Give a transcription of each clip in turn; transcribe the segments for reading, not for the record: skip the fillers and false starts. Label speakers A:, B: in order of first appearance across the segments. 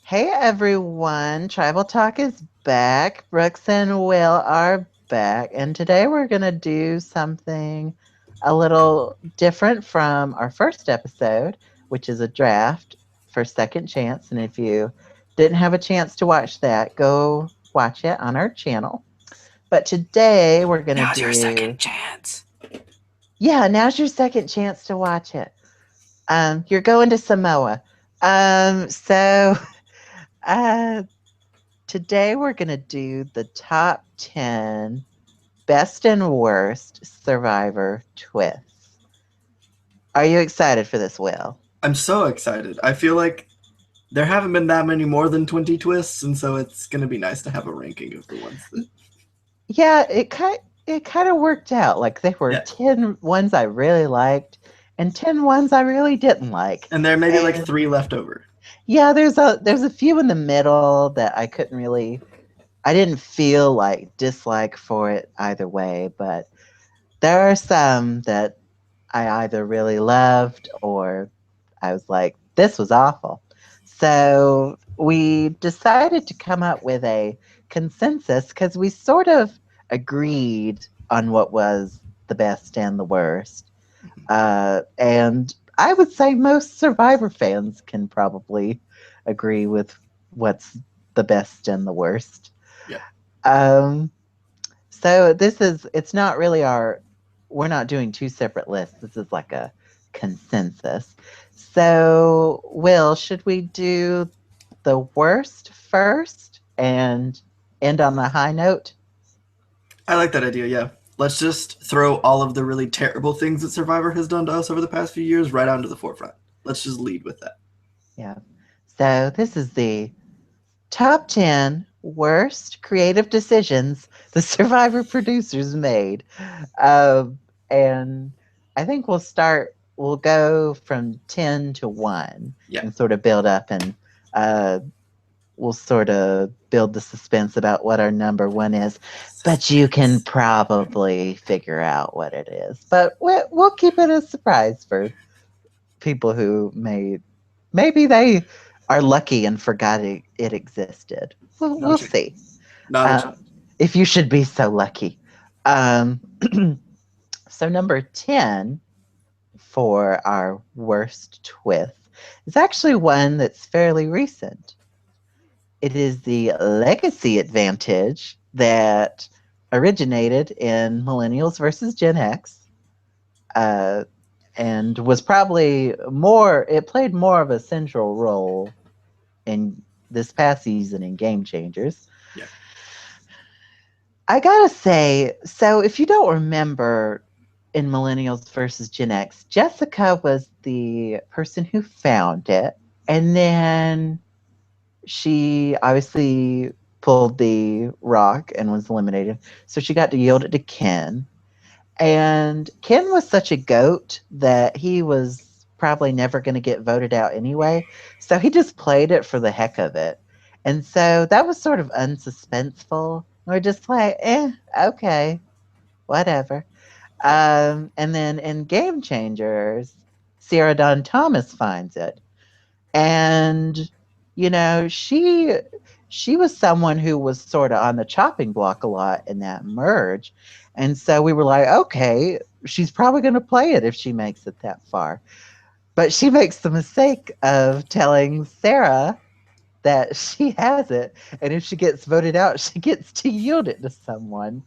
A: Hey everyone, Tribal Talk is back. Brooks and Will are back, and today we're going to do something a little different from our first episode, which is a draft for Second Chance. And if you didn't have a chance to watch that, go watch it on our channel. But today we're going to
B: Now's your
A: do,
B: second chance.
A: yeah, now's your second chance to watch it. You're going to Samoa. So uh, Today we're going to do the top 10 best and worst Survivor twists. Are you excited for this, Will?
B: I'm so excited. I feel like there haven't been that many more than 20 twists, and so it's going to be nice to have a ranking of the ones that.
A: Yeah, it kind of worked out. Like there were
B: Yeah.
A: 10 ones I really liked and 10 ones I really didn't like.
B: And there may be like
A: And
B: three left over.
A: yeah, there's a few in the middle that I didn't feel like dislike for it either way, but there are some that I either really loved or I was like, this was awful. So we decided to come up with a consensus because we sort of agreed on what was the best and the worst. And I would say most Survivor fans can probably agree with what's the best and the worst.
B: Yeah.
A: Um, it's not really we're not doing two separate lists. This is like a consensus. So, Will, should we do the worst first and end on the high note?
B: I like that idea, yeah. Let's just throw all of the really terrible things that Survivor has done to us over the past few years right onto the forefront. Let's just lead with that.
A: Yeah. So, this is the top 10 worst creative decisions the Survivor producers made. And I think we'll go from 10 to 1
B: Yeah.
A: and sort of build up and uh, we'll sort of build the suspense about what our number one is. But you can probably figure out what it is. But we'll keep it a surprise for people who maybe they are lucky and forgot it existed.
B: No
A: We'll
B: chance.
A: see.
B: Not a chance.
A: If you should be so lucky. Um, so number 10 for our worst twist is actually one that's fairly recent. It is the legacy advantage that originated in Millennials versus Gen X. Uh, and was probably it played more of a central role in this past season in Game Changers.
B: Yeah.
A: I gotta say, so if you don't remember in Millennials versus Gen X, Jessica was the person who found it. And then she obviously pulled the rock and was eliminated. So she got to yield it to Ken. And Ken was such a goat that he was probably never going to get voted out anyway. So he just played it for the heck of it. And so that was sort of unsuspenseful. We're just like, okay, whatever. And then in Game Changers, Sierra Dawn Thomas finds it. And, you know, she was someone who was sort of on the chopping block a lot in that merge. And so we were like, okay, she's probably going to play it if she makes it that far. But she makes the mistake of telling Sarah that she has it. And if she gets voted out, she gets to yield it to someone.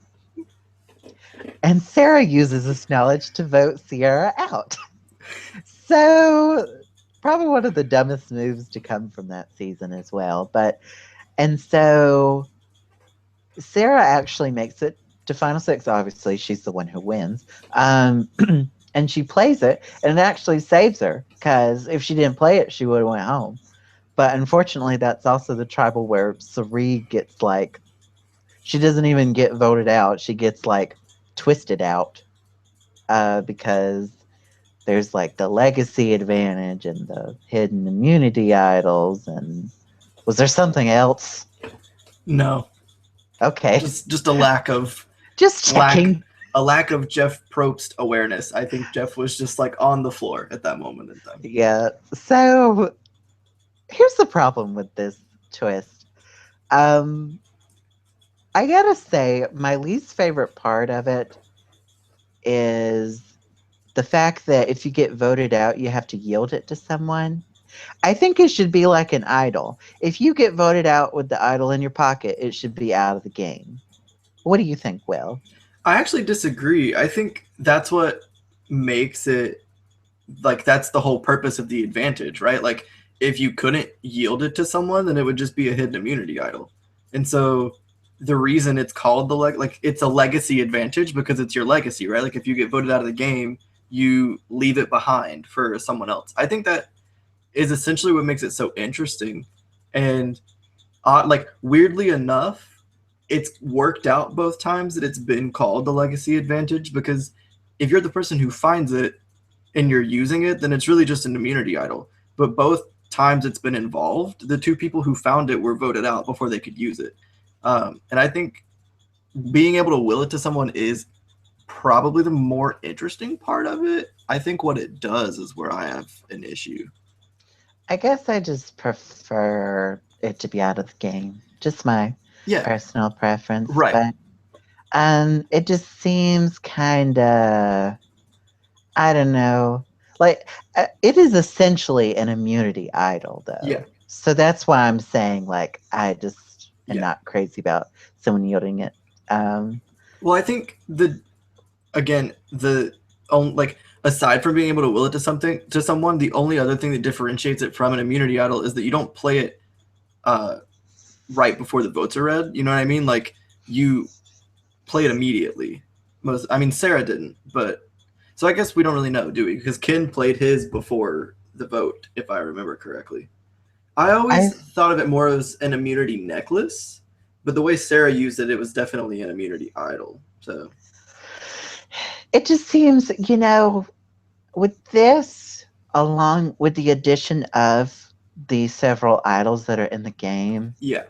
A: And Sarah uses this knowledge to vote Sierra out. So, probably one of the dumbest moves to come from that season as well. And so Sarah actually makes it to Final Six. Obviously, she's the one who wins. And she plays it, and it actually saves her because if she didn't play it, she would have went home. But unfortunately, that's also the tribal where Sari gets like, she doesn't even get voted out. She gets like twisted out because there's like the legacy advantage and the hidden immunity idols. And was there something else?
B: No.
A: Okay.
B: Just a lack of
A: Just checking.
B: a lack of Jeff Probst awareness. I think Jeff was just like on the floor at that moment in time.
A: Yeah. So here's the problem with this twist. Um, I gotta say, my least favorite part of it is the fact that if you get voted out, you have to yield it to someone. I think it should be like an idol. If you get voted out with the idol in your pocket, it should be out of the game. What do you think, Will?
B: I actually disagree. I think that's what makes it like that's the whole purpose of the advantage, right? Like if you couldn't yield it to someone, then it would just be a hidden immunity idol. And so the reason it's called the like it's a legacy advantage because it's your legacy, right? Like if you get voted out of the game, you leave it behind for someone else. I think that is essentially what makes it so interesting. And like weirdly enough, it's worked out both times that it's been called the legacy advantage because if you're the person who finds it and you're using it, then it's really just an immunity idol. But both times it's been involved, the two people who found it were voted out before they could use it. And I think being able to will it to someone is probably the more interesting part of it. I think what it does is where I have an issue.
A: I guess I just prefer it to be out of the game. Just my
B: Yeah,
A: personal preference.
B: right.
A: But it just seems kind of, I don't know. Like, it is essentially an immunity idol, though.
B: Yeah.
A: So that's why I'm saying, like, I just am
B: Yeah.
A: not crazy about someone yielding it.
B: Well, I think like aside from being able to will it to someone, the only other thing that differentiates it from an immunity idol is that you don't play it right before the votes are read. You know what I mean? Like you play it immediately. Sarah didn't, but so I guess we don't really know, do we? Because Ken played his before the vote, if I remember correctly. I always thought of it more as an immunity necklace, but the way Sarah used it, it was definitely an immunity idol. So
A: it just seems, with this, along with the addition of the several idols that are in the game,
B: yeah,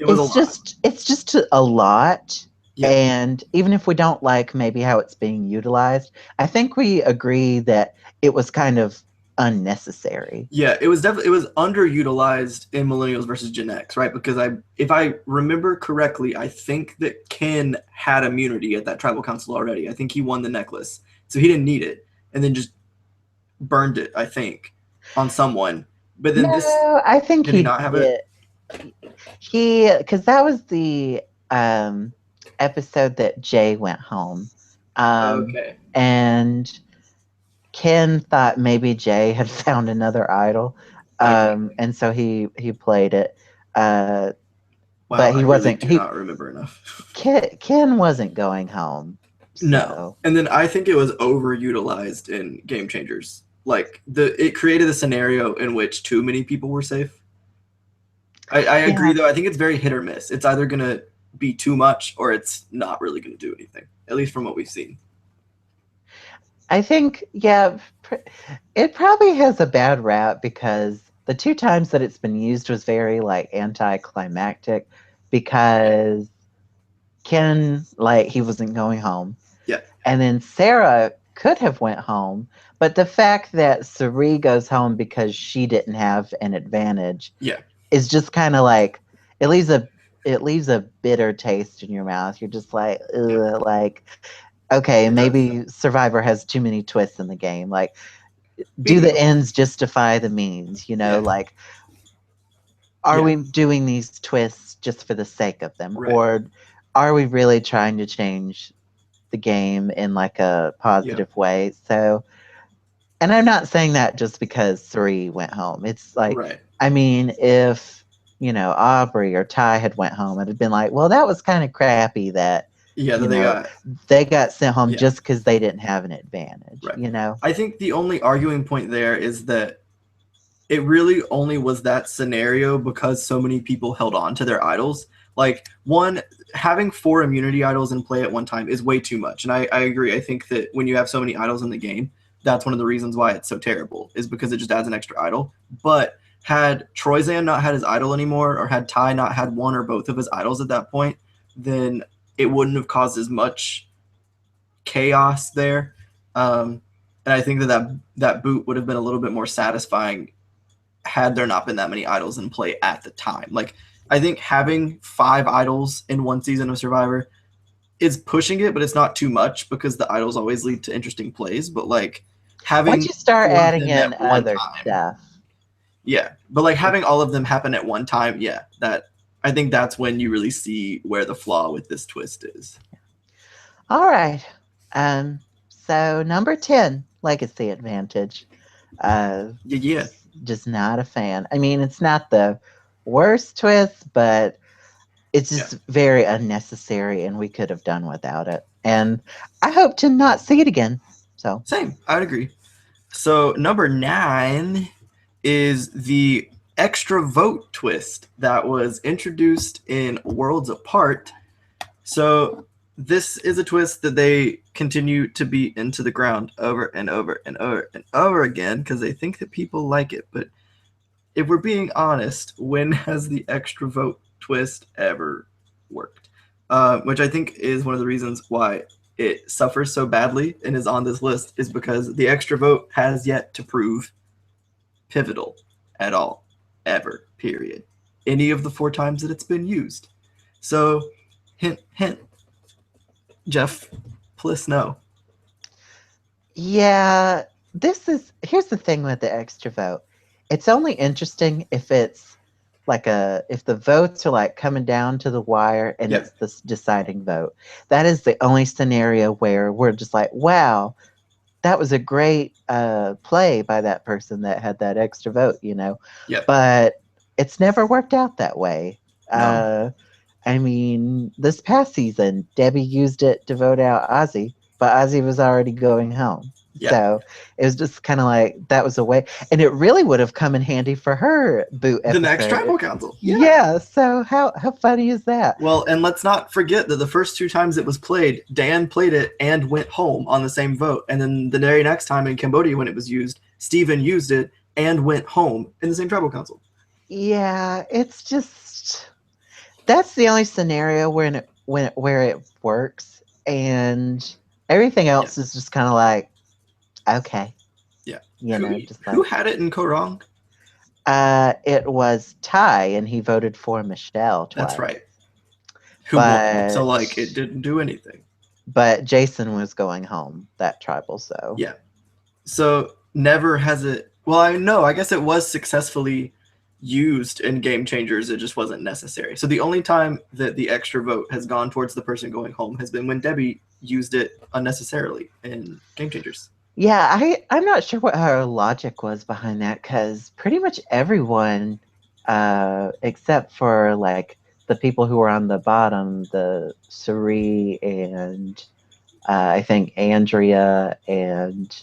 B: it was
A: it's just a lot.
B: Yeah.
A: And even if we don't like maybe how it's being utilized, I think we agree that it was kind of unnecessary.
B: Yeah, it was underutilized in Millennials versus Gen X, right? Because if I remember correctly, I think that Ken had immunity at that tribal council already. I think he won the necklace, so he didn't need it, and then just burned it. I think on someone, but then
A: I think
B: did he not have it?
A: Because that was the episode that Jay went home.
B: Okay.
A: And Ken thought maybe Jay had found another idol, and so he played it. Wow, but he wasn't.
B: Really do not remember enough.
A: Ken wasn't going home. So.
B: No, and then I think it was overutilized in Game Changers. Like it created a scenario in which too many people were safe. I agree, though. I think it's very hit or miss. It's either gonna be too much or it's not really gonna do anything. At least from what we've seen.
A: I think, it probably has a bad rap because the two times that it's been used was very like anticlimactic because Ken, like, he wasn't going home.
B: Yeah.
A: And then Sarah could have went home, but the fact that Cirie goes home because she didn't have an advantage is just kind of like, it leaves a bitter taste in your mouth. You're just like, ugh, like, okay, maybe Survivor has too many twists in the game. Like, do the ends justify the means? Like, are we doing these twists just for the sake of them? Right. Or are we really trying to change the game in like a positive way? So, and I'm not saying that just because Cirie went home. It's like, I mean, if, Aubrey or Ty had went home, it'd have been like, well, that was kind of crappy that, they got sent home just because they didn't have an advantage. Right.
B: I think the only arguing point there is that it really only was that scenario because so many people held on to their idols. Like, having 4 immunity idols in play at one time is way too much. And I agree. I think that when you have so many idols in the game, that's one of the reasons why it's so terrible, is because it just adds an extra idol. But had Troyzan not had his idol anymore, or had Ty not had one or both of his idols at that point, then it wouldn't have caused as much chaos there. And I think that boot would have been a little bit more satisfying had there not been that many idols in play at the time. Like, I think having 5 idols in one season of Survivor is pushing it, but it's not too much because the idols always lead to interesting plays. But like having
A: Once you start
B: 4 of
A: adding
B: them
A: in
B: at one
A: other
B: time,
A: stuff.
B: yeah. But like having all of them happen at one time, yeah, that I think that's when you really see where the flaw with this twist is.
A: All right. So number 10, legacy advantage.
B: Yeah.
A: Just not a fan. I mean, it's not the worst twist, but it's just very unnecessary, and we could have done without it. And I hope to not see it again. So
B: Same. I would agree. So number 9 is the extra vote twist that was introduced in Worlds Apart. So this is a twist that they continue to beat into the ground over and over and over and over again because they think that people like it. But if we're being honest, when has the extra vote twist ever worked? Which I think is one of the reasons why it suffers so badly and is on this list, is because the extra vote has yet to prove pivotal at all, ever, period. Any of the 4 times that it's been used. So, hint, hint. Jeff, please no.
A: yeah, here's the thing with the extra vote. It's only interesting if it's like if the votes are like coming down to the wire and it's the deciding vote. That is the only scenario where we're just like, wow, that was a great play by that person that had that extra vote, But it's never worked out that way.
B: No.
A: I mean, this past season, Debbie used it to vote out Ozzy, but Ozzy was already going home. Yeah. So it was just kind of like that was a way, and it really would have come in handy for her boot episode.
B: The next tribal council.
A: Yeah. So how funny is that?
B: Well, and let's not forget that the first 2 times it was played, Dan played it and went home on the same vote, and then the very next time in Cambodia when it was used, Steven used it and went home in the same tribal council.
A: Yeah, it's just that's the only scenario where it works, and everything else is just kind of like. Okay.
B: Yeah.
A: Just like,
B: who had it in Korong?
A: It was Ty, and he voted for Michelle twice.
B: That's right. Who won? So like it didn't do anything.
A: But Jason was going home that tribal, so
B: yeah. So never has it. Well, I guess it was successfully used in Game Changers. It just wasn't necessary. So the only time that the extra vote has gone towards the person going home has been when Debbie used it unnecessarily in Game Changers.
A: Yeah, I'm not sure what her logic was behind that, because pretty much everyone, except for like the people who were on the bottom, the Suri and I think Andrea and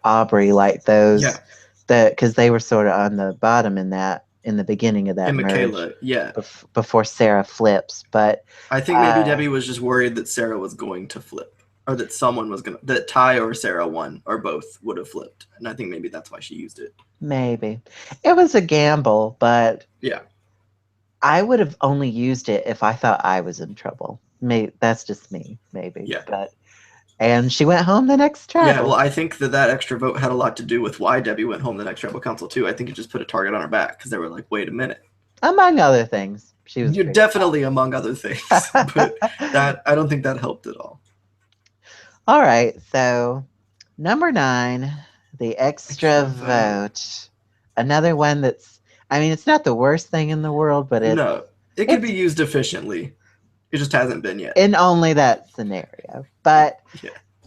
A: Aubrey, like those, because they were sort of on the bottom in the beginning of that
B: and
A: merge.
B: Michaela,
A: before Sarah flips. But
B: I think maybe Debbie was just worried that Sarah was going to flip. Or that someone was that Ty or Sarah won, or both would have flipped. And I think maybe that's why she used it.
A: Maybe. It was a gamble, but
B: yeah,
A: I would have only used it if I thought I was in trouble. Maybe that's just me, maybe.
B: Yeah.
A: And she went home the next tribal.
B: Yeah, well, I think that extra vote had a lot to do with why Debbie went home the next tribal council, too. I think it just put a target on her back, because they were like, wait a minute.
A: Among other things.
B: You're definitely among other things. But I don't think that helped at all.
A: All right, so number 9, the extra vote. Another one that's, I mean, it's not the worst thing in the world, but it
B: could be used efficiently. It just hasn't been yet.
A: In only that scenario. But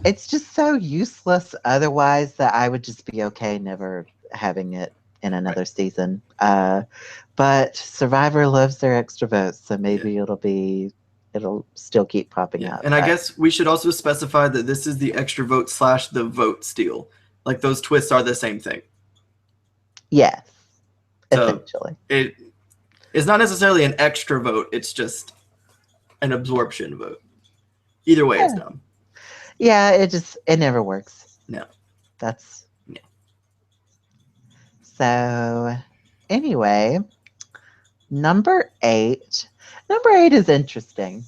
A: it's just so useless otherwise that I would just be okay never having it in another season. But Survivor loves their extra votes, so maybe it'll still keep popping up.
B: And I guess we should also specify that this is the extra vote / the vote steal. Like those twists are the same thing.
A: Yes,
B: so
A: essentially.
B: It is not necessarily an extra vote. It's just an absorption vote. Either way, it's dumb.
A: Yeah, it never works.
B: No.
A: So anyway, number 8. Number 8 is interesting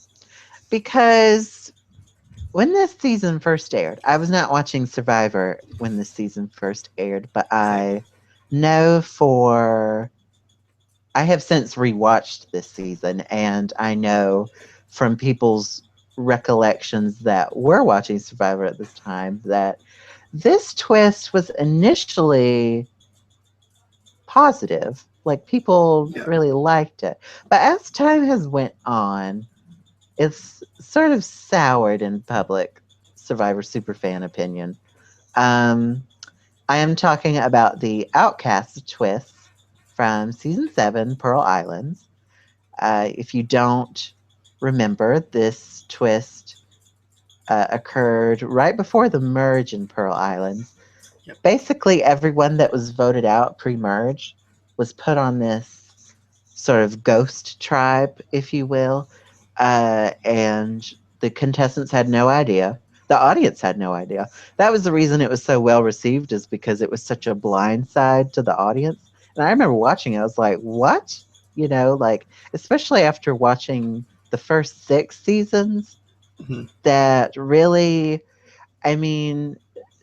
A: because when this season first aired, I was not watching Survivor when this season first aired, but I know for I have since rewatched this season, and I know from people's recollections that were watching Survivor at this time that this twist was initially positive. Like people
B: Yeah.
A: really liked it. But as time has went on, it's sort of soured in public Survivor superfan opinion. Um, I am talking about the Outcast twist from season 7, Pearl Islands. If you don't remember, this twist occurred right before the merge in Pearl Islands.
B: Yep.
A: Basically, everyone that was voted out pre merge was put on this sort of ghost tribe, if you will. And the contestants had no idea. The audience had no idea. That was the reason it was so well received, is because it was such a blind side to the audience. And I remember watching it, I was like, what? You know, like, especially after watching the first 6 seasons,
B: Hmm.
A: that really, I mean,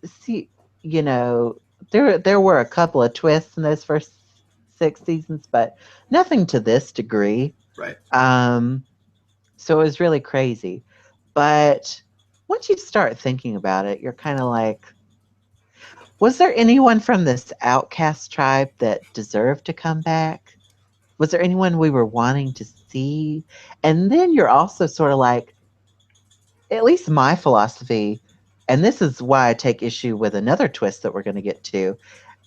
A: see, you know, there were a couple of twists in those first 6 seasons, but nothing to this degree.
B: Right.
A: So it was really crazy. But once you start thinking about it, you're kind of like, was there anyone from this outcast tribe that deserved to come back? Was there anyone we were wanting to see? And then you're also sort of like, at least my philosophy, and this is why I take issue with another twist that we're going to get to,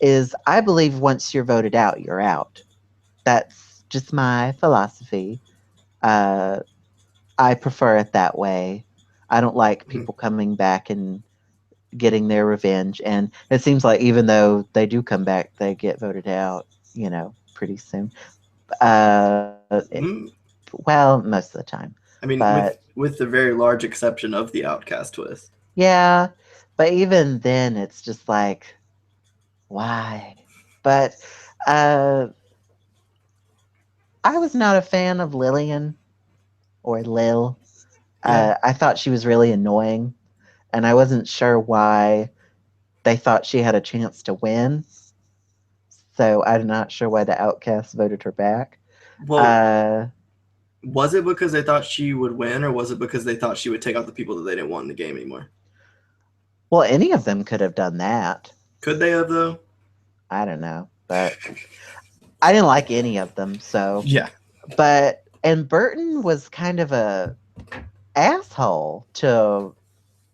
A: is I believe once you're voted out, you're out. That's just my philosophy. Uh, I prefer it that way. I don't like
B: Mhm.
A: people coming back and getting their revenge. And it seems like even though they do come back, they get voted out, pretty soon.
B: Mhm.
A: Well, most of the time.
B: I mean,
A: But
B: with the very large exception of the Outcast twist.
A: yeah, but even then, it's just like, why? But uh, I was not a fan of Lillian or Lil.
B: Yeah.
A: I thought she was really annoying, and I wasn't sure why they thought she had a chance to win. So I'm not sure why the Outcasts voted her back.
B: Well,
A: Uh,
B: was it because they thought she would win, or was it because they thought she would take out the people that they didn't want in the game anymore?
A: well, any of them could have done that.
B: Could they have though?
A: I don't know, but I didn't like any of them. So,
B: Yeah.
A: and Burton was kind of a asshole to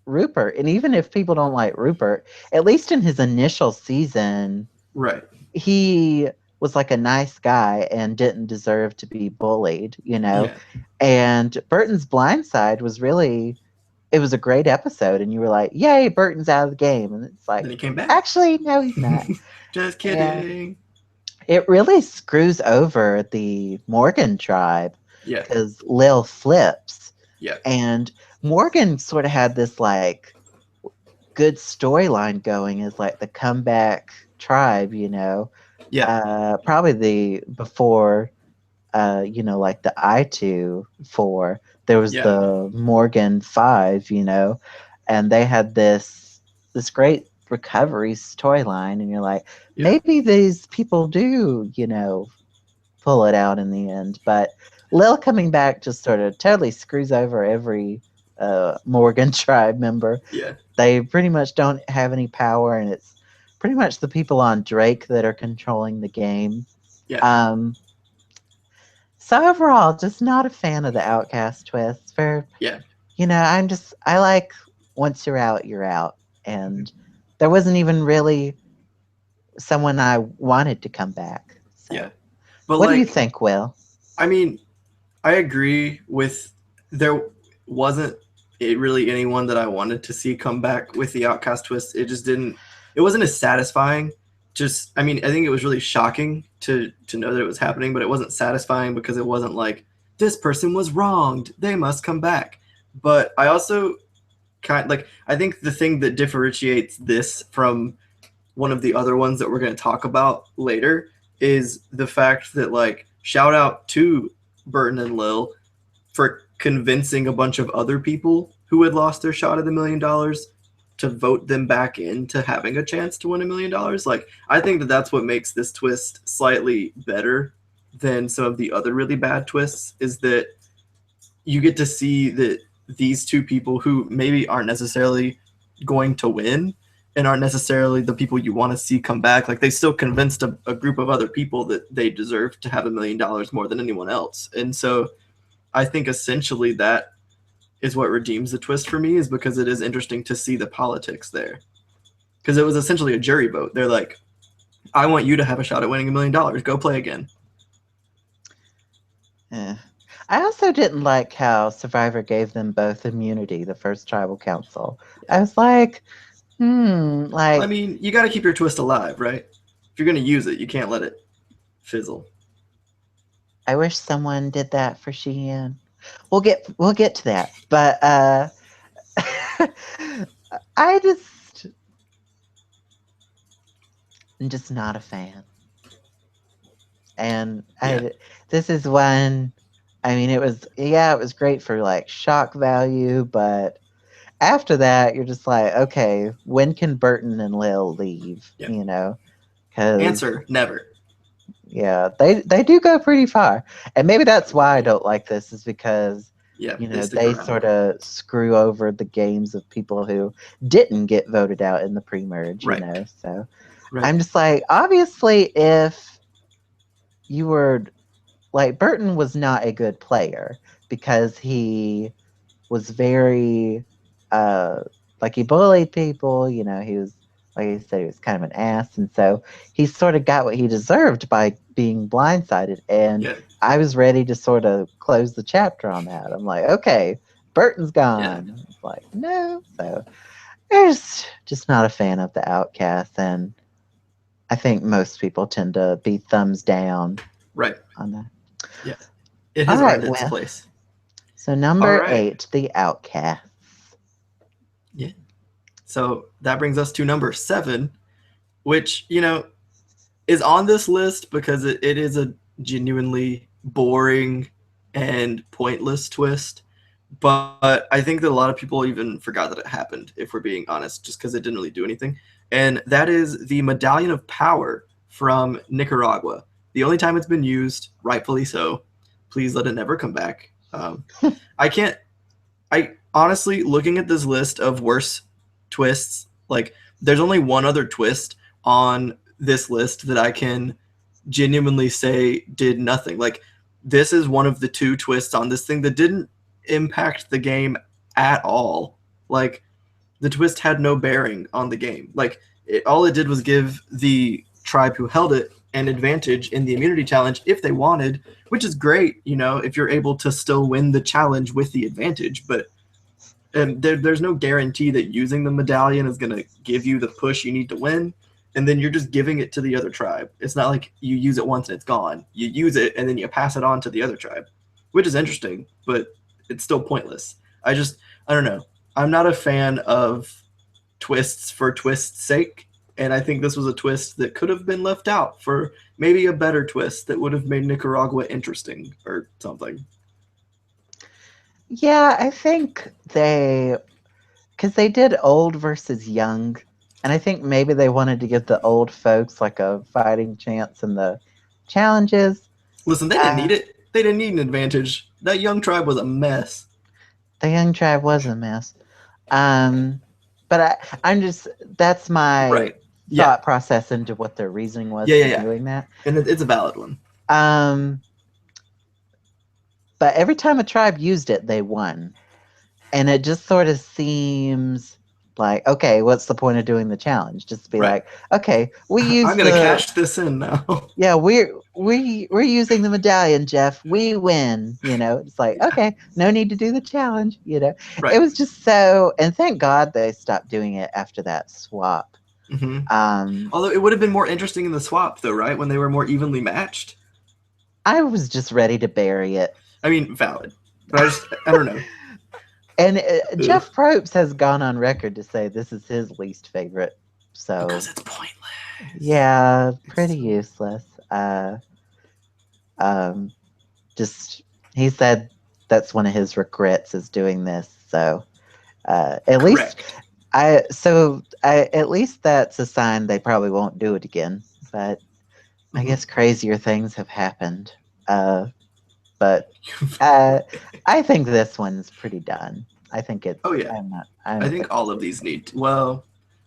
A: Rupert. And even if people don't like Rupert, at least in his initial season,
B: Right.
A: he was like a nice guy and didn't deserve to be bullied,
B: Yeah.
A: And Burton's Blind Side was really, it was a great episode. And you were like, yay, Burton's out of the game. And it's like,
B: Then he came back.
A: actually, no, he's not.
B: Just
A: And
B: kidding.
A: it really screws over the Morgan tribe
B: Yeah.
A: because Lil flips.
B: Yeah.
A: And Morgan sort of had this like good storyline going as like the comeback tribe,
B: Yeah.
A: probably the before, like the I2 4, there was
B: Yeah.
A: the Morgan 5, and they had this great recovery storyline, and you're like,
B: Yeah.
A: maybe these people do, pull it out in the end. But Lil coming back just sort of totally screws over every Morgan tribe member.
B: Yeah.
A: They pretty much don't have any power, and it's pretty much the people on Drake that are controlling the game.
B: Yeah.
A: So overall, just not a fan of the Outcast twist.
B: Yeah.
A: I like once you're out, you're out. And there wasn't even really someone I wanted to come back. So.
B: Yeah. But
A: what do you think, Will?
B: I mean, I agree with there wasn't really anyone that I wanted to see come back with the Outcast twist. It just didn't. It wasn't as satisfying. I think it was really shocking to know that it was happening, but it wasn't satisfying because it wasn't like this person was wronged, they must come back. But I also I think the thing that differentiates this from one of the other ones that we're going to talk about later is the fact that shout out to Burton and Lil for convincing a bunch of other people who had lost their shot at $1 million to vote them back into having a chance to win $1 million. Like, I think that that's what makes this twist slightly better than some of the other really bad twists, is that you get to see that these two people who maybe aren't necessarily going to win and aren't necessarily the people you want to see come back, like they still convinced a group of other people that they deserve to have $1 million more than anyone else. And so I think essentially that is what redeems the twist for me, is because it is interesting to see the politics there. Because it was essentially a jury vote. They're like, I want you to have a shot at winning $1 million. Go play again.
A: Yeah. I also didn't like how Survivor gave them both immunity, the first tribal council. I was like, like...
B: I mean, you got to keep your twist alive, right? If you're going to use it, you can't let it fizzle.
A: I wish someone did that for Sheehan. We'll get to that. But I'm just not a fan. And this is one, I mean, it was great for like shock value, but after that, you're just like, okay, when can Burton and Lil leave?
B: Yep.
A: You know? 'Cause,
B: answer, never.
A: Yeah, they do go pretty far. And maybe that's why I don't like this, is because, they sort of screw over the games of people who didn't get voted out in the pre-merge,
B: right.
A: you know? So
B: right.
A: I'm just like, obviously, if you were like, Burton was not a good player because he was very like, he bullied people, he was, like I said, he was kind of an ass, and so he sort of got what he deserved by being blindsided. And I was ready to sort of close the chapter on that. I'm like, okay, Burton's gone. It's like, no. So there's just not a fan of the Outcast, and I think most people tend to be thumbs down on that.
B: Yeah, it has earned its place.
A: So number 8, the Outcasts.
B: Yeah. So that brings us to number 7, which, is on this list because it is a genuinely boring and pointless twist. But I think that a lot of people even forgot that it happened, if we're being honest, just because it didn't really do anything. And that is the Medallion of Power from Nicaragua. The only time it's been used, rightfully so. Please let it never come back. I honestly, looking at this list of worst twists, like, there's only one other twist on this list that I can genuinely say did nothing. Like, this is one of the 2 twists on this thing that didn't impact the game at all. Like, the twist had no bearing on the game. Like, all it did was give the tribe who held it an advantage in the immunity challenge if they wanted, which is great, if you're able to still win the challenge with the advantage. But there's no guarantee that using the medallion is going to give you the push you need to win, and then you're just giving it to the other tribe. It's not like you use it once and it's gone. You use it and then you pass it on to the other tribe, which is interesting, but it's still pointless. I don't know. I'm not a fan of twists for twist's sake, and I think this was a twist that could have been left out for maybe a better twist that would have made Nicaragua interesting or something.
A: Yeah, I think because they did old versus young, and I think maybe they wanted to give the old folks like a fighting chance in the challenges.
B: Listen, they didn't need it. They didn't need an advantage. That young tribe was a mess.
A: The young tribe was a mess. But I'm just, that's my thought process into what their reasoning was for doing that.
B: And it's a valid one.
A: But every time a tribe used it, they won. And it just sort of seems like, okay, what's the point of doing the challenge? Just to be like, okay,
B: I'm going to cash this in now.
A: Yeah, we're using the medallion, Jeff. We win. It's like, okay, no need to do the challenge. It was just so, and thank God they stopped doing it after that swap.
B: Mm-hmm. Although it would have been more interesting in the swap, though, right? When they were more evenly matched.
A: I was just ready to bury it.
B: I mean, valid. But I don't know.
A: And Jeff Probst has gone on record to say this is his least favorite. So
B: because it's pointless.
A: Yeah, pretty useless. Just he said that's one of his regrets is doing this. So at least at least that's a sign they probably won't do it again. But I
B: Mhm.
A: guess crazier things have happened. But I think this one's pretty done. I think it's.
B: Oh yeah,
A: I'm not.
B: I
A: I'm
B: think
A: it's
B: all of these need. Well,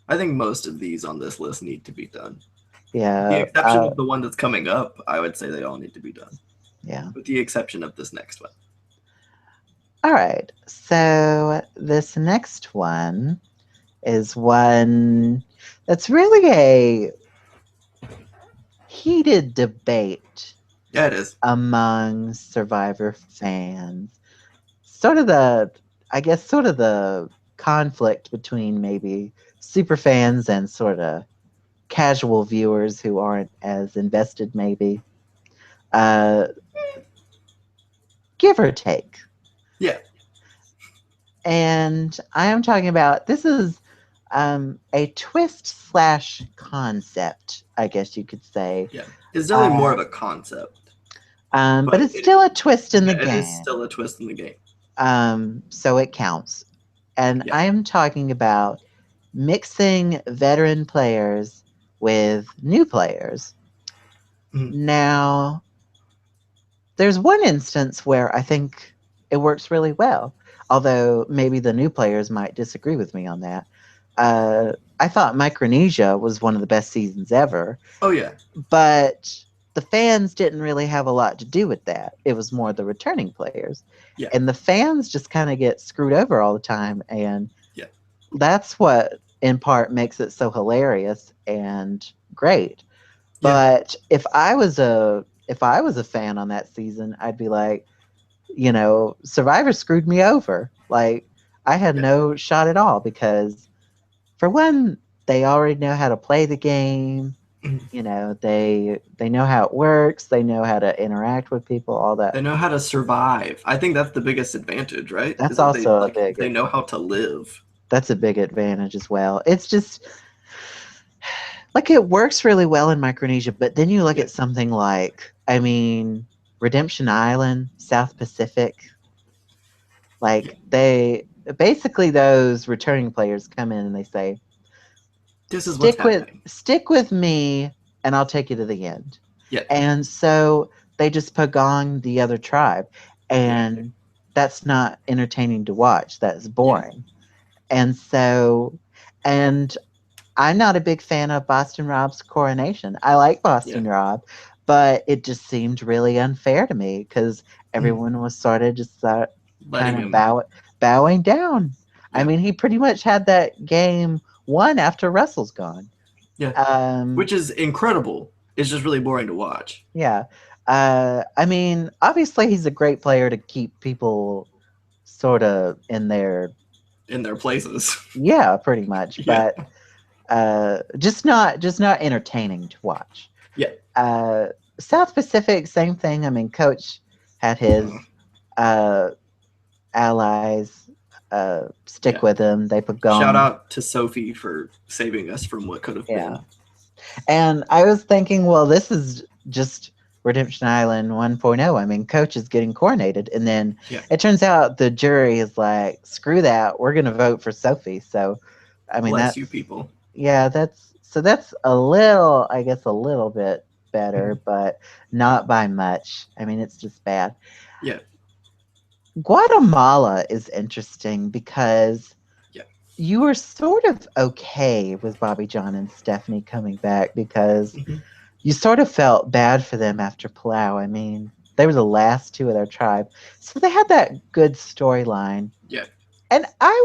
B: I think most of these on this list need to be done. With the
A: yeah.
B: exception of the one that's coming up, I would say they all need to be done.
A: Yeah.
B: With the exception of this next one.
A: All right. So this next one is one that's really a heated debate
B: Yeah, it is.
A: among Survivor fans. Sort of the, I guess, sort of the conflict between maybe super fans and sort of casual viewers who aren't as invested, maybe. Uh, give or take.
B: Yeah.
A: And I am talking about this is a twist slash concept, I guess you could say.
B: Yeah. It's definitely more
A: Uh,
B: of a concept,
A: but
B: but
A: it's still a twist in the
B: it is
A: game.
B: still a twist in the game.
A: So it counts. And
B: Yeah.
A: I am talking about mixing veteran players with new players.
B: Mhm.
A: Now, there's one instance where I think it works really well, although maybe the new players might disagree with me on that. I thought Micronesia was one of the best seasons ever,
B: Oh yeah.
A: but the fans didn't really have a lot to do with that. It was more the returning players.
B: Yeah.
A: And the fans just kind of get screwed over all the time. And
B: Yeah.
A: that's what, in part, makes it so hilarious and great.
B: Yeah.
A: But if I was a fan on that season, I'd be like, Survivor screwed me over. Like I had
B: Yeah.
A: no shot at all because for one, they already know how to play the game.
B: Mhm.
A: They know how it works. They know how to interact with people. All
B: They
A: that.
B: know how to survive. I think that's the biggest advantage, right? Is
A: That's
B: that they
A: also a
B: like
A: big.
B: they know how to live.
A: That's a big advantage as well. It's just like it works really well in Micronesia, but then you look
B: Yeah.
A: at something like, I mean, Redemption Island, South Pacific.
B: Yeah.
A: Like they basically those returning players come in and they say,
B: This is what's happening.
A: stick with me and I'll take you to the end.
B: Yeah.
A: And so they just pagong the other tribe.
B: Yeah.
A: And that's not entertaining to watch. That's
B: Yeah.
A: boring. And so and I'm not a big fan of Boston Rob's coronation. I like
B: Yeah.
A: Boston Rob, but it just seemed really unfair to me because everyone was sort of just
B: Letting
A: kind of
B: him.
A: bowing down. I
B: Yeah.
A: mean, he pretty much had that game won after Russell's gone.
B: Yeah.
A: Um,
B: Which is incredible. It's just really boring to watch
A: yeah. I mean, obviously he's a great player to keep people sort of in their
B: in their places.
A: yeah, pretty much,
B: Yeah.
A: but just not entertaining to watch.
B: Yeah.
A: Uh, South Pacific, same thing. I mean, Coach had his uh, allies stick
B: Yeah.
A: with him. They put
B: Shout
A: gong.
B: out to Sophie for saving us from what could have
A: Yeah.
B: been.
A: And I was thinking, well, this is just Redemption Island 1.0. I mean, Coach is getting coronated. And then
B: Yeah.
A: it turns out the jury is like, screw that. We're going to vote for Sophie. So, I mean,
B: Bless
A: that's,
B: you people.
A: yeah, that's I guess, a little bit better, but not by much. I mean, it's just bad.
B: Yeah.
A: Guatemala is interesting because
B: Yeah.
A: you were sort of okay with Bobby John and Stephanie coming back because
B: Mhm.
A: you sort of felt bad for them after Palau. I mean, they were the last two of their tribe, so they had that good storyline.
B: Yeah.
A: And I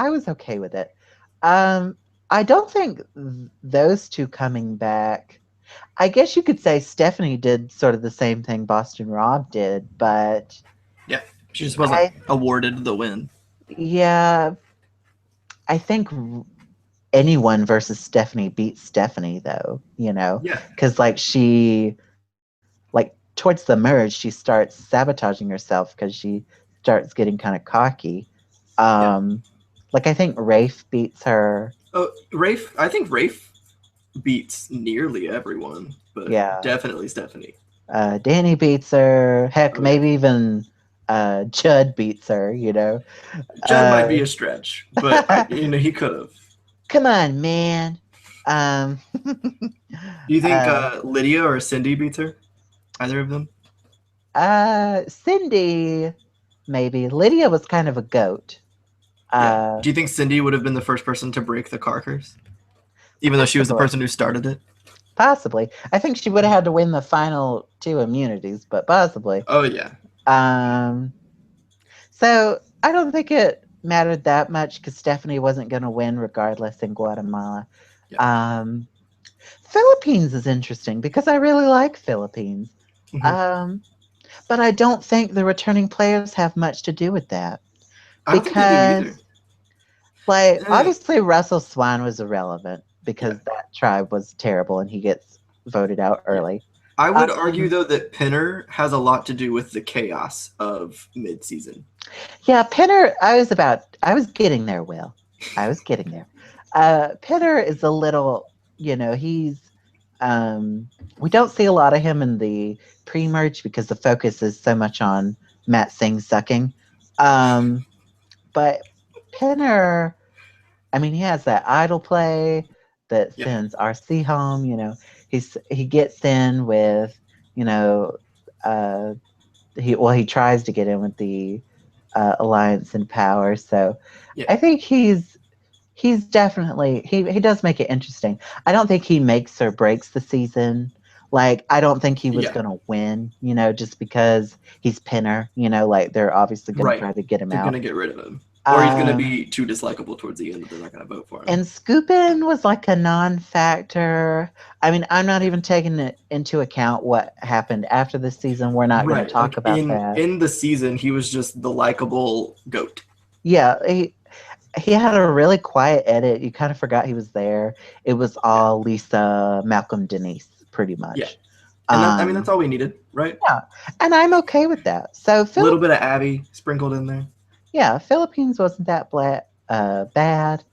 A: was okay with it. I don't think those two coming back. I guess you could say Stephanie did sort of the same thing Boston Rob did, but
B: Yeah. She just wasn't
A: I
B: awarded the win.
A: yeah, I think anyone versus Stephanie beats Stephanie though,
B: Yeah.
A: because like towards the merge she starts sabotaging herself because she starts getting kind of cocky.
B: Yeah.
A: Like I think Rafe beats her.
B: Oh, Rafe. I think Rafe beats nearly everyone, but
A: Yeah.
B: definitely Stephanie.
A: Danny beats her. Heck,
B: Oh, yeah.
A: maybe even Judd beats her.
B: Judd might be a stretch, but he could have.
A: Come on, man. Um,
B: Do you think
A: uh,
B: Lydia or Cindy beats her? Either of them?
A: Cindy, maybe. Lydia was kind of a goat.
B: Yeah.
A: Uh,
B: Do you think Cindy would have been the first person to break the car curse? Even though she was the
A: possibly.
B: person who started it?
A: Possibly. I think she would have had to win the final 2 immunities, but possibly.
B: Oh, yeah.
A: Um, so I don't think it mattered that much because Stephanie wasn't going to win regardless in Guatemala.
B: Yeah.
A: Um, Philippines is interesting because I really like Philippines.
B: Mhm.
A: But I don't think the returning players have much to do with that
B: I don't think they do either.
A: because, like,
B: Eh,
A: obviously Russell Swan was irrelevant
B: yeah.
A: because that tribe was terrible and he gets voted out
B: Yeah.
A: early.
B: I would argue,
A: Um,
B: though, that Pinner has a lot to do with the chaos of mid-season.
A: yeah, Pinner, I was getting there, Will. I was getting there. Pinner is a little, he's, we don't see a lot of him in the pre-merge because the focus is so much on Matt Singh sucking. Um, but Pinner, I mean, he has that idle play that
B: Yeah.
A: sends RC home. He gets in with, you know, uh, he tries to get in with the Alliance and Power. So
B: Yeah.
A: I think he's definitely he does make it interesting. I don't think he makes or breaks the season. Like I don't think he was
B: Yeah.
A: gonna win, just because he's Pinner. Like they're obviously gonna
B: Right.
A: try to get him
B: They're going
A: out.
B: to get rid of him. Or he's going to
A: Um,
B: be too dislikable towards the end that they're not going to vote for him.
A: and Scoopin was like a non-factor. I mean, I'm not even taking it into account what happened after this season. We're not going to
B: Right.
A: talk
B: Like
A: about that.
B: in the season, he was just the likable goat.
A: Yeah, he had a really quiet edit. You kind of forgot he was there. It was
B: Yeah.
A: all Lisa, Malcolm, Denise, pretty
B: Yeah.
A: much.
B: And that's all we needed, right?
A: Yeah, and I'm okay with that. So
B: A little bit of Abby sprinkled in there.
A: yeah, Philippines wasn't that bad.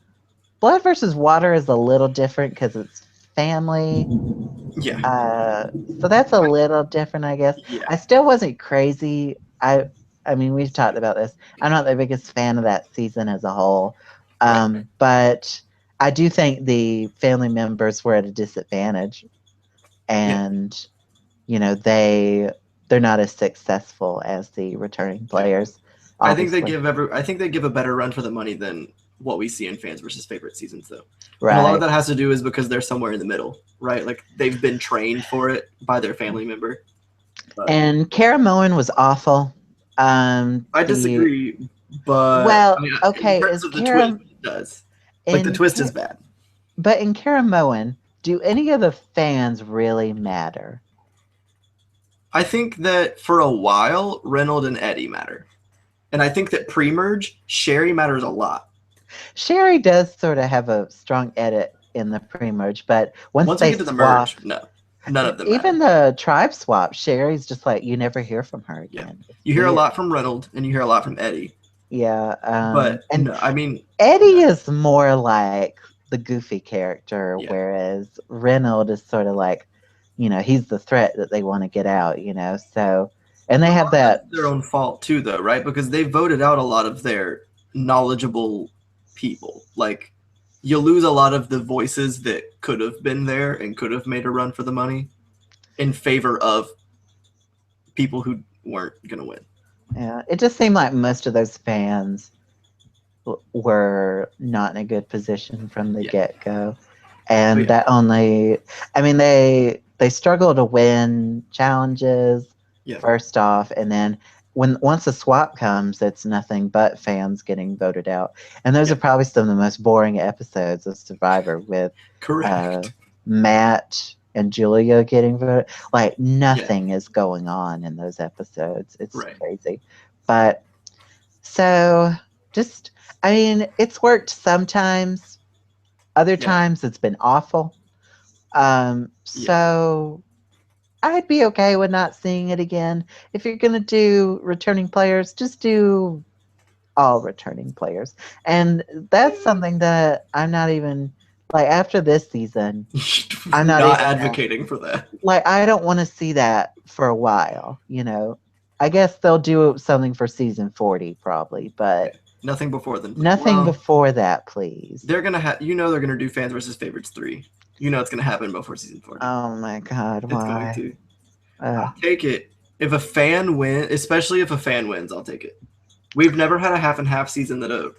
A: Blood versus Water is a little different because it's family.
B: Yeah.
A: So that's a little different, I guess.
B: Yeah.
A: I still wasn't crazy. I mean, we've talked about this. I'm not the biggest fan of that season as a whole,
B: Right.
A: but I do think the family members were at a disadvantage, and they're not as successful as the returning players.
B: I think they
A: Obviously.
B: give a better run for the money than what we see in fans versus favorite seasons, though. And a lot of
A: Right.
B: that has to do is because they're somewhere in the middle, right? Like they've been trained for it by their family member. But
A: And Kara Moen was awful.
B: I
A: The
B: disagree, but
A: Well,
B: I mean, in
A: okay,
B: terms
A: is
B: of the twist,
A: Kara
B: it does. Like the
A: in
B: twist is bad.
A: but in Kara Moen, do any of the fans really matter?
B: I think that for a while, Reynolds and Eddie matter. And I think that pre-merge, Sherry matters a lot.
A: Sherry does sort of have a strong edit in the pre-merge, but once
B: Once we
A: they
B: get to the
A: swap,
B: merge, no. None of them
A: even
B: matter.
A: the tribe swap, Sherry's just like you never hear from her
B: Yeah.
A: again. It's
B: You hear a
A: weird.
B: lot from Reynolds and you hear a lot from Eddie.
A: Yeah,
B: But
A: and
B: no, I mean,
A: Eddie is more like the goofy character,
B: yeah.
A: whereas Reynolds is sort of like, he's the threat that they want to get out. So, and they have that.
B: That's their own fault too, though, right? Because they voted out a lot of their knowledgeable people. Like, you lose a lot of the voices that could have been there and could have made a run for the money in favor of people who weren't going to win.
A: Yeah, it just seemed like most of those fans were not in a good position from the get-go, and that only, I mean, they struggle to win challenges first off, and then once a swap comes, it's nothing but fans getting voted out, and those are probably some of the most boring episodes of Survivor with
B: Correct.
A: Matt and Julia getting voted. Like nothing is going on in those episodes. It's crazy. But so just, I mean, it's worked sometimes. Other times it's been awful. So I'd be okay with not seeing it again. If you're going to do returning players, just do all returning players. And that's something that I'm not even, like, after this season, I'm not even
B: advocating for that.
A: Like, I don't want to see that for a while, I guess they'll do something for season 40 probably, but
B: Nothing before then.
A: Nothing
B: Well,
A: before that, please.
B: they're gonna have. They're gonna do fans versus favorites 3. It's gonna happen before season 40.
A: Oh my God,
B: It's going
A: why?
B: to. I'll take it if a fan wins, especially if a fan wins. I'll take it. We've never had a half and half season that a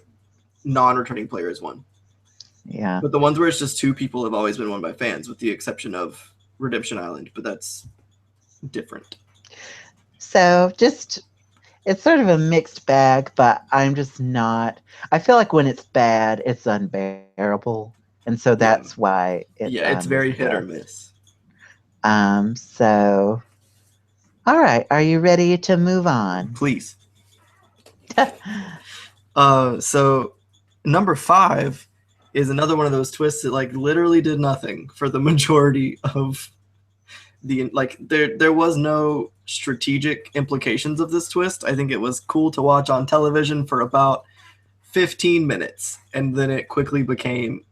B: non-returning player has won.
A: Yeah.
B: But the ones where it's just 2 people have always been won by fans, with the exception of Redemption Island. But that's different.
A: So it's sort of a mixed bag, but I'm just not. I feel like when it's bad, it's unbearable, and so that's why
B: it's very hit or miss.
A: So, all right, are you ready to move on?
B: Please. So number 5 is another one of those twists that like literally did nothing for the majority of the there was no strategic implications of this twist. I think it was cool to watch on television for about 15 minutes, and then it quickly became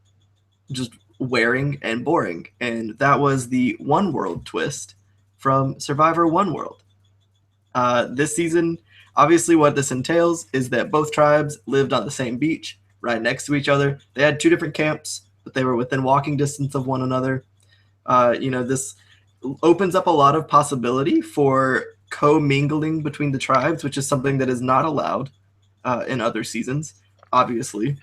B: just wearing and boring. And that was the One World twist from Survivor One World. This season, obviously what this entails is that both tribes lived on the same beach, right next to each other. They had 2 different camps, but they were within walking distance of one another. This opens up a lot of possibility for co-mingling between the tribes, which is something that is not allowed in other seasons, obviously.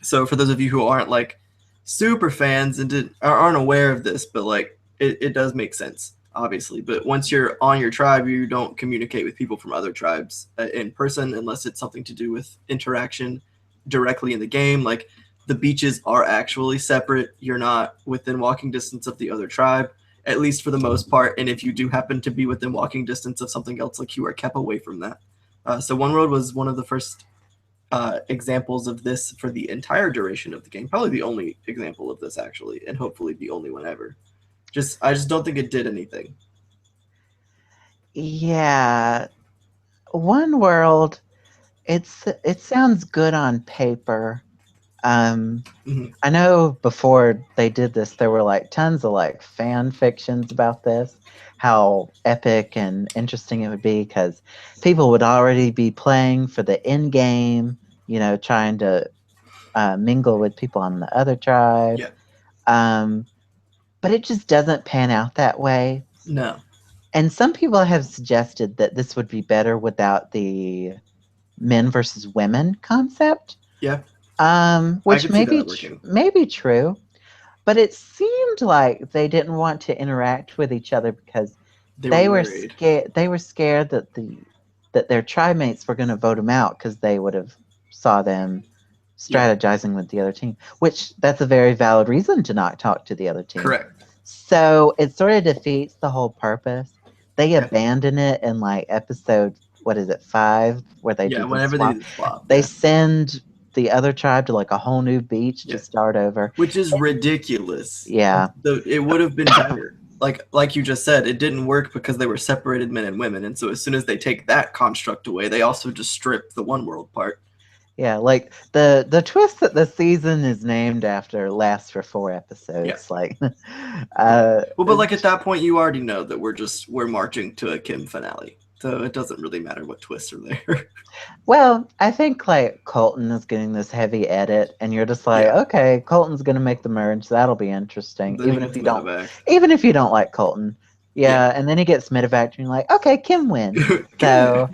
B: So for those of you who aren't like super fans and aren't aware of this, but like it does make sense, obviously. But once you're on your tribe, you don't communicate with people from other tribes in person unless it's something to do with interaction directly in the game. Like the beaches are actually separate. You're not within walking distance of the other tribe, at least for the most part. And if you do happen to be within walking distance of something else, like you are kept away from that. So One World was one of the first examples of this for the entire duration of the game. Probably the only example of this, actually, and hopefully the only one ever. I just don't think it did anything.
A: Yeah. One World, it sounds good on paper. I know before they did this, there were like tons of like fan fictions about this, how epic and interesting it would be, because people would already be playing for the end game, trying to mingle with people on the other tribe.
B: Yeah.
A: But it just doesn't pan out that way.
B: No.
A: And some people have suggested that this would be better without the men versus women concept.
B: Yeah.
A: Which may be true, but it seemed like they didn't want to interact with each other because they were scared. They were scared that their tribe mates were going to vote them out because they would have saw them strategizing with the other team. Which that's a very valid reason to not talk to the other team.
B: Correct.
A: So it sort of defeats the whole purpose. They abandon it in like episode 5, where they do the swap. They send the other tribe to like a whole new beach to start over,
B: which is ridiculous.
A: Yeah.
B: It would have been better. Like you just said, it didn't work because they were separated men and women, and so as soon as they take that construct away, they also just strip the One World part.
A: Yeah, like the twist that the season is named after lasts for 4 episodes.
B: Yeah.
A: Like,
B: but like at that point, you already know that we're marching to a Kim finale. So it doesn't really matter what twists are there.
A: Well, I think like Colton is getting this heavy edit, and you're just like, okay, Colton's gonna make the merge. That'll be interesting, even if you don't like Colton. Yeah, and then he gets medevac, and you're like, okay, Kim wins. So,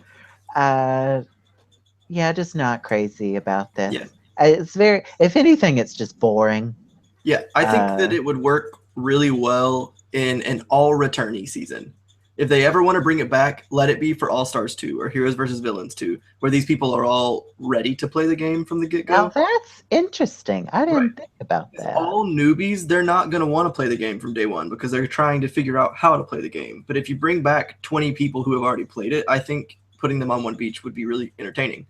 A: just not crazy about this.
B: Yeah.
A: It's if anything, it's just boring.
B: Yeah, I think that it would work really well in an all-returnee season. If they ever want to bring it back, let it be for All-Stars 2 or Heroes vs. Villains 2, where these people are all ready to play the game from the get-go.
A: Now that's interesting. I didn't think about that.
B: All newbies, they're not going to want to play the game from day one because they're trying to figure out how to play the game. But if you bring back 20 people who have already played it, I think putting them on one beach would be really entertaining.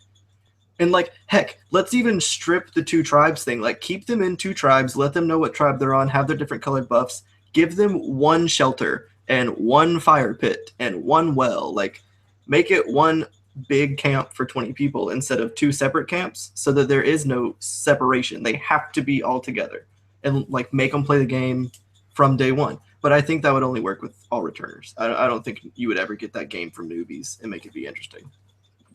B: And like, heck, let's even strip the 2 tribes thing. Like, keep them in 2 tribes, let them know what tribe they're on, have their different colored buffs, give them 1 shelter and 1 fire pit and 1 well. Like, make it 1 big camp for 20 people instead of 2 separate camps, so that there is no separation. They have to be all together, and like make them play the game from day one. But I think that would only work with all returners. I don't think you would ever get that game from newbies and make it be interesting.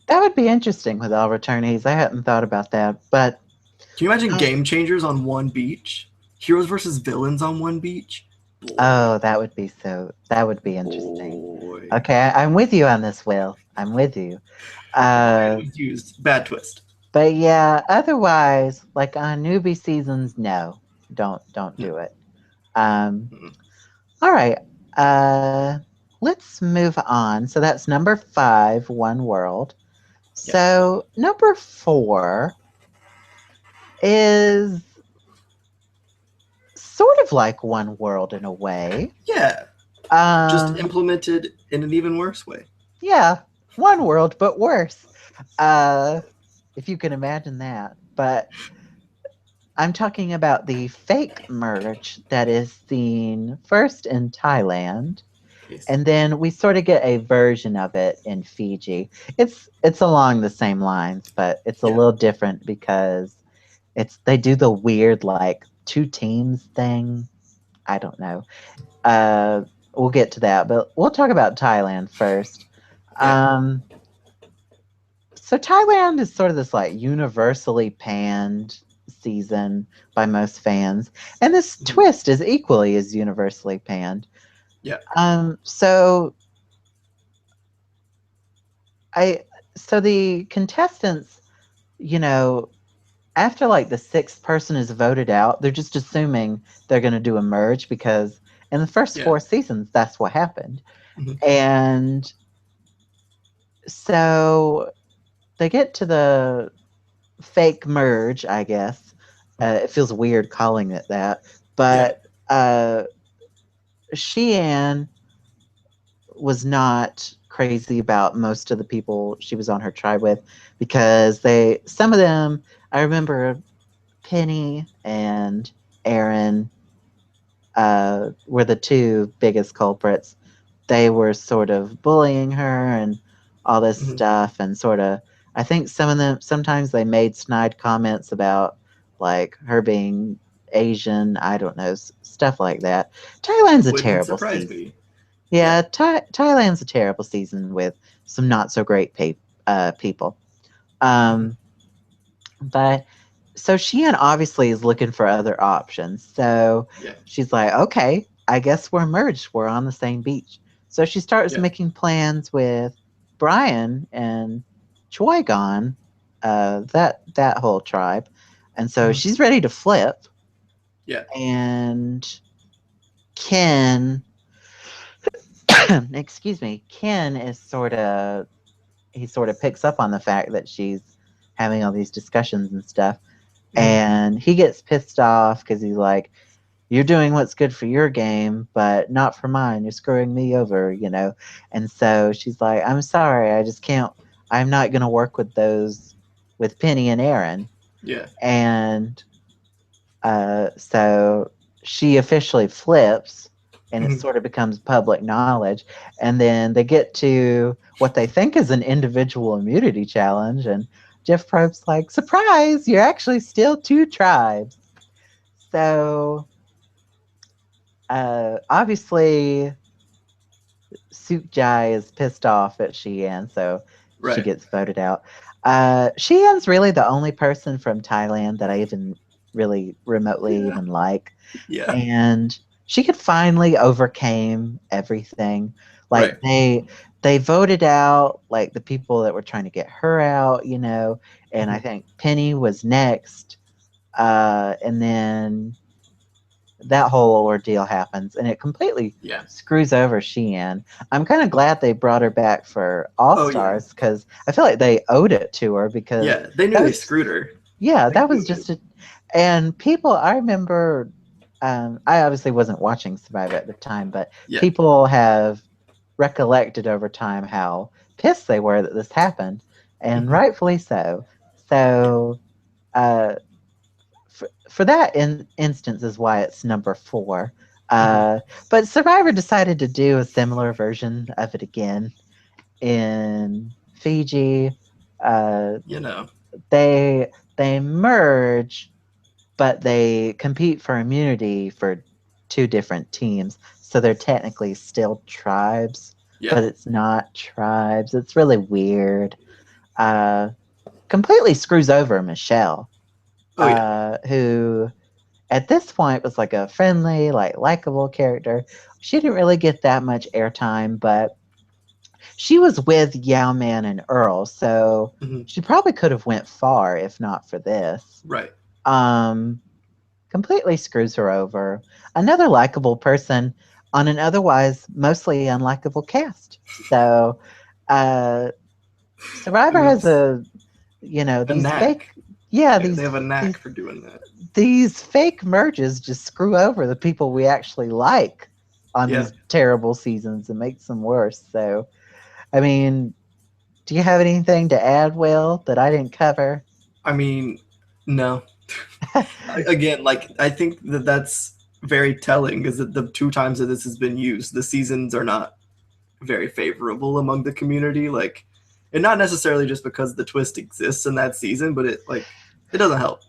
A: That would be interesting with all returnees. I hadn't thought about that, but
B: Can you imagine
A: uh,
B: game changers on one beach? Heroes versus villains on one beach? Boy.
A: oh, that would be interesting.
B: Boy.
A: Okay, I'm with you on this, Will. I'm with you.
B: Line
A: Uh,
B: was used. Bad twist.
A: but yeah, otherwise, like on newbie seasons, no, don't
B: No.
A: do it. Um,
B: Mm-mm.
A: all right, let's move on. So that's number 5, One World.
B: Yeah.
A: So number 4 is sort of like One World in a way.
B: Yeah. Just
A: Um,
B: implemented in an even worse way.
A: yeah, One World, but worse. Uh, if you can imagine that. But I'm talking about the fake merge that is seen first in Thailand,
B: Yes.
A: and then we sort of get a version of it in Fiji. It's along the same lines, but it's a
B: Yeah.
A: little different because they do the weird like two teams thing. I don't know. Uh, we'll get to that, but we'll talk about Thailand first.
B: Yeah.
A: So Thailand is sort of this like universally panned season by most fans, and this
B: Mhm.
A: twist is equally as universally panned.
B: Yeah.
A: So I so the contestants, you know, after like the sixth person is voted out, they're just assuming they're going to do a merge because in the first
B: Yeah.
A: 4 seasons that's what happened,
B: Mhm.
A: and so they get to the fake merge, I guess. It feels weird calling it that,
B: Yeah.
A: but Sheehan was not crazy about most of the people she was on her tribe with because some of them, I remember Penny and Aaron were the two biggest culprits. They were sort of bullying her and all this
B: Mhm.
A: stuff, and sort of, I think some of them, sometimes they made snide comments about like her being Asian, I don't know, stuff like that. Thailand's a
B: Wouldn't
A: terrible
B: surprise
A: season.
B: me. Yeah.
A: Yeah, Thailand's a terrible season with some not so great people.
B: Mhm.
A: Um, but so Sheehan obviously is looking for other options. So
B: Yeah.
A: she's like, okay, I guess we're merged. We're on the same beach. So she starts
B: Yeah.
A: making plans with Brian and Choigon, that whole tribe. And so
B: Mhm.
A: she's ready to flip.
B: Yeah.
A: And Ken, excuse me, Ken is he sort of picks up on the fact that she's having all these discussions and stuff.
B: Mhm.
A: And he gets pissed off because he's like, you're doing what's good for your game, but not for mine. You're screwing me over. And so she's like, I'm sorry, I just can't, I'm not going to work with Penny and Aaron.
B: Yeah.
A: And so she officially flips and it
B: Mhm.
A: sort of becomes public knowledge. And then they get to what they think is an individual immunity challenge. And Jeff Probst's like, surprise, you're actually still two tribes. So obviously, Jai is pissed off at Sheehan, so she
B: Right.
A: gets voted out. Sheehan's really the only person from Thailand that I even really remotely
B: Yeah.
A: even like.
B: Yeah.
A: And she could finally overcame everything.
B: Right.
A: Like they voted out like the people that were trying to get her out. And I
B: Mhm.
A: think Penny was next. And then that whole ordeal happens and it completely
B: Yeah.
A: screws over Sheehan. I'm kind of glad they brought her back for All
B: Oh yeah.
A: Stars because I feel like they owed it to her because
B: Yeah. They knew
A: that
B: they
A: was
B: screwed her.
A: yeah,
B: They
A: that
B: knew
A: was
B: it.
A: just and people I remember I obviously wasn't watching Survivor at the time, but
B: Yeah.
A: people have recollected over time how pissed they were that this happened, and
B: Mhm.
A: rightfully so. So uh, for that instance is why it's number 4.
B: Mhm.
A: Uh, but Survivor decided to do a similar version of it again in Fiji. Uh,
B: You know.
A: they merge, but they compete for immunity for 2 different teams. So they're technically still tribes,
B: Yeah.
A: but it's not tribes. It's really weird. uh, completely screws over Michelle,
B: Oh yeah.
A: who at this point was like a friendly, like likable character. She didn't really get that much airtime, but she was with Yao Man and Earl, so
B: Hmm.
A: she probably could have went far if not for this.
B: Right.
A: Um, completely screws her over. Another likable person on an otherwise mostly unlikable cast. So, uh, Survivor has
B: It's a
A: these fake,
B: knack.
A: yeah,
B: Yeah, they have a knack for doing that.
A: these fake merges just screw over the people we actually like on
B: Yeah.
A: these terrible seasons and makes them worse. So, I mean, do you have anything to add, Will, that I didn't cover?
B: I mean, no. Again, like I think that that's very telling is that the two times that this has been used, the seasons are not very favorable among the community. Like, and not necessarily just because the twist exists in that season, but it doesn't help.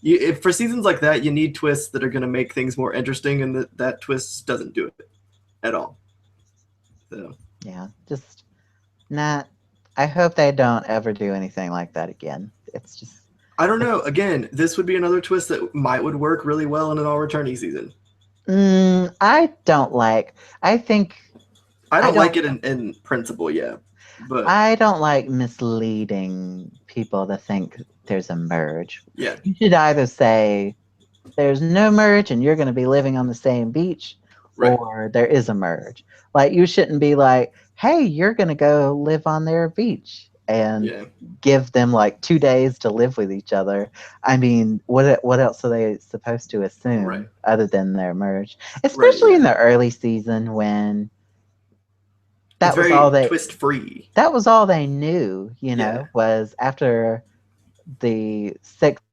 B: If for seasons like that, you need twists that are going to make things more interesting, and that twist doesn't do it at all. So
A: Yeah, just not. I hope they don't ever do anything like that again. It's just,
B: I don't know.
A: it's,
B: Again, this would be another twist that would work really well in an all returning season.
A: I don't like, I think,
B: I
A: I
B: don't like
A: don't,
B: it in principle, yeah, but
A: I don't like misleading people to think there's a merge.
B: yeah,
A: You should either say, there's no merge and you're going to be living on the same beach,
B: right,
A: or there is a merge. Like, you shouldn't be like, hey, you're going to go live on their beach and
B: yeah,
A: give them like 2 days to live with each other. I mean, what else are they supposed to
B: right,
A: assume other than their merge?
B: right,
A: Especially in
B: yeah.
A: the early season when
B: It's
A: that was all
B: very
A: they
B: twist free.
A: that was all they knew,
B: Yeah,
A: was after the sixth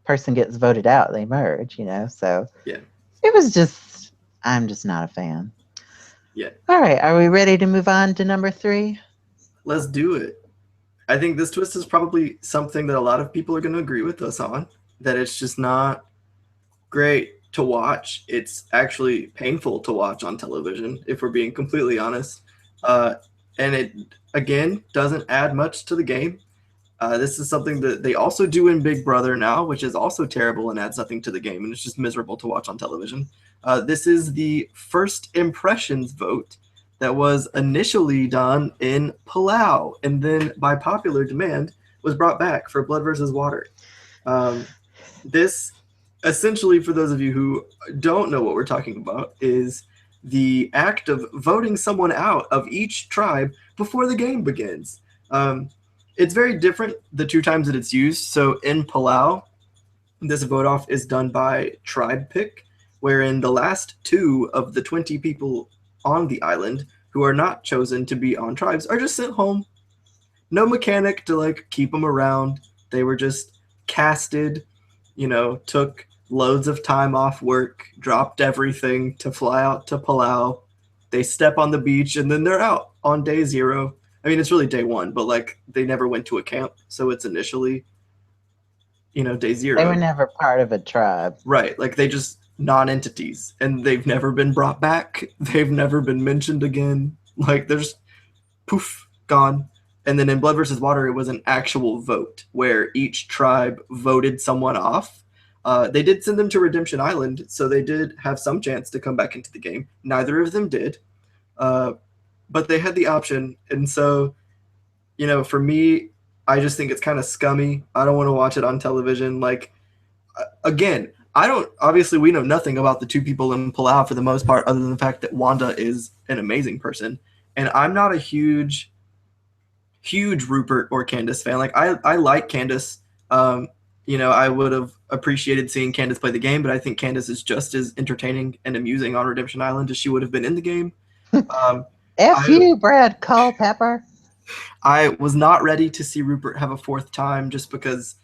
A: person gets voted out, they merge. So
B: yeah,
A: it was just, I'm just not a fan.
B: yeah.
A: All right, are we ready to move on to number three?
B: Let's do it. I think this twist is probably something that a lot of people are going to agree with us on. That it's just not great to watch. It's actually painful to watch on television, if we're being completely honest. Uh, and it, again, doesn't add much to the game. This is something that they also do in Big Brother now, which is also terrible and adds nothing to the game, and it's just miserable to watch on television. This is the first impressions vote that was initially done in Palau, and then by popular demand was brought back for Blood versus Water. Um, this essentially, for those of you who don't know what we're talking about, is the act of voting someone out of each tribe before the game begins. It's very different the two times that it's used. So in Palau, this vote off is done by tribe pick, wherein the last two of the 20 people on the island who are not chosen to be on tribes are just sent home. No mechanic to like keep them around. They were just casted, took loads of time off work, dropped everything to fly out to Palau. They step on the beach and then they're out on day zero. I mean, it's really day one, but like they never went to a camp. So it's initially, day
A: They were
B: zero.
A: never part of a tribe.
B: Right. Like they just non entities and they've never been brought back. They've never been mentioned again. Like they're just poof, gone. And then in Blood versus Water, it was an actual vote where each tribe voted someone off. They did send them to Redemption Island, so they did have some chance to come back into the game. Neither of them did, but they had the option. And so, for me, I just think it's kind of scummy. I don't want to watch it on television. Like, again, I don't. Obviously, we know nothing about the two people in Palau for the most part, other than the fact that Wanda is an amazing person, and I'm not a huge Rupert or Candace fan. Like I like Candace. I would have appreciated seeing Candace play the game, but I think Candace is just as entertaining and amusing on Redemption Island as she would have been in the game. Um,
A: F
B: I
A: you, Brad Culpepper.
B: I was not ready to see Rupert have a fourth time just because,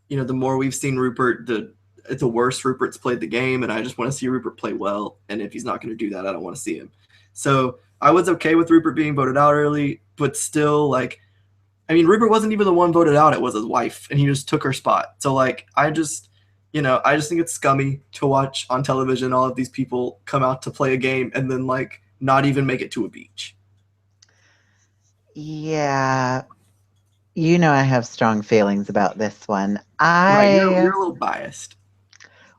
B: the more we've seen Rupert, the worse Rupert's played the game, and I just want to see Rupert play well. And if he's not going to do that, I don't want to see him. So I was okay with Rupert being voted out early, but still, like, I mean, Rupert wasn't even the one voted out; it was his wife, and he just took her spot. So, like, I just think it's scummy to watch on television all of these people come out to play a game and then like not even make it to a beach.
A: Yeah. You know I have strong feelings about this one.
B: Right, you're a little biased.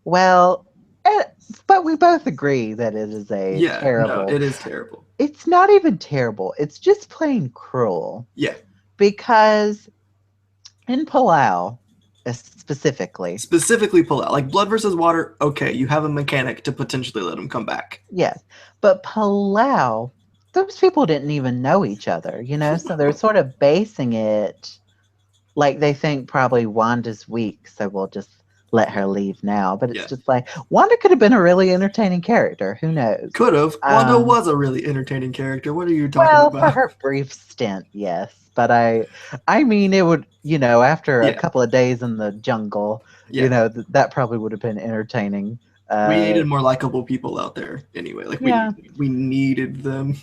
A: Well, eh, but we both agree that it is a
B: Yeah, no,
A: terrible.
B: it is terrible.
A: It's not even terrible. It's just plain cruel
B: Yeah,
A: because in Palau, specifically,
B: specifically pull out like blood versus water. Okay, you have a mechanic to potentially let him come back.
A: yes, but Palau, those people didn't even know each other, so they're sort of basing it like they think probably Wanda's weak, so we'll just let her leave now. But it's
B: Yeah,
A: just like Wanda could have been a really entertaining character. Who knows?
B: could have. Wanda
A: Um,
B: was a really entertaining character. What are you talking
A: well, for
B: about?
A: her brief stint, yes. But I mean, it would, after a
B: Yeah,
A: couple of days in the jungle,
B: yeah.
A: that probably would have been entertaining.
B: We
A: Uh,
B: needed more likable people out there anyway. Like
A: yeah.
B: we needed them.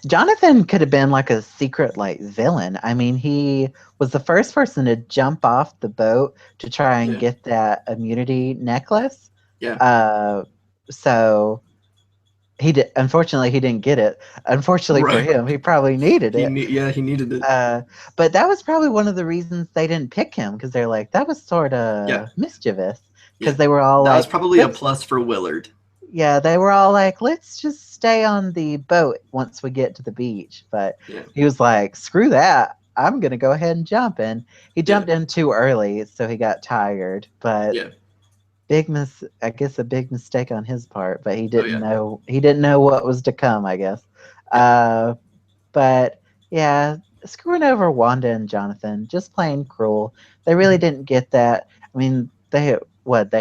A: Jonathan could have been like a secret like villain. I mean, he was the first person to jump off the boat to try and
B: Yeah,
A: get that immunity necklace.
B: yeah.
A: Uh, so unfortunately he didn't get it. Unfortunately for
B: Right.
A: him, he probably needed it.
B: He needed it.
A: But that was probably one of the reasons they didn't pick him because they're like that was sort
B: Yeah,
A: of mischievous
B: yeah.
A: because they were all
B: That was
A: like,
B: probably a plus for Willard.
A: yeah, they were all like, let's just stay on the boat once we get to the beach. But
B: Yeah,
A: he was like, screw that. I'm going to go ahead and jump in. He
B: yeah,
A: jumped in too early, so he got tired. But
B: yeah.
A: I guess a big mistake on his part, but
B: Oh yeah,
A: he didn't know what was to come, I guess.
B: yeah.
A: But yeah, screwing over Wanda and Jonathan, just plain cruel. They really didn't get that. I mean, they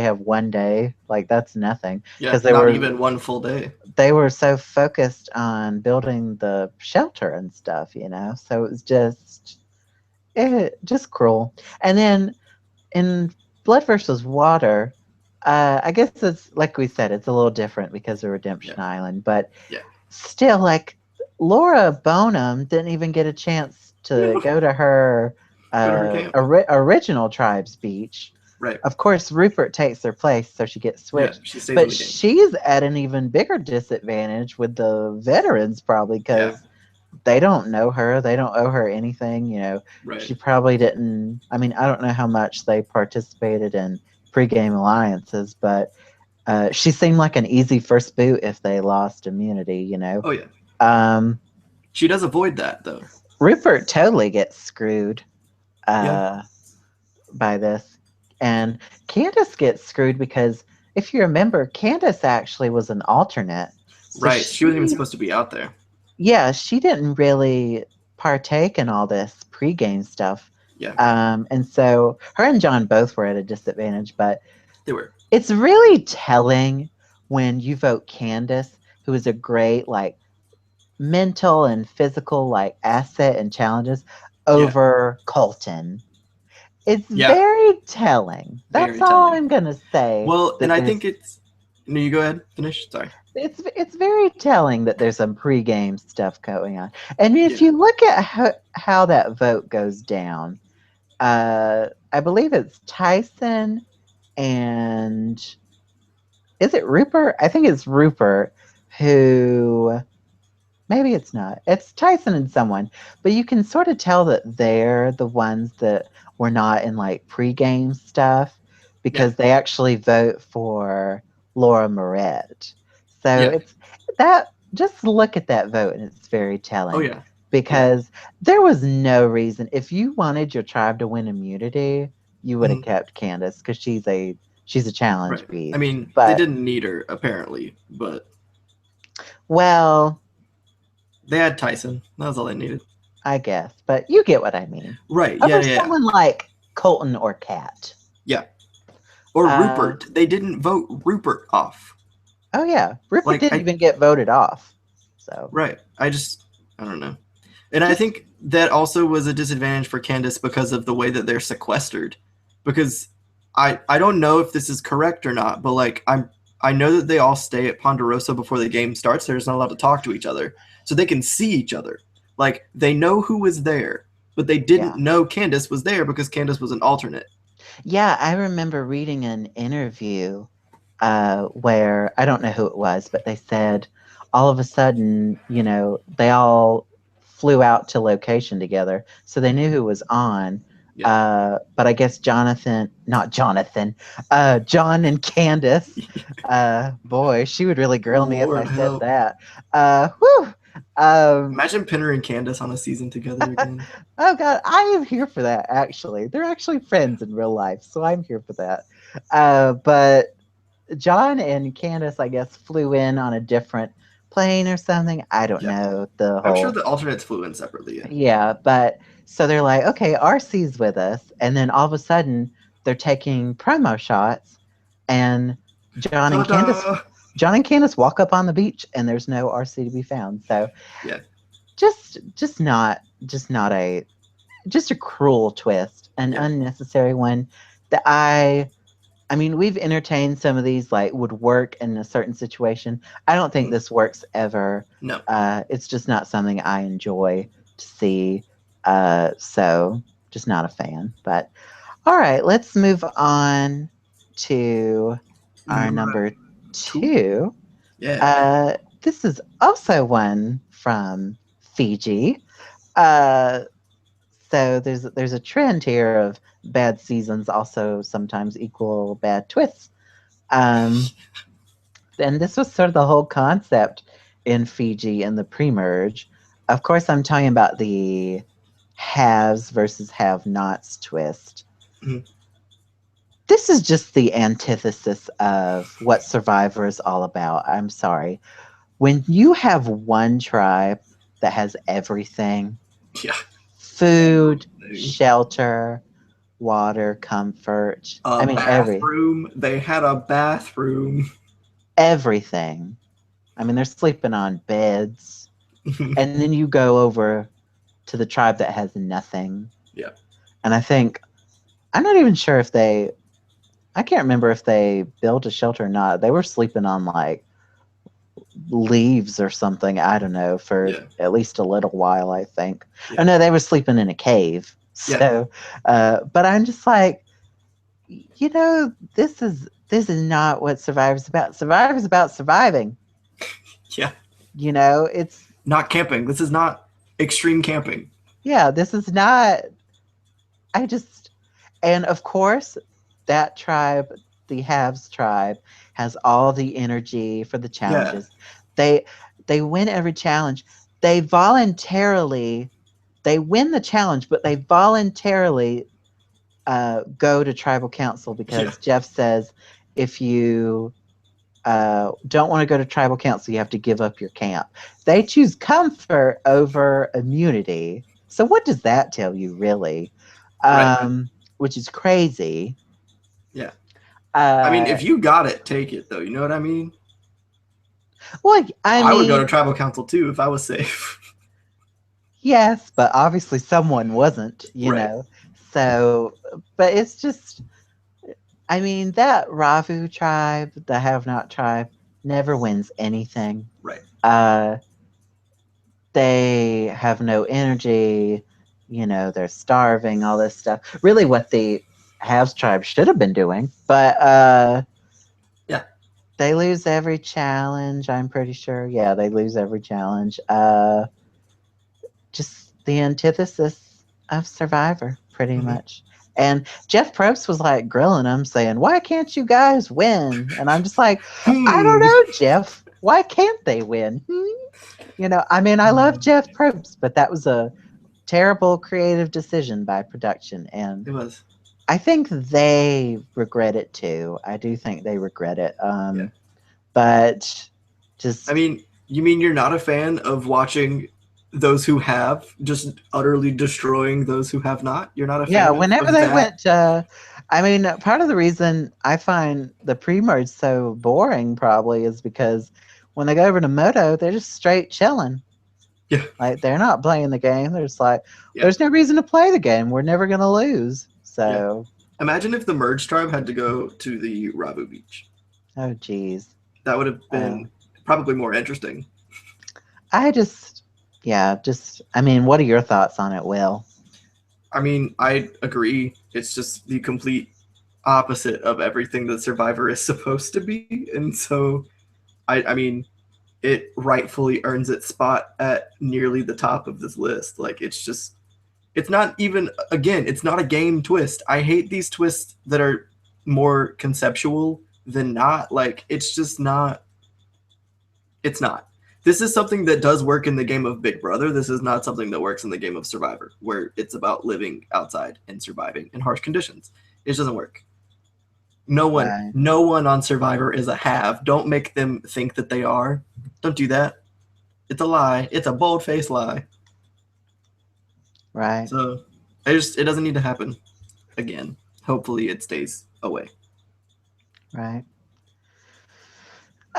A: have one day, like that's nothing
B: Yeah,
A: because
B: not even one full day.
A: they were so focused on building the shelter and stuff, So it was just cruel. And then in Blood versus Water, I guess it's like we said, it's a little different because of Redemption
B: Yeah,
A: Island, but
B: yeah.
A: still, like Laura Bonham didn't even get a chance to
B: No.
A: go to her
B: Go to her camp.
A: original tribe's beach.
B: Right.
A: Of course, Rupert takes her place, so she gets
B: Yeah,
A: switched.
B: she stays in
A: But
B: the game.
A: she's at an even bigger disadvantage with the veterans, probably because they don't know her. They don't owe her anything.
B: Right.
A: She probably didn't. I mean, I don't know how much they participated in pregame alliances, but she seemed like an easy first boot if they lost immunity.
B: Oh yeah.
A: Um,
B: She does avoid that though.
A: Rupert totally gets screwed
B: Yeah.
A: by this. And Candace gets screwed because if you remember, Candace actually was an alternate. So
B: Right. She wasn't even supposed to be out there.
A: Yeah, she didn't really partake in all this pregame stuff.
B: Yeah.
A: And so her and John both were at a disadvantage, but
B: They were.
A: it's really telling when you vote Candace, who is a great like mental and physical like asset and challenges over Colton. It's very telling. That's
B: Very
A: all
B: telling.
A: I'm gonna say.
B: Well, and I think it's. No, you go ahead. Finish. Sorry.
A: It's very telling that there's some pregame stuff going on. And if you look at how that vote goes down, I believe it's Tyson and is it Rupert? I think it's Rupert who maybe it's not. It's Tyson and someone, but you can sort of tell that they're the ones that were not in like pregame stuff because they actually vote for Laura Moret. So it's that just look at that vote and it's very telling.
B: Oh yeah.
A: Because there was no reason if you wanted your tribe to win immunity, you would have kept Candace because she's a challenge beast.
B: I mean,
A: but
B: they didn't need her apparently, but they had Tyson. That was all they needed.
A: I guess, but you get what I mean.
B: Right.
A: Over someone like Colton or Kat.
B: Yeah. Or Rupert. They didn't vote Rupert off.
A: Oh yeah, Rupert didn't even get voted off. So
B: right. I don't know. And I think that also was a disadvantage for Candace because of the way that they're sequestered. Because I don't know if this is correct or not, but like I know that they all stay at Ponderosa before the game starts. They're just not allowed to talk to each other. So they can see each other. Like they know who was there, but they didn't know Candace was there because Candace was an alternate.
A: Yeah, I remember reading an interview where I don't know who it was, but they said all of a sudden, they all flew out to location together, so they knew who was on. But I guess John and Candace, boy, she would really grill me if I
B: Lord
A: said
B: help.
A: that. Whew.
B: Imagine Pinner and Candace on a season together again.
A: Oh God, I am here for that. Actually, they're actually friends in real life, so I'm here for that. But John and Candace, I guess, flew in on a different plane or something. I don't know the
B: I'm sure
A: whole.
B: the alternates flew in separately.
A: Yeah, but so they're like, okay, RC's with us, and then all of a sudden they're taking promo shots, and John and Candace,
B: Ta-da!
A: John and Candace walk up on the beach, and there's no RC to be found. So
B: Yeah.
A: just not a just a cruel twist, an
B: Yeah.
A: unnecessary one that I mean, we've entertained some of these like would work in a certain situation. I don't think this works ever.
B: No.
A: It's just not something I enjoy to see. So just not a fan. But all right, let's move on to our number two.
B: Yeah.
A: This is also one from Fiji. Uh, so there's a trend here of bad seasons also sometimes equal bad twists. And this was sort of the whole concept in Fiji in the pre-merge. Of course, I'm talking about the haves versus have-nots twist.
B: Mhm.
A: This is just the antithesis of what Survivor is all about. I'm sorry. When you have one tribe that has everything,
B: Yeah.
A: food, shelter, water, comfort.
B: A
A: I mean,
B: bathroom. They had a bathroom.
A: everything. I mean, they're sleeping on beds. And then you go over to the tribe that has nothing.
B: Yeah.
A: And I think, I'm not even sure if I can't remember if they built a shelter or not. They were sleeping on like leaves or something. I don't know, for at least a little while, I think.
B: Yeah.
A: Oh, no, they were sleeping in a cave. So, but I'm just like, you know, this is not what Survivor's about. Survivor's about surviving.
B: Yeah.
A: You know, it's
B: not camping. This is not extreme camping.
A: Yeah, this is not. And of course, that tribe, the Haves tribe, has all the energy for the challenges. Yeah. They win every challenge. They win the challenge, but they voluntarily go to tribal council because Jeff says if you don't want to go to tribal council, you have to give up your camp. They choose comfort over immunity. So what does that tell you, really? Right. Which is crazy.
B: Yeah. I mean, if you got it, take it, though. You know what I mean?
A: Well, I
B: would go to tribal council, too, if I was safe.
A: Yes, but obviously someone wasn't, you know. So, but it's just, I mean, that Ravu tribe, the Have-Not tribe, never wins anything.
B: Right.
A: They have no energy, you know, they're starving, all this stuff. Really what the Haves tribe should have been doing. But they lose every challenge, I'm pretty sure. Yeah, they lose every challenge. Just the antithesis of Survivor, pretty much. And Jeff Probst was like grilling him, saying, "Why can't you guys win?" And I'm just like, I don't know, Jeff. Why can't they win? You know, I mean, I love Jeff Probst, but that was a terrible creative decision by production. And
B: it was.
A: I think they regret it too. I do think they regret it. But just.
B: I mean, you mean you're not a fan of watching those who have just utterly destroying those who have not? You're not a fan?
A: Yeah, whenever they went, I mean, part of the reason I find the pre-merge so boring probably is because when they go over to Moto, they're just straight chilling.
B: Yeah.
A: Like, they're not playing the game. They're just like, there's no reason to play the game. We're never going to lose. So.
B: Imagine if the Merge tribe had to go to the Ravu Beach.
A: Oh, geez.
B: That would have been probably more interesting.
A: I mean, what are your thoughts on it, Will?
B: I mean, I agree. It's just the complete opposite of everything that Survivor is supposed to be. And so, I mean, it rightfully earns its spot at nearly the top of this list. Like it's not even, again, it's not a game twist. I hate these twists that are more conceptual than not. Like it's just not. It's not. This is something that does work in the game of Big Brother. This is not something that works in the game of Survivor, where it's about living outside and surviving in harsh conditions. It doesn't work. No
A: Right.
B: one on Survivor is a have. Don't make them think that they are. Don't do that. It's a lie. It's a bold-faced lie.
A: Right.
B: So it doesn't need to happen again. Hopefully it stays away.
A: Right.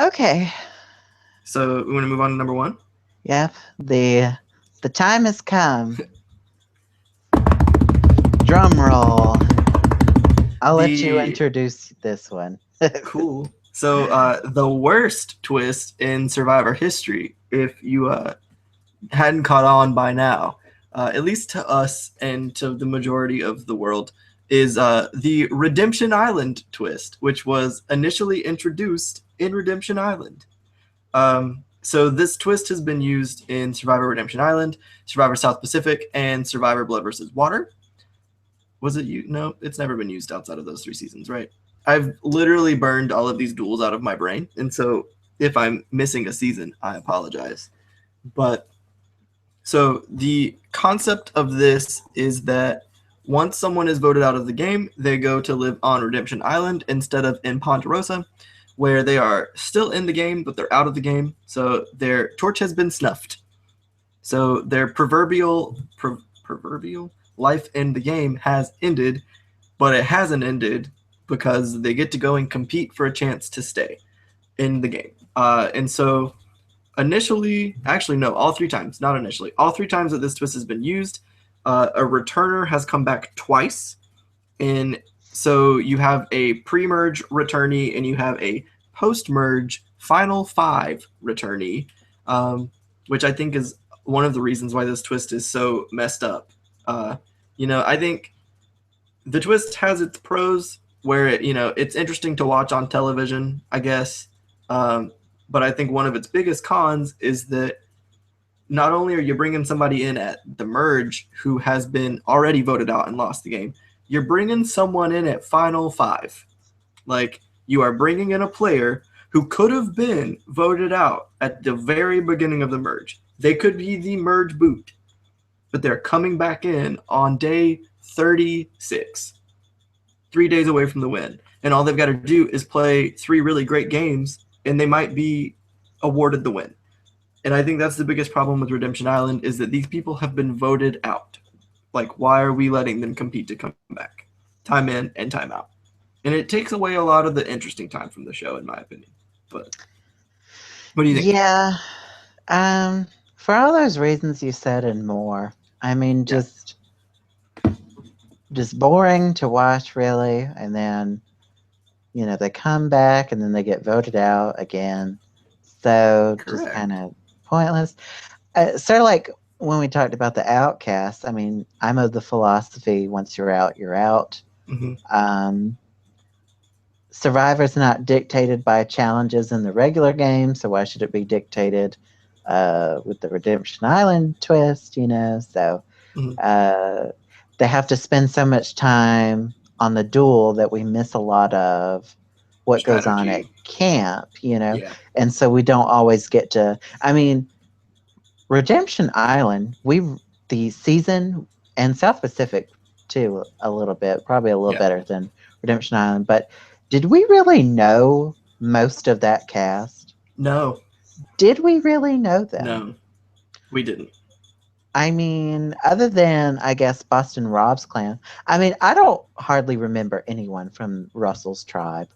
A: Okay.
B: So we want to move on to number 1?
A: Yep. The time has come. Drum roll. I'll let you introduce this one.
B: Cool. So the worst twist in Survivor history, if you hadn't caught on by now, at least to us and to the majority of the world, is the Redemption Island twist, which was initially introduced in Redemption Island. So this twist has been used in Survivor Redemption Island, Survivor South Pacific, and Survivor Blood versus Water. Was it you? No, it's never been used outside of those 3 seasons, right? I've literally burned all of these duels out of my brain, and so if I'm missing a season, I apologize. But so the concept of this is that once someone is voted out of the game, they go to live on Redemption Island instead of in Ponderosa, where they are still in the game, but they're out of the game. So their torch has been snuffed. So their proverbial life in the game has ended, but it hasn't ended because they get to go and compete for a chance to stay in the game. And so initially, actually, no, all 3 times, not initially, all 3 times that this twist has been used, a returner has come back twice. And so you have a pre-merge returnee and you have a post-merge final 5 returnee, which I think is one of the reasons why this twist is so messed up. I think the twist has its pros where it's interesting to watch on television, I guess. But I think one of its biggest cons is that not only are you bringing somebody in at the merge who has been already voted out and lost the game, you're bringing someone in at final 5. Like, you are bringing in a player who could have been voted out at the very beginning of the merge. They could be the merge boot, but they're coming back in on day 36, 3 days away from the win. And all they've got to do is play 3 really great games, and they might be awarded the win. And I think that's the biggest problem with Redemption Island is that these people have been voted out. Like, why are we letting them compete to come back? Time in and time out. And it takes away a lot of the interesting time from the show, in my opinion. But what do you think?
A: Yeah. For all those reasons you said and more. I mean, just boring to watch, really. And then, they come back and then they get voted out again. So just kind of pointless. Sort of like when we talked about the Outcast. I mean, I'm of the philosophy, once you're out, you're out.
B: Mm-hmm.
A: Survivor's not dictated by challenges in the regular game, so why should it be dictated with the Redemption Island twist, So they have to spend so much time on the duel that we miss a lot of what
B: strategy
A: goes on at camp,
B: Yeah.
A: And so we don't always get to, I mean, Redemption Island, the season, and South Pacific too, a little bit, probably a little better than Redemption Island, but did we really know most of that cast?
B: No.
A: Did we really know them?
B: No, we didn't.
A: I mean, other than, I guess, Boston Rob's clan, I mean, I don't hardly remember anyone from Russell's tribe.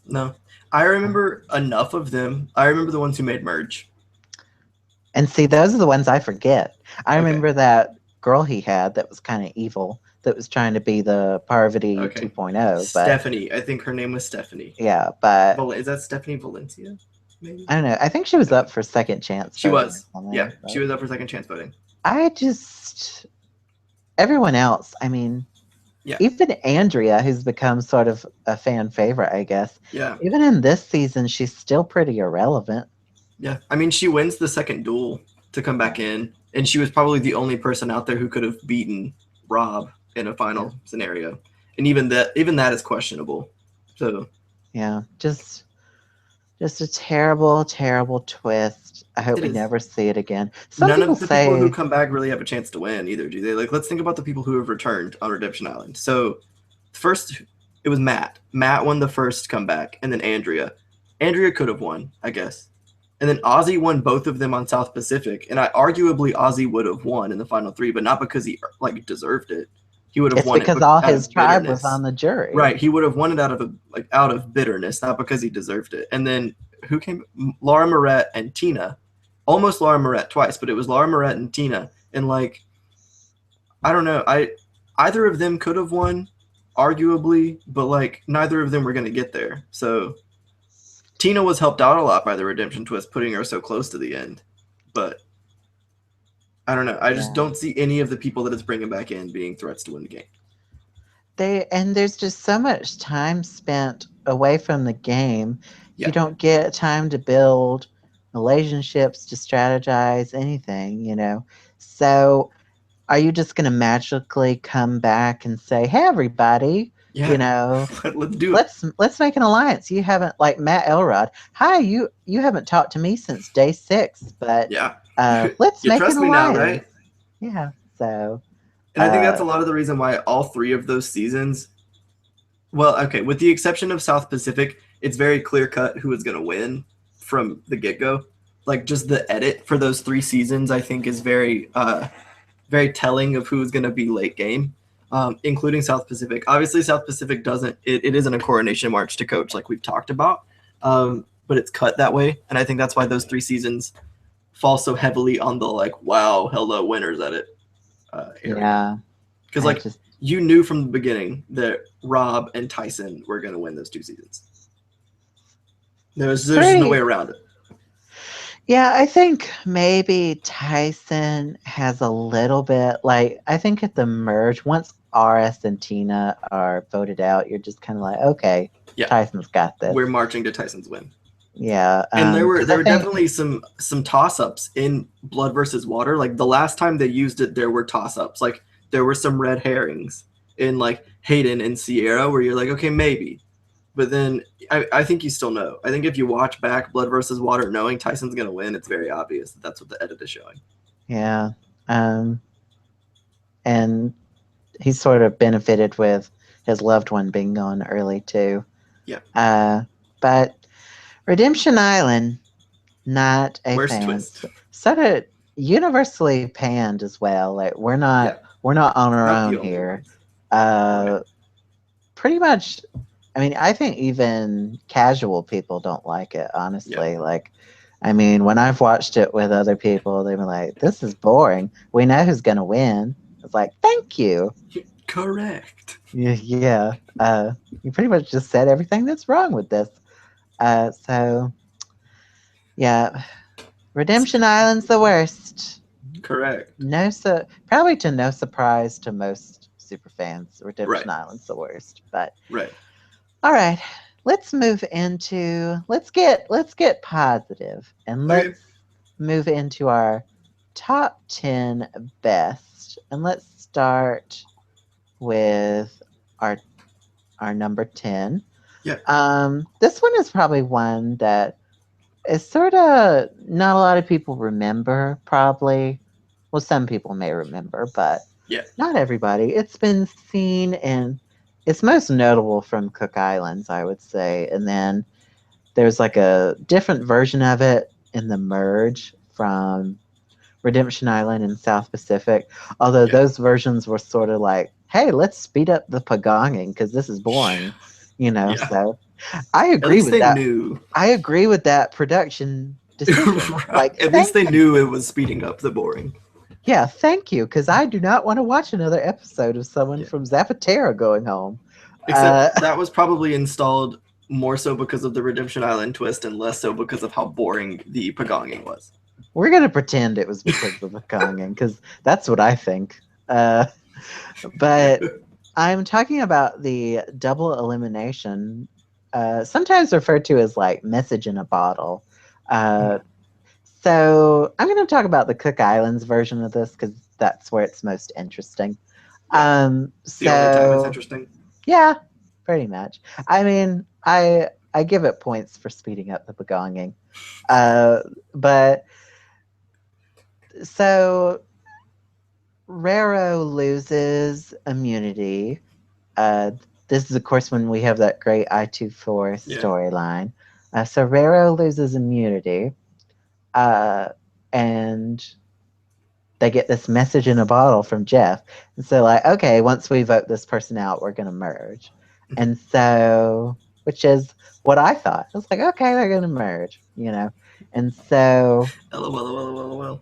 B: No. I remember enough of them. I remember the ones who made merge.
A: And see, those are the ones I forget. I remember that girl he had that was kind of evil, that was trying to be the Parvati 2.0.
B: Stephanie. I think her name was Stephanie.
A: Yeah, but...
B: Is that Stephanie Valencia? Maybe?
A: I don't know. I think she was up for second chance.
B: She was. Yeah, she was up for second chance voting.
A: Everyone else, I mean... Yeah. Even Andrea, who's become sort of a fan favorite, I guess.
B: Yeah.
A: Even in this season, she's still pretty irrelevant.
B: Yeah, I mean, she wins the second duel to come back in, and she was probably the only person out there who could have beaten Rob in a final scenario, and even that is questionable. So
A: Yeah, just a terrible, terrible twist. I hope
B: it
A: we
B: is.
A: never see it again. Some
B: None
A: people
B: of the people who
A: say
B: come back really have a chance to win either, do they? Like, let's think about the people who have returned on Redemption Island. So first, it was Matt. Matt won the first comeback, and then Andrea. Andrea could have won, I guess. And then Ozzy won both of them on South Pacific, and I arguably Ozzy would have won in the final three, but not because he like deserved it. He would have
A: it's
B: won it
A: because all
B: out
A: his
B: of
A: tribe was
B: bitterness.
A: on the jury.
B: Right, he would have won it out of bitterness, not because he deserved it. And then who came? Laura Moret and Tina, almost Laura Moret twice, but it was Laura Moret and Tina. And like, I don't know, either of them could have won, arguably, but like neither of them were going to get there. So Tina was helped out a lot by the redemption twist, putting her so close to the end. But I don't know. I just don't see any of the people that it's bringing back in being threats to win the game.
A: There's just so much time spent away from the game.
B: Yeah.
A: You don't get time to build relationships, to strategize, anything, So are you just going to magically come back and say, "Hey, everybody,
B: Yeah. Let's do it.
A: let's make an alliance"? You haven't, like Matt Elrod. Hi, you haven't talked to me since day 6, but
B: Yeah.
A: let's
B: You
A: make
B: trust
A: an
B: me
A: alliance.
B: now, right?
A: Yeah. So.
B: And I think that's a lot of the reason why all three of those seasons, well, okay, with the exception of South Pacific, it's very clear cut who is going to win from the get go. Like just the edit for those 3 seasons, I think is very, very telling of who's going to be late game, including South Pacific. Obviously, South Pacific it isn't a coronation march to coach like we've talked about, but it's cut that way. And I think that's why those 3 seasons fall so heavily on the like, wow, hello, winners at it. Area.
A: Yeah.
B: Because like you knew from the beginning that Rob and Tyson were going to win those 2 seasons. There's no way around it.
A: Yeah, I think maybe Tyson has a little bit, like, I think at the merge, once RS and Tina are voted out, you're just kind of like, okay, yeah, Tyson's got this.
B: We're marching to Tyson's win.
A: Yeah.
B: And there were definitely some toss-ups in Blood versus Water. Like the last time they used it, there were toss-ups. Like there were some red herrings in like Hayden and Sierra where you're like, okay, maybe. But then I think you still know. I think if you watch back Blood versus Water knowing Tyson's going to win, it's very obvious that that's what the edit is showing.
A: Yeah. And he sort of benefited with his loved one being gone early too.
B: Yeah.
A: But Redemption Island, not a
B: Worst
A: fan.
B: Twist.
A: Sort of universally panned as well. Like we're not on our own here. Pretty much. I mean, I think even casual people don't like it. Honestly, like, I mean, when I've watched it with other people, they've been like, "This is boring. We know who's gonna win." It's like, thank you.
B: Correct.
A: Yeah. You pretty much just said everything that's wrong with this. So, yeah, Redemption Island's the worst.
B: Correct.
A: Probably to no surprise to most super fans, Redemption Island's the worst. But all right, let's get positive, and let's move into our top 10 best, and let's start with our number 10. This one is probably one that is sort of not a lot of people remember, probably. Well, some people may remember, but not everybody. It's been seen, and it's most notable from Cook Islands, I would say. And then there's like a different version of it in the merge from Redemption Island and South Pacific. Although those versions were sort of like, hey, let's speed up the pagonging because this is boring, So I agree with that.
B: Knew.
A: I agree with that production decision. Like,
B: at least they knew it was speeding up the boring.
A: Yeah, thank you, because I do not want to watch another episode of someone from Zapatero going home.
B: Except that was probably installed more so because of the Redemption Island twist and less so because of how boring the pagonging was.
A: We're going to pretend it was because of the pagonging, because that's what I think. But I'm talking about the double elimination, sometimes referred to as like message in a bottle. So I'm going to talk about the Cook Islands version of this because that's where it's most interesting.
B: Yeah. The only time it's
A: So
B: interesting.
A: yeah, pretty much. I mean, I give it points for speeding up the begonging. But so Raro loses immunity. Uh, this is, of course, when we have that great I-24
B: Yeah.
A: storyline. So Raro loses immunity, and they get this message in a bottle from Jeff. And so, like, okay, once we vote this person out, we're going to merge. And so, which is what I thought. I was like, okay, they're going to merge, you know. And so
B: LOL.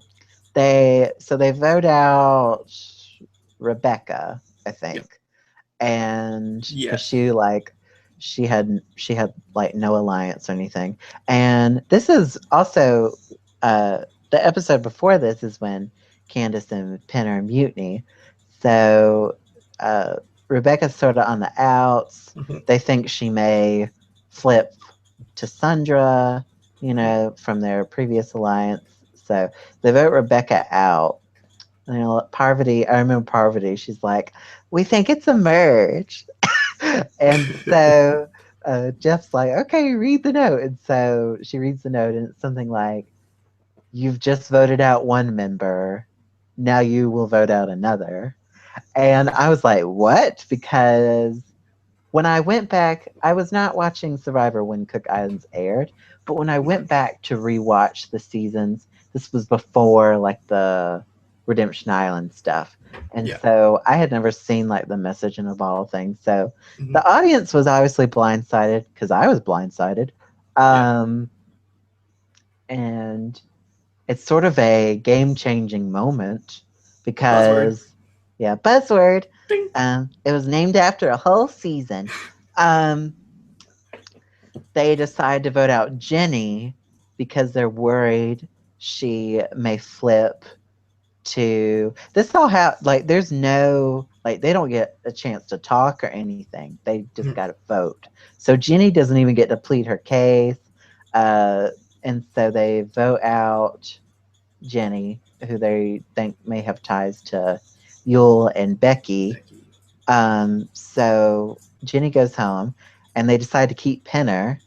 A: they vote out Rebecca, I think.
B: Yep.
A: And
B: Yeah.
A: because she had like no alliance or anything. And this is also the episode before this is when Candace and Penn are in mutiny. So Rebecca's sort of on the outs.
B: Mhm.
A: They think she may flip to Sandra, you know, from their previous alliance. So they vote Rebecca out. You know, Parvati, I remember Parvati, she's like, we think it's a merge. And so Jeff's like, okay, read the note. And so she reads the note, and it's something like, you've just voted out one member. Now you will vote out another. And I was like, what? Because when I went back, I was not watching Survivor when Cook Islands aired, but when I went back to rewatch the seasons, this was before like the Redemption Island stuff. And
B: Yeah.
A: so I had never seen like the message in a bottle thing. So
B: Mhm.
A: the audience was obviously blindsided because I was blindsided. And it's sort of a game changing moment because,
B: Buzzword.
A: yeah, buzzword.
B: Ding.
A: It was named after a whole season. They decide to vote out Jenny because they're worried she may flip to this all like there's no like they don't get a chance to talk or anything. They just got to vote. So Jenny doesn't even get to plead her case. And so they vote out Jenny, who they think may have ties to Yul and Becky. So Jenny goes home, and they decide to keep Penner,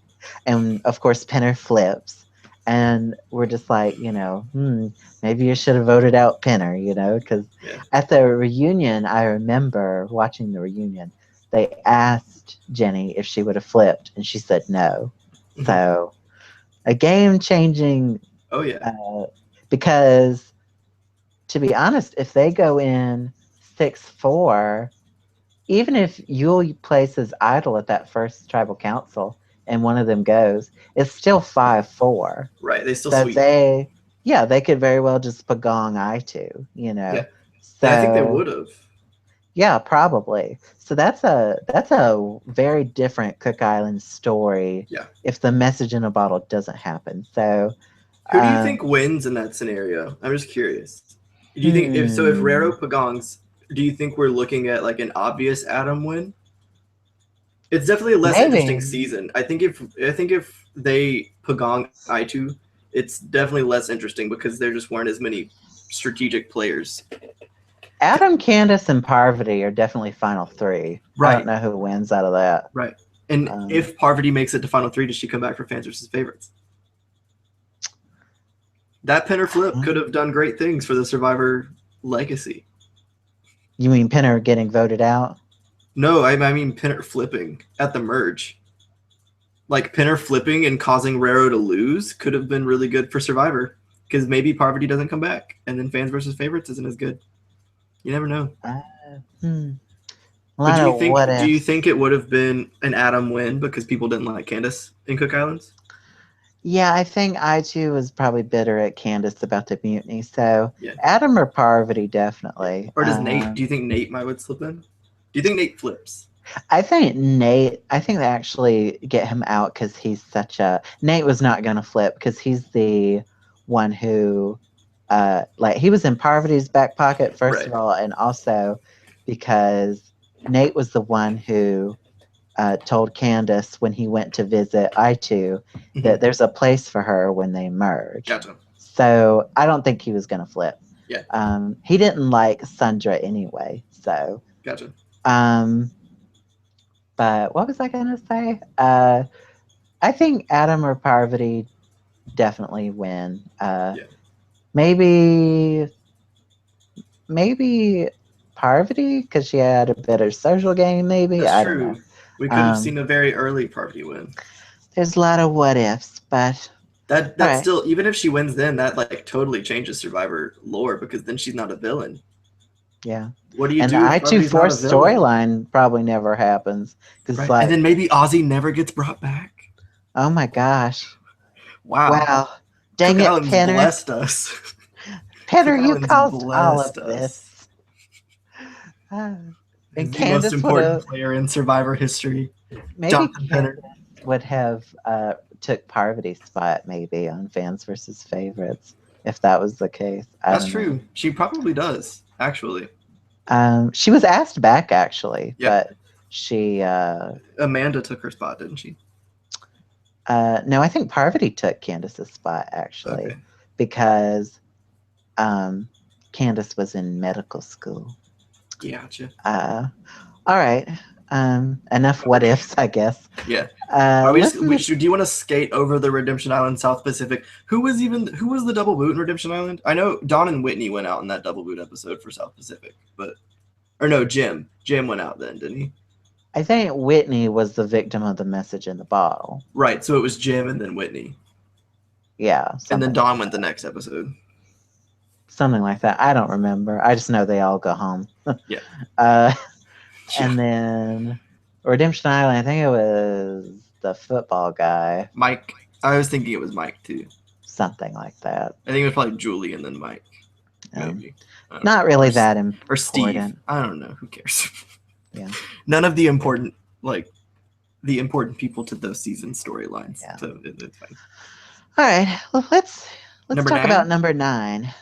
A: and of course Penner flips, and we're just like, you know, maybe you should have voted out Penner, you know, because at the reunion, I remember watching the reunion, they asked Jenny if she would have flipped, and she said no.
B: Mhm.
A: So a game changing.
B: Oh yeah.
A: Because to be honest, if they go in 6-4, even if Yul places idol at that first tribal council and one of them goes, it's still 5-4.
B: Right. They still
A: So
B: sweep.
A: they could very well just pagong I2, you know.
B: Yeah.
A: So
B: And I think they would have.
A: Yeah, probably. So that's a very different Cook Island story.
B: Yeah.
A: If the message in a bottle doesn't happen. So
B: who do you think wins in that scenario? I'm just curious. Do you think if Raro pagongs, do you think we're looking at like an obvious Adam win? It's definitely a less interesting season. I think if they pagong I2, it's definitely less interesting because there just weren't as many strategic players.
A: Adam, Candace, and Parvati are definitely final three. Right. I don't know who wins out of that.
B: Right. And if Parvati makes it to final three, does she come back for fans versus favorites? That Penner flip could have done great things for the Survivor legacy.
A: You mean Penner getting voted out?
B: No, I mean Penner flipping at the merge. Like Penner flipping and causing Raro to lose could have been really good for Survivor because maybe Parvati doesn't come back and then fans versus favorites isn't as good. You never know. But do you think it would have been an Adam win because people didn't like Candace in Cook Islands?
A: Yeah, I think I2 was probably bitter at Candace about the mutiny. So Adam or Parvati, definitely.
B: Or does Nate? Do you think Nate would slip in? Do you think Nate flips?
A: I think they actually get him out because he's such a... Nate was not going to flip because he's the one who... like, he was in Parvati's back pocket, first of all, and also because Nate was the one who told Candace when he went to visit I2 that there's a place for her when they merge.
B: Gotcha.
A: So I don't think he was going to flip.
B: Yeah.
A: He didn't like Sundra anyway. So.
B: Gotcha.
A: But what was I going to say? I think Adam or Parvati definitely win. Maybe Parvati because she had a better social game. Maybe
B: That's
A: I
B: true.
A: don't know.
B: We could have seen a very early Parvati win.
A: There's a lot of what ifs, but
B: that's
A: right.
B: Still, even if she wins, then that like totally changes Survivor lore because then she's not a villain.
A: Yeah.
B: What do you
A: and
B: do?
A: And the I-2-4 storyline probably never happens.
B: Right. Like, and then maybe Ozzy never gets brought back.
A: Oh my gosh.
B: Wow.
A: Dang
B: Cook
A: it,
B: Allen's
A: Penner.
B: blessed us.
A: Penner, you caused all of this.
B: And the most important player in Survivor history.
A: Maybe
B: Jonathan Penner
A: would have took Parvati's spot maybe on Fans versus Favorites if that was the case.
B: That's true. She probably does, actually.
A: She was asked back actually,
B: yep.
A: But she
B: Amanda took her spot, didn't she?
A: No, I think Parvati took Candace's spot actually, because Candace was in medical school.
B: Gotcha.
A: All right. Enough what ifs, I guess.
B: Yeah. Do you want to skate over the Redemption Island South Pacific? Who was the double boot in Redemption Island? I know Dawn and Whitney went out in that double boot episode for South Pacific, Jim. Jim went out then, didn't he?
A: I think Whitney was the victim of the message in the bottle.
B: Right. So it was Jim and then Whitney.
A: Yeah.
B: And then Dawn went the next episode.
A: Something like that. I don't remember. I just know they all go home.
B: Yeah.
A: And then Redemption Island, I think it was the football guy.
B: Mike. I was thinking it was Mike too.
A: Something like that.
B: I think it was probably Julie and then Mike. Maybe.
A: Not really that important.
B: Or Steve. I don't know. Who cares?
A: Yeah.
B: None of the important people to those season storylines. Yeah. So it's fine.
A: All right. Well, let's talk about number 9.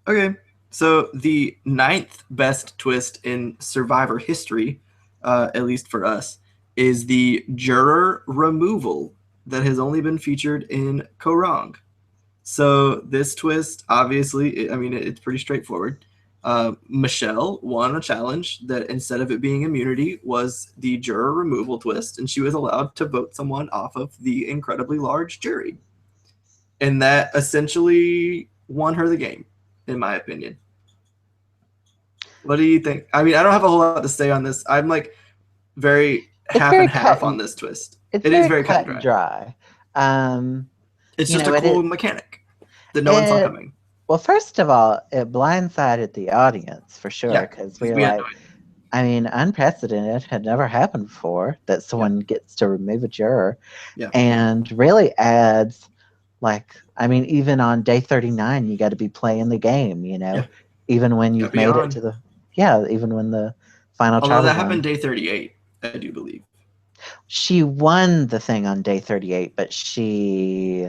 B: Okay. So the 9th best twist in Survivor history, at least for us, is the juror removal that has only been featured in Korong. So this twist, obviously, it's pretty straightforward. Michelle won a challenge that instead of it being immunity was the juror removal twist, and she was allowed to vote someone off of the incredibly large jury. And that essentially won her the game, in my opinion. What do you think? I don't have a whole lot to say on this. I'm like very half and half on this twist. It is very cut and dry. It's just a cool mechanic that no one saw coming.
A: Well, first of all, it blindsided the audience for sure, because we were unprecedented, had never happened before that someone gets to remove a juror, and really adds, even on day 39, you got to be playing the game, even when you've made it to even when the final.
B: Although that happened day 38, I do believe.
A: She won the thing on day 38, but she.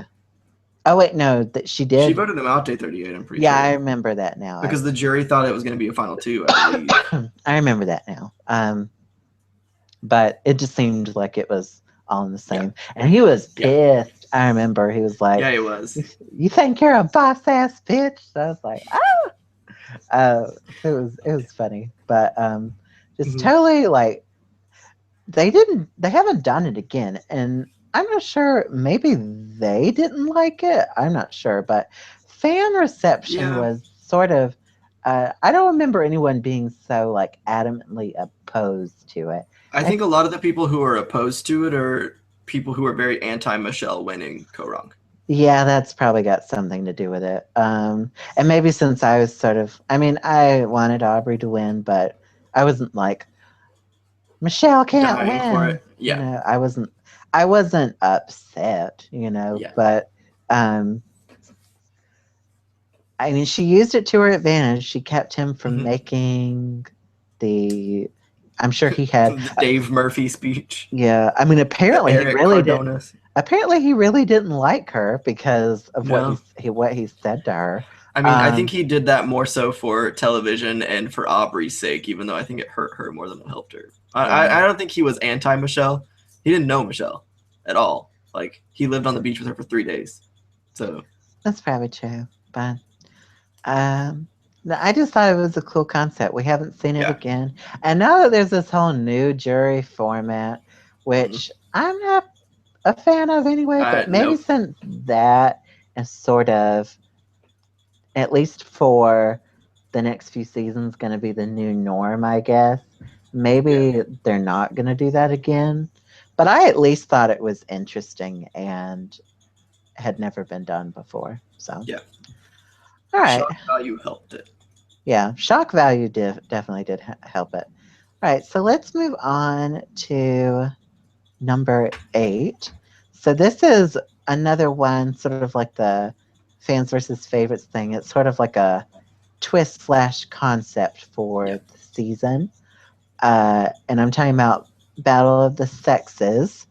A: Oh wait, no, she did.
B: She voted them out day 38. I'm pretty sure.
A: Yeah, I remember that now.
B: Because the jury thought it was going to be a final 2. I believe.
A: I remember that now. But it just seemed like it was all in the same. And he was pissed. I remember he was like,
B: "Yeah, he was.
A: You think you're a boss ass bitch?" So I was like, "Oh." It was funny, but just totally they haven't done it again, and I'm not sure. Maybe they didn't like it. I'm not sure, but fan reception was sort of. I don't remember anyone being so adamantly opposed to it.
B: I think a lot of the people who are opposed to it are people who are very anti-Michelle winning Korong.
A: Yeah, that's probably got something to do with it. And maybe since I was I wanted Aubrey to win, but I wasn't like, Michelle can't win. For it. Yeah. I wasn't upset, but she used it to her advantage. She kept him from making I'm sure he had
B: the Dave Murphy speech.
A: Yeah, apparently he really didn't. Apparently he really didn't like her because of what he said to her.
B: I think he did that more so for television and for Aubrey's sake, even though I think it hurt her more than it helped her. I don't think he was anti-Michelle. He didn't know Michelle at all. He lived on the beach with her for 3 days. So
A: that's probably true. But I just thought it was a cool concept. We haven't seen it
B: Yeah.
A: again. And now that there's this whole new jury format,
B: Mhm.
A: which I'm not a fan of anyway, but maybe
B: Nope.
A: since that is sort of, at least for the next few seasons, going to be the new norm, I guess.
B: Yeah.
A: Maybe they're not going to do that again. But I at least thought it was interesting and had never been done before. So,
B: Yeah.
A: all right.
B: Shock value helped it.
A: Yeah, shock value definitely did help it. All right, so let's move on to number 8. So this is another one, sort of like the fans versus favorites thing. It's sort of like a twist slash concept for
B: Yeah.
A: the season. And I'm talking about Battle of the Sexes,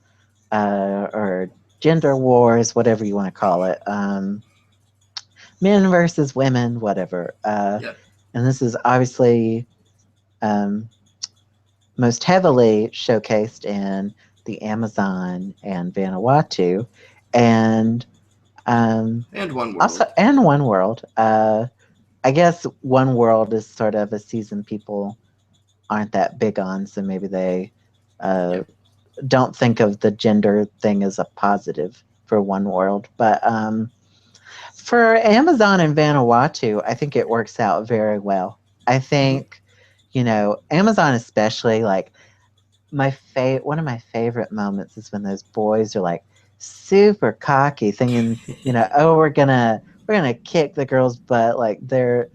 A: or gender wars, whatever you want to call it. Men versus women, whatever.
B: Yeah.
A: And this is obviously um, most heavily showcased in the Amazon and Vanuatu, and
B: And One
A: also
B: World.
A: and One World. I guess One World is sort of a season people aren't that big on, so maybe they
B: Yeah.
A: uh, don't think of the gender thing as a positive for One World. But for Amazon and Vanuatu, I think it works out very well. I
B: Hmm.
A: think, Amazon especially, like one of my favorite moments is when those boys are like super cocky, thinking, oh, we're gonna kick the girls' butt, like they're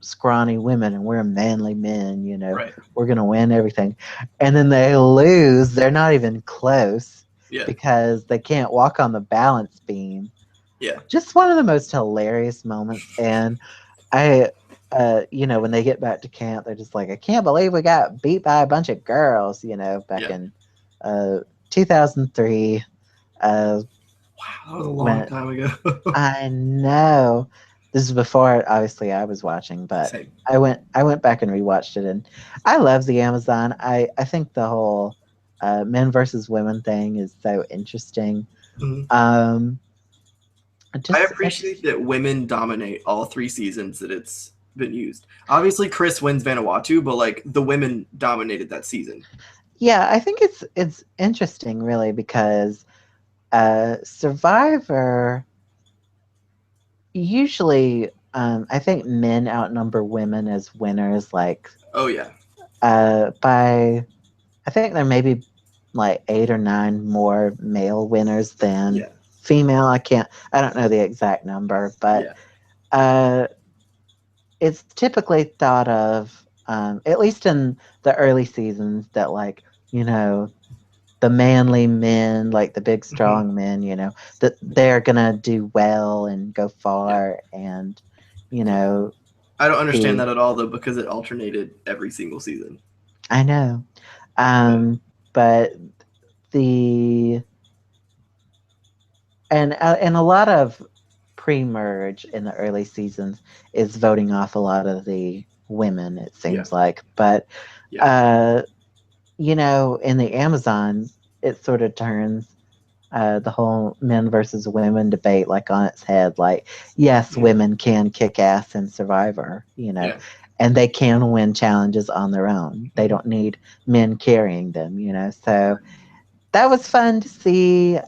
A: scrawny women and we're manly men,
B: Right.
A: we're gonna win everything, and then they lose. They're not even close
B: Yeah.
A: because they can't walk on the balance beam.
B: Yeah.
A: Just one of the most hilarious moments. And I, when they get back to camp, they're just like, I can't believe we got beat by a bunch of girls, back
B: Yeah.
A: in 2003.
B: Wow, that was a long
A: When
B: time ago.
A: I know this is before, obviously, I was watching, but
B: Same.
A: I went back and rewatched it, and I love the Amazon. I think the whole men versus women thing is so interesting.
B: Mhm.
A: Um,
B: I
A: I
B: appreciate
A: just
B: that women dominate all 3 seasons that it's been used. Obviously, Chris wins Vanuatu, but like the women dominated that season.
A: Yeah, I think it's interesting, really, because Survivor usually, I think men outnumber women as winners, like
B: Oh yeah,
A: by, I think there may be like 8 or 9 more male winners than
B: yeah,
A: female. I don't know the exact number, but
B: yeah,
A: uh, it's typically thought of, at least in the early seasons, that like, you know, the manly men, like the big
B: hmm,
A: strong men, that they're gonna do well and go
B: yeah,
A: far, and you
B: yeah.
A: know
B: I don't understand
A: the
B: that at all though because it alternated every single season.
A: I know,
B: Yeah,
A: but the and a lot of pre-merge in the early seasons is voting off a lot of the women. It
B: yeah,
A: seems like, but
B: yeah,
A: uh, in the Amazon, it sort of turns the whole men versus women debate like on its head. Like, yes,
B: mhm,
A: women can kick ass in Survivor,
B: yeah,
A: and they can win challenges on their own. They
B: mhm,
A: don't need men carrying them, So that was fun to see.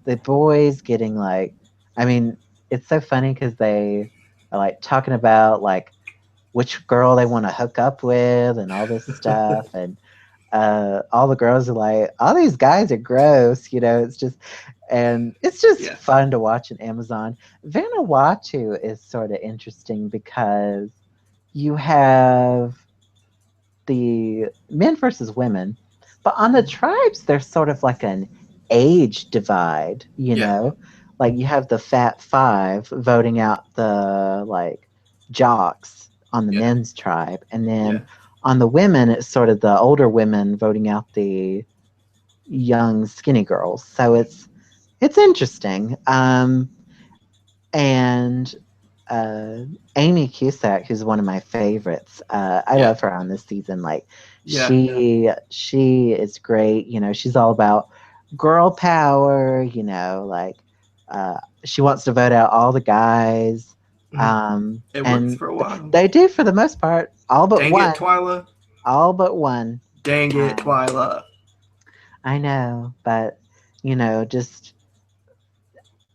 A: The boys getting like, I mean, it's so funny because they are like talking about like which girl they want to hook up with and all this stuff, and all the girls are like, all these guys are gross, it's just
B: yeah,
A: fun to watch in Amazon. Vanuatu is sort of interesting because you have the men versus women, but on the
B: mhm,
A: tribes, there's sort of like an age divide,
B: yeah,
A: Like you have the Fat Five voting out the like jocks on the
B: yeah,
A: men's tribe, and
B: yeah.
A: then on the women, it's sort of the older women voting out the young skinny girls. So it's interesting. And uh, Amy Cusack, who's one of my favorites. I
B: Yeah,
A: love her on this season. Like
B: yeah,
A: she is great. She's all about girl power. Like She wants to vote out all the guys.
B: It works
A: And
B: for a while.
A: they do for the most part. All but
B: Dang
A: one.
B: it, Twyla.
A: All but one.
B: Dang it, Twyla.
A: I know, but just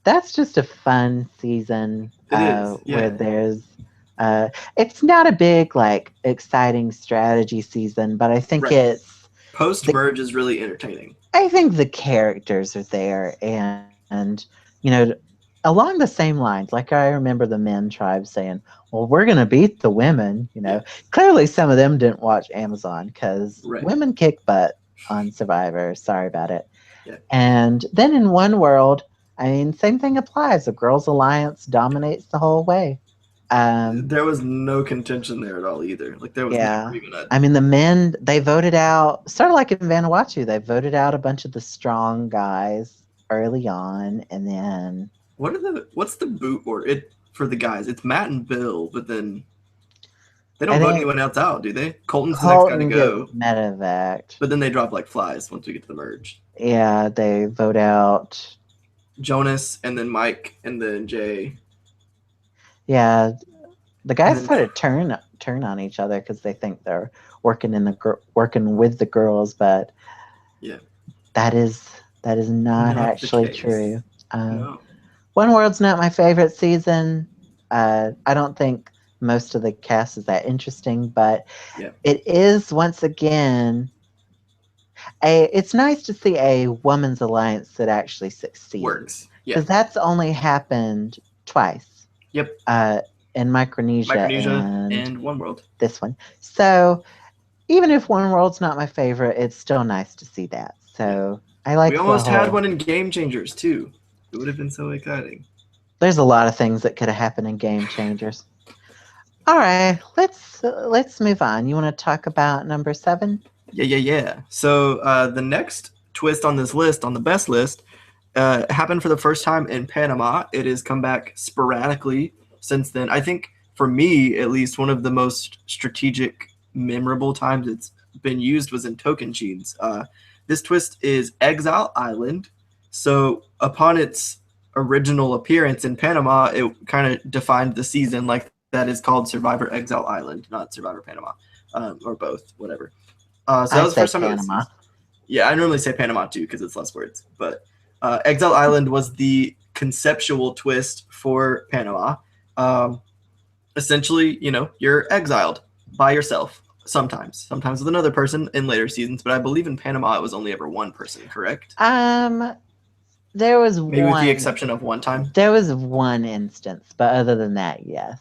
A: that's just a fun season
B: It is, yeah.
A: where there's it's not a big like exciting strategy season, but I think
B: Right.
A: it's
B: post-merge is really entertaining.
A: I think the characters are there, and along the same lines, like I remember the men tribe saying, well, we're going to beat the women. Clearly some of them didn't watch Amazon because women kick butt on Survivor. Sorry about it.
B: Yeah.
A: And then in One World, I mean, same thing applies. The Girls Alliance dominates the whole way.
B: There was no contention there at all either. Like there was never even
A: I mean, the men, they voted out, sort of like in Vanuatu, they voted out a bunch of the strong guys early on, and then
B: what's the boot order for the guys? It's Matt and Bill, but then they don't vote anyone else out, do they? Colton's the next guy to go.
A: Medevac.
B: But then they drop like flies once we get to the merge.
A: Yeah, they vote out
B: Jonas, and then Mike, and then Jay.
A: Yeah, the guys sort of turn on each other because they think they're working with the girls, but that is not actually true.
B: No.
A: One World's not my favorite season. I don't think most of the cast is that interesting, but it is once again it's nice to see a women's alliance that actually succeeds.
B: Works.
A: Because that's only happened twice.
B: Yep.
A: In Micronesia
B: and One World.
A: This one. So even if One World's not my favorite, it's still nice to see that. So I like.
B: We almost had one in Game Changers too. It would have been so exciting.
A: There's a lot of things that could have happened in Game Changers. All right, let's move on. You want to talk about number 7?
B: Yeah. So the next twist on this list, on the best list, happened for the first time in Panama. It has come back sporadically since then. I think for me, at least, one of the most strategic, memorable times it's been used was in Tocantins. This twist is Exile Island. So upon its original appearance in Panama, it kind of defined the season like that is called Survivor Exile Island, not Survivor Panama, or both, whatever. So that was the first time Panama. I normally say Panama too because it's less words. But Exile Island was the conceptual twist for Panama. Essentially, you're exiled by yourself sometimes with another person in later seasons. But I believe in Panama it was only ever one person, correct?
A: There was
B: maybe with the exception of one time.
A: There was one instance, but other than that, yes.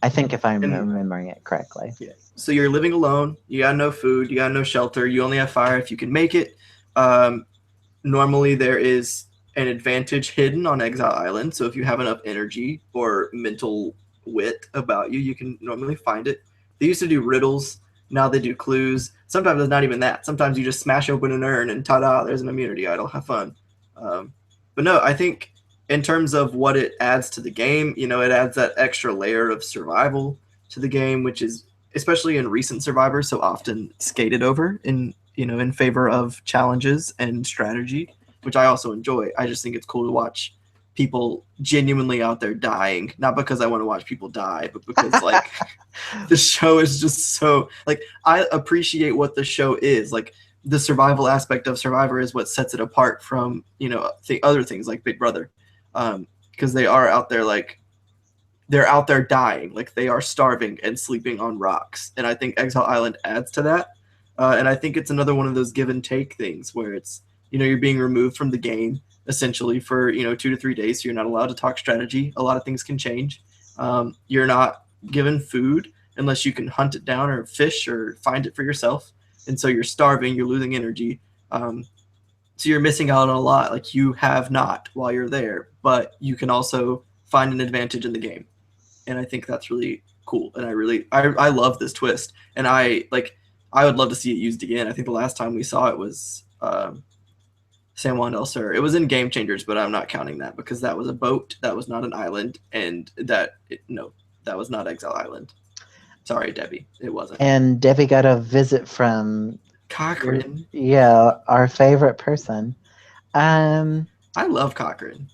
A: I think if I'm remembering it correctly.
B: Yeah. So you're living alone. You got no food. You got no shelter. You only have fire if you can make it. Normally there is an advantage hidden on Exile Island. So if you have enough energy or mental wit about you, you can normally find it. They used to do riddles. Now they do clues. Sometimes it's not even that. Sometimes you just smash open an urn and ta-da, there's an immunity idol. Have fun. But no, I think in terms of what it adds to the game, it adds that extra layer of survival to the game, which is especially in recent Survivor so often skated over in favor of challenges and strategy, which I also enjoy. I just think it's cool to watch people genuinely out there dying, not because I want to watch people die, but because like the show is just so like I appreciate what the show is. Like the survival aspect of Survivor is what sets it apart from the other things like Big Brother, because they are out there they're out there dying, like they are starving and sleeping on rocks, and I think Exile Island adds to that. And I think it's another one of those give and take things where it's you're being removed from the game essentially for 2 to 3 days, so you're not allowed to talk strategy. A lot of things can change. You're not given food unless you can hunt it down or fish or find it for yourself, and so you're starving, you're losing energy, so you're missing out on a lot. Like you have not while you're there, but you can also find an advantage in the game, and I think that's really cool. And I love this twist, and I would love to see it used again. I think the last time we saw it was San Juan del Sur. It was in Game Changers, but I'm not counting that because that was a boat. That was not an island, and that was not Exile Island. Sorry, Debbie. It wasn't.
A: And Debbie got a visit from
B: Cochran.
A: Yeah, our favorite person.
B: I love Cochran.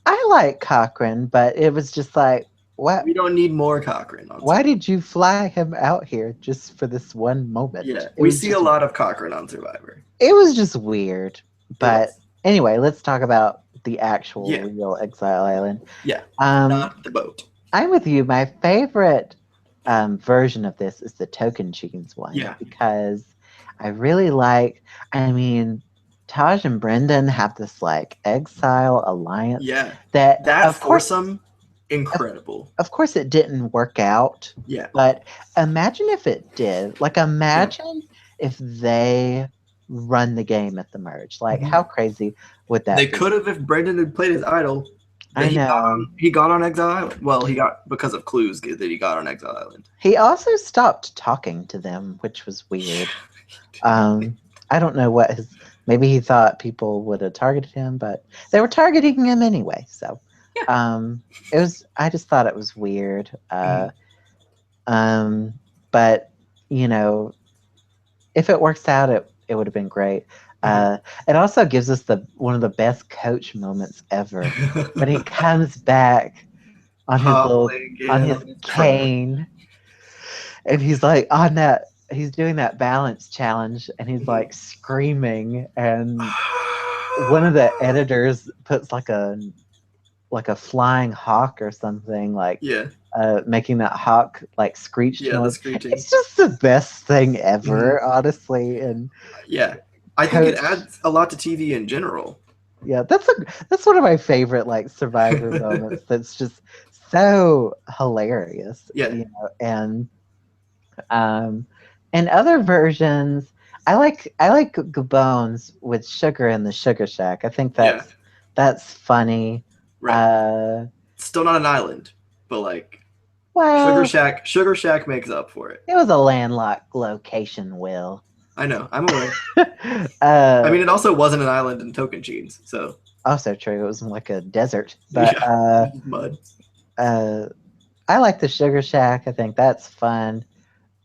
A: I like Cochrane, but it was just like, what?
B: We don't need more Cochrane on
A: Why
B: Survivor.
A: did you fly him out here just for this one moment?
B: Yeah,
A: It
B: we
A: was
B: see a
A: just,
B: lot of Cochrane on Survivor.
A: it was just weird.
B: It
A: But
B: was.
A: anyway, let's talk about the actual
B: Yeah,
A: real Exile Island.
B: yeah,
A: Um,
B: not the boat.
A: I'm with you. My favorite version of this is the Tocantins one
B: Yeah,
A: because I really like. I mean, Taj and Brendan have this like exile alliance
B: yeah.
A: that,
B: That foursome, incredible.
A: of course, it didn't work out.
B: Yeah,
A: But imagine if it did. Like,
B: yeah.
A: imagine if they run the game at the merge. Like,
B: Mhm.
A: how crazy would
B: They
A: that be?
B: could have if Brendan had played his idol. That
A: I know.
B: he got on Exile Island. Well, he got because of clues that he got on Exile Island.
A: He also stopped talking to them, which was weird. I don't know what his. Maybe he thought people would have targeted him, but they were targeting him anyway. So,
B: Yeah.
A: it was. I just thought it was weird.
B: Mhm.
A: But you know, if it works out, it would have been great. It also gives us the one of the best coach moments ever when he comes back on his little
B: Hobbling
A: on
B: in
A: his
B: on his crutch.
A: cane, and he's like on that. He's doing that balance challenge, and he's like screaming. And one of the editors puts like a flying hawk or something, like
B: Yeah,
A: making that hawk like screech
B: yeah, the
A: noise.
B: screeching.
A: It's just the best thing ever,
B: Mhm.
A: honestly. And
B: Yeah, I think it
A: Coach,
B: adds a lot to TV in general.
A: yeah, that's one of my favorite like Survivor moments. That's just so hilarious,
B: Yeah,
A: and um, and other versions. I like Gabones with Sugar in the Sugar Shack. I think
B: yeah,
A: that's funny.
B: right.
A: Uh,
B: Still not an island, but like
A: well,
B: Sugar Shack makes up for it.
A: it was a landlocked location, Will.
B: I know, I'm aware. I
A: uh,
B: mean, it also wasn't an island in Tocantins, so
A: Also true. It was like a desert, but
B: yeah, mud.
A: uh, I like the Sugar Shack. I think that's fun.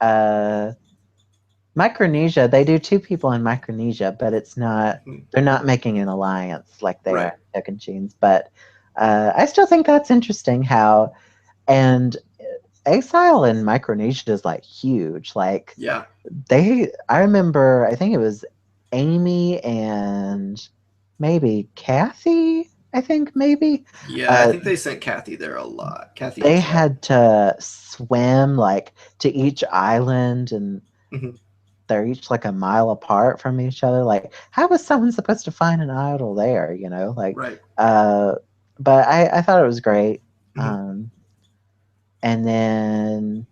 A: Uh, Micronesia, they do two people in Micronesia, but it's not.
B: Mhm.
A: They're not making an alliance like they
B: Right.
A: are in Tocantins. But I still think that's interesting. How and Exile in Micronesia is like huge. Like
B: Yeah.
A: I remember. I think it was Amy and maybe Kathy. I think maybe
B: Yeah, I
A: uh,
B: think they sent Kathy there a lot. Kathy and
A: they
B: Ted.
A: had to swim like to each island, and
B: Mhm.
A: they're each like a mile apart from each other. Like, how was someone supposed to find an idol there? Like,
B: Right.
A: but I thought it was great.
B: Mhm.
A: And then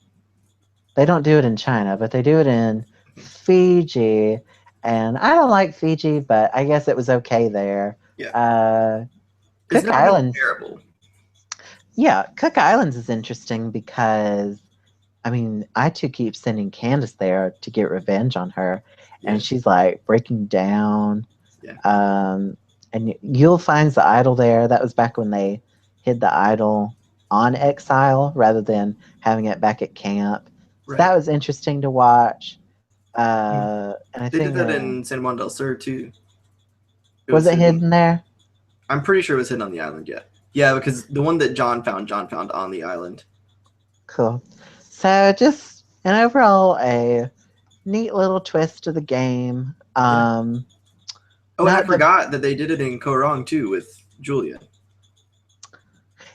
A: they don't do it in China, but they do it in Fiji. And I don't like Fiji, but I guess it was okay there.
B: Yeah.
A: Uh,
B: It's
A: Cook
B: never been
A: Islands,
B: terrible.
A: yeah, Cook Islands is interesting because I mean, I too keep sending Candace there to get revenge on her,
B: Yeah.
A: and she's like breaking down.
B: Yeah.
A: And Yule finds the idol there. That was back when they hid the idol on Exile rather than having it back at camp. So
B: Right.
A: that was interesting to watch.
B: Mhm.
A: And I
B: They did
A: think
B: that in San Juan del Sur too. It
A: was
B: was
A: it
B: hidden.
A: hidden there?
B: I'm pretty sure it was hidden on the island. Yeah. Yeah, because the one that John found on the island.
A: Cool. So just an overall a neat little twist to the game.
B: Yeah. Oh, and I
A: Not the
B: forgot that they did it in Korong too with Julia.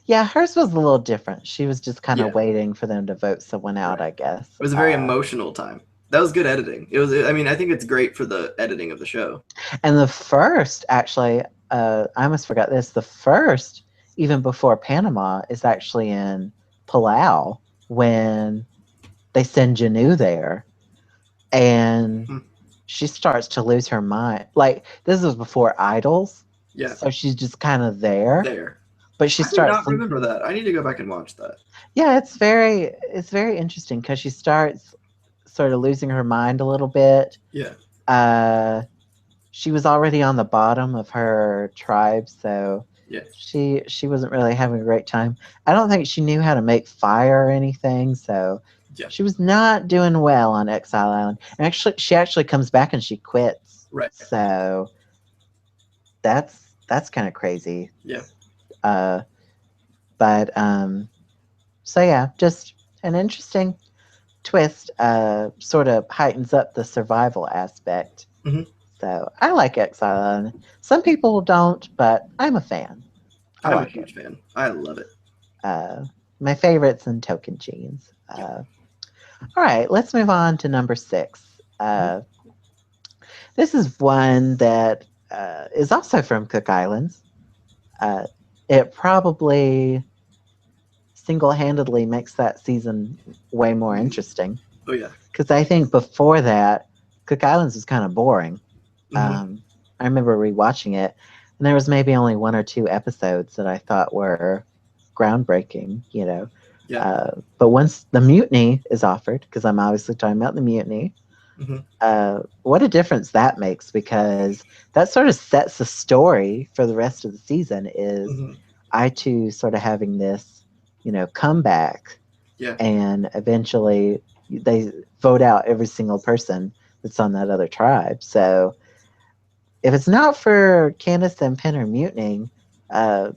A: Yeah, hers was a little different. She was just kind
B: Yeah.
A: of waiting for them to vote someone out,
B: Right.
A: I guess.
B: It was a very emotional time. That was good editing. It was. I mean, I think it's great for the editing of the show.
A: And the first, actually, I almost forgot this. The first, even before Panama, is actually in Palau when they send Janu there, and
B: Hmm.
A: she starts to lose her mind. Like this was before Idols,
B: Yeah.
A: so she's just kind of there.
B: There.
A: But she
B: I did
A: starts
B: not remember that. I need to go back and watch that.
A: Yeah, it's very interesting because she starts sort of losing her mind a little bit.
B: Yeah.
A: She was already on the bottom of her tribe, so
B: Yeah.
A: she wasn't really having a great time. I don't think she knew how to make fire or anything, so
B: Yeah.
A: she was not doing well on Exile Island. And actually, she actually comes back and she quits.
B: Right.
A: So that's kind of crazy.
B: Yeah.
A: But so yeah, just an interesting twist. Sort of heightens up the survival aspect.
B: Hmm.
A: So I like Exile Island. Some people don't, but I'm a fan. I
B: I'm a
A: like it.
B: huge fan. I love it.
A: My favorites in Token Jeans. All right, let's move on to number 6. This is one that is also from Cook Islands. It probably single-handedly makes that season way more interesting.
B: Oh yeah.
A: Because I think before that, Cook Islands was kind of boring.
B: Hmm.
A: I remember rewatching it, and there was maybe only 1 or 2 episodes that I thought were groundbreaking,
B: Yeah.
A: But once the mutiny is offered, because I'm obviously talking about the mutiny,
B: Hmm.
A: what a difference that makes, because that sort of sets the story for the rest of the season is
B: Hmm.
A: I2 sort of having this, comeback,
B: Yeah.
A: and eventually they vote out every single person that's on that other tribe. So if it's not for Candace and Pinner mutinying, uh,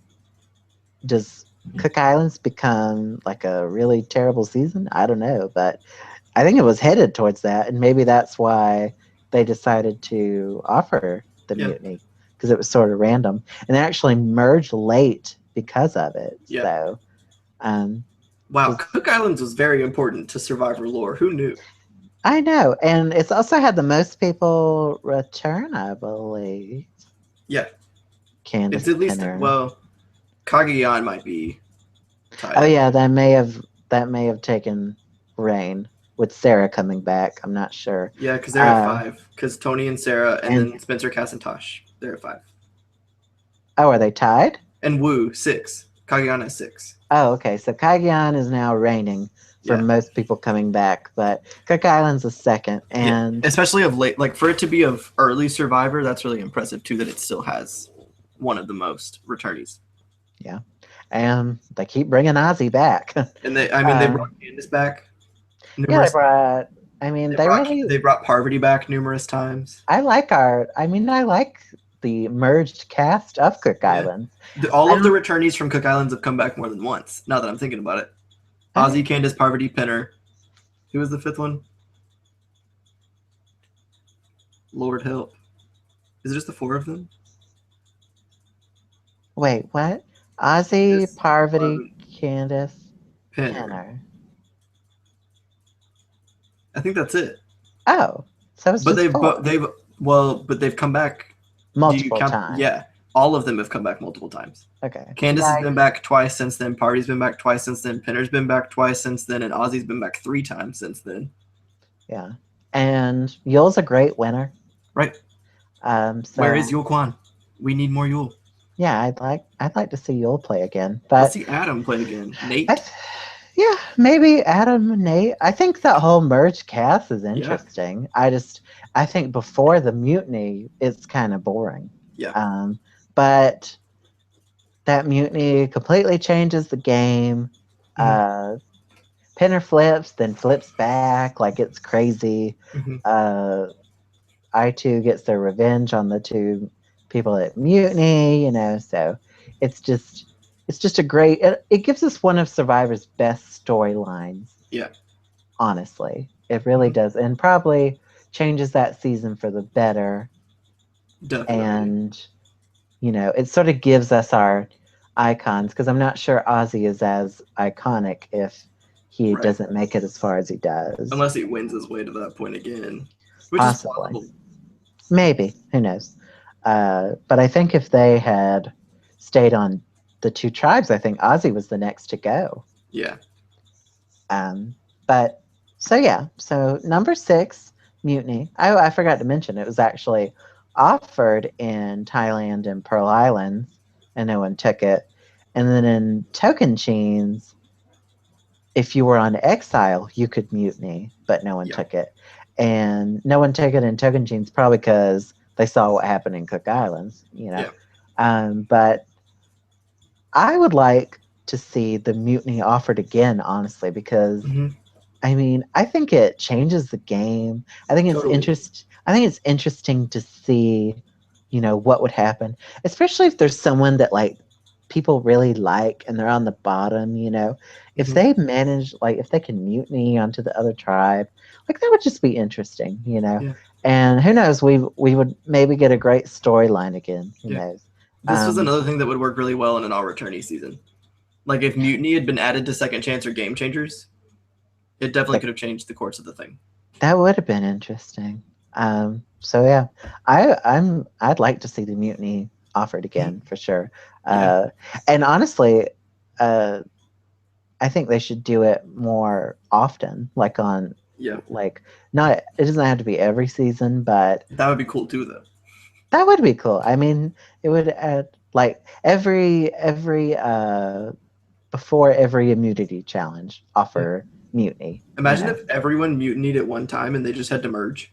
A: does Cook Islands become like a really terrible season? I don't know, but I think it was headed towards that, and maybe that's why they decided to offer the
B: Yeah.
A: mutiny, because it was sort of random, and they actually merged late because of it.
B: Yeah.
A: So,
B: Wow.
A: just
B: Cook Islands was very important to Survivor lore. Who knew?
A: I know, and it's also had the most people return, I believe.
B: Yeah.
A: Candace
B: It's at least
A: Pinner.
B: well, Kagayan might be
A: Oh
B: tied up
A: yeah,
B: there.
A: that may have taken Rain with Sarah coming back. I'm not sure.
B: Yeah, because they're at
A: Uh,
B: 5. Because Tony and Sarah, and
A: and
B: then Spencer, Cass, and Tosh. They're at 5.
A: oh, are they tied?
B: And Wu 6. Kagayan at 6.
A: Oh, okay. So Cagayan is now reigning for
B: Yeah.
A: most people coming back, but Cook Island's a second.
B: Yeah.
A: And
B: Especially of late, like for it to be of early Survivor, that's really impressive too. That it still has one of the most returnees.
A: yeah, and they keep bringing Ozzy back.
B: And they
A: uh,
B: brought Candace back
A: yeah, they
B: numerous.
A: brought. I mean, they really.
B: They brought Parvati back numerous times.
A: I like our. I mean, I like the merged cast of Cook
B: Yeah.
A: Islands.
B: All
A: I
B: of the
A: don't.
B: returnees from Cook Islands have come back more than once. Now that I'm thinking about it,
A: I,
B: Ozzy, Candace, Parvati, Pinner. Who was the 5th one? Lord help. Is it just the 4 of them?
A: wait, what? Ozzy,
B: Just
A: Parvati,
B: Parvati,
A: Candace,
B: Pinner.
A: Penner.
B: I think that's it.
A: Oh, so it's
B: But
A: just
B: they've
A: 4
B: but they've come back. Do you
A: multiple
B: count?
A: times.
B: Yeah, all of them have come back multiple times.
A: Okay.
B: Candace
A: Yeah,
B: has been back twice since then. Party's been back twice since then. Pinner's been back twice since then, and Ozzy's been back 3 times since then.
A: yeah. And Yule's a great winner.
B: Right.
A: So
B: Where is Yul Kwan? We need more Yul.
A: yeah, I'd like to see Yule play again.
B: Let's
A: But
B: see Adam play again.
A: I
B: Nate.
A: th- yeah, maybe Adam and Nate. I think that whole merge cast is interesting. I think before the mutiny, it's kind of boring.
B: Yeah.
A: But that mutiny completely changes the game.
B: Mm-hmm.
A: Pinner flips, then flips back like it's crazy.
B: Mm-hmm.
A: I2 gets their revenge on the 2 people at mutiny, so it's just a great it gives us one of Survivor's best storylines.
B: Yeah.
A: Honestly. It really does. And probably changes that season for the better.
B: Definitely.
A: And it sort of gives us our icons, because I'm not sure Ozzy is as iconic if he
B: Right.
A: doesn't make it as far as he does.
B: Unless he wins his way to that point again. Which
A: Possibly.
B: is possible.
A: Maybe. Who knows? But I think if they had stayed on the 2 tribes, I think Ozzy was the next to go.
B: Yeah.
A: But so yeah. So number 6, mutiny. I forgot to mention it was actually offered in Thailand and Pearl Islands, and no one took it. And then in Tocantins, if you were on exile, you could mutiny, but no one took it. And no one took it in Tocantins probably because they saw what happened in Cook Islands,
B: Yeah.
A: But I would like to see the mutiny offered again, honestly, because I mean, I think it changes the game. I think it's
B: Totally.
A: I think it's interesting to see, what would happen, especially if there's someone that like people really like and they're on the bottom, if
B: Mhm.
A: they manage, like if they can mutiny onto the other tribe, like that would just be interesting,
B: Yeah.
A: And who knows, we would maybe get a great storyline again. Who
B: Yeah.
A: knows?
B: This was another thing that would work really well in an all returnee season. Like if Mutiny had been added to Second Chance or Game Changers, it definitely could have changed the course of the thing.
A: That would have been interesting. So yeah, I'd like to see the mutiny offered again for sure. And honestly, I think they should do it more often, like on like not it doesn't have to be every season, but
B: that would be cool too, though.
A: That would be cool. I mean, it would add like every before every immunity challenge offer mutiny.
B: Imagine if everyone mutinied at one time and they just had to merge.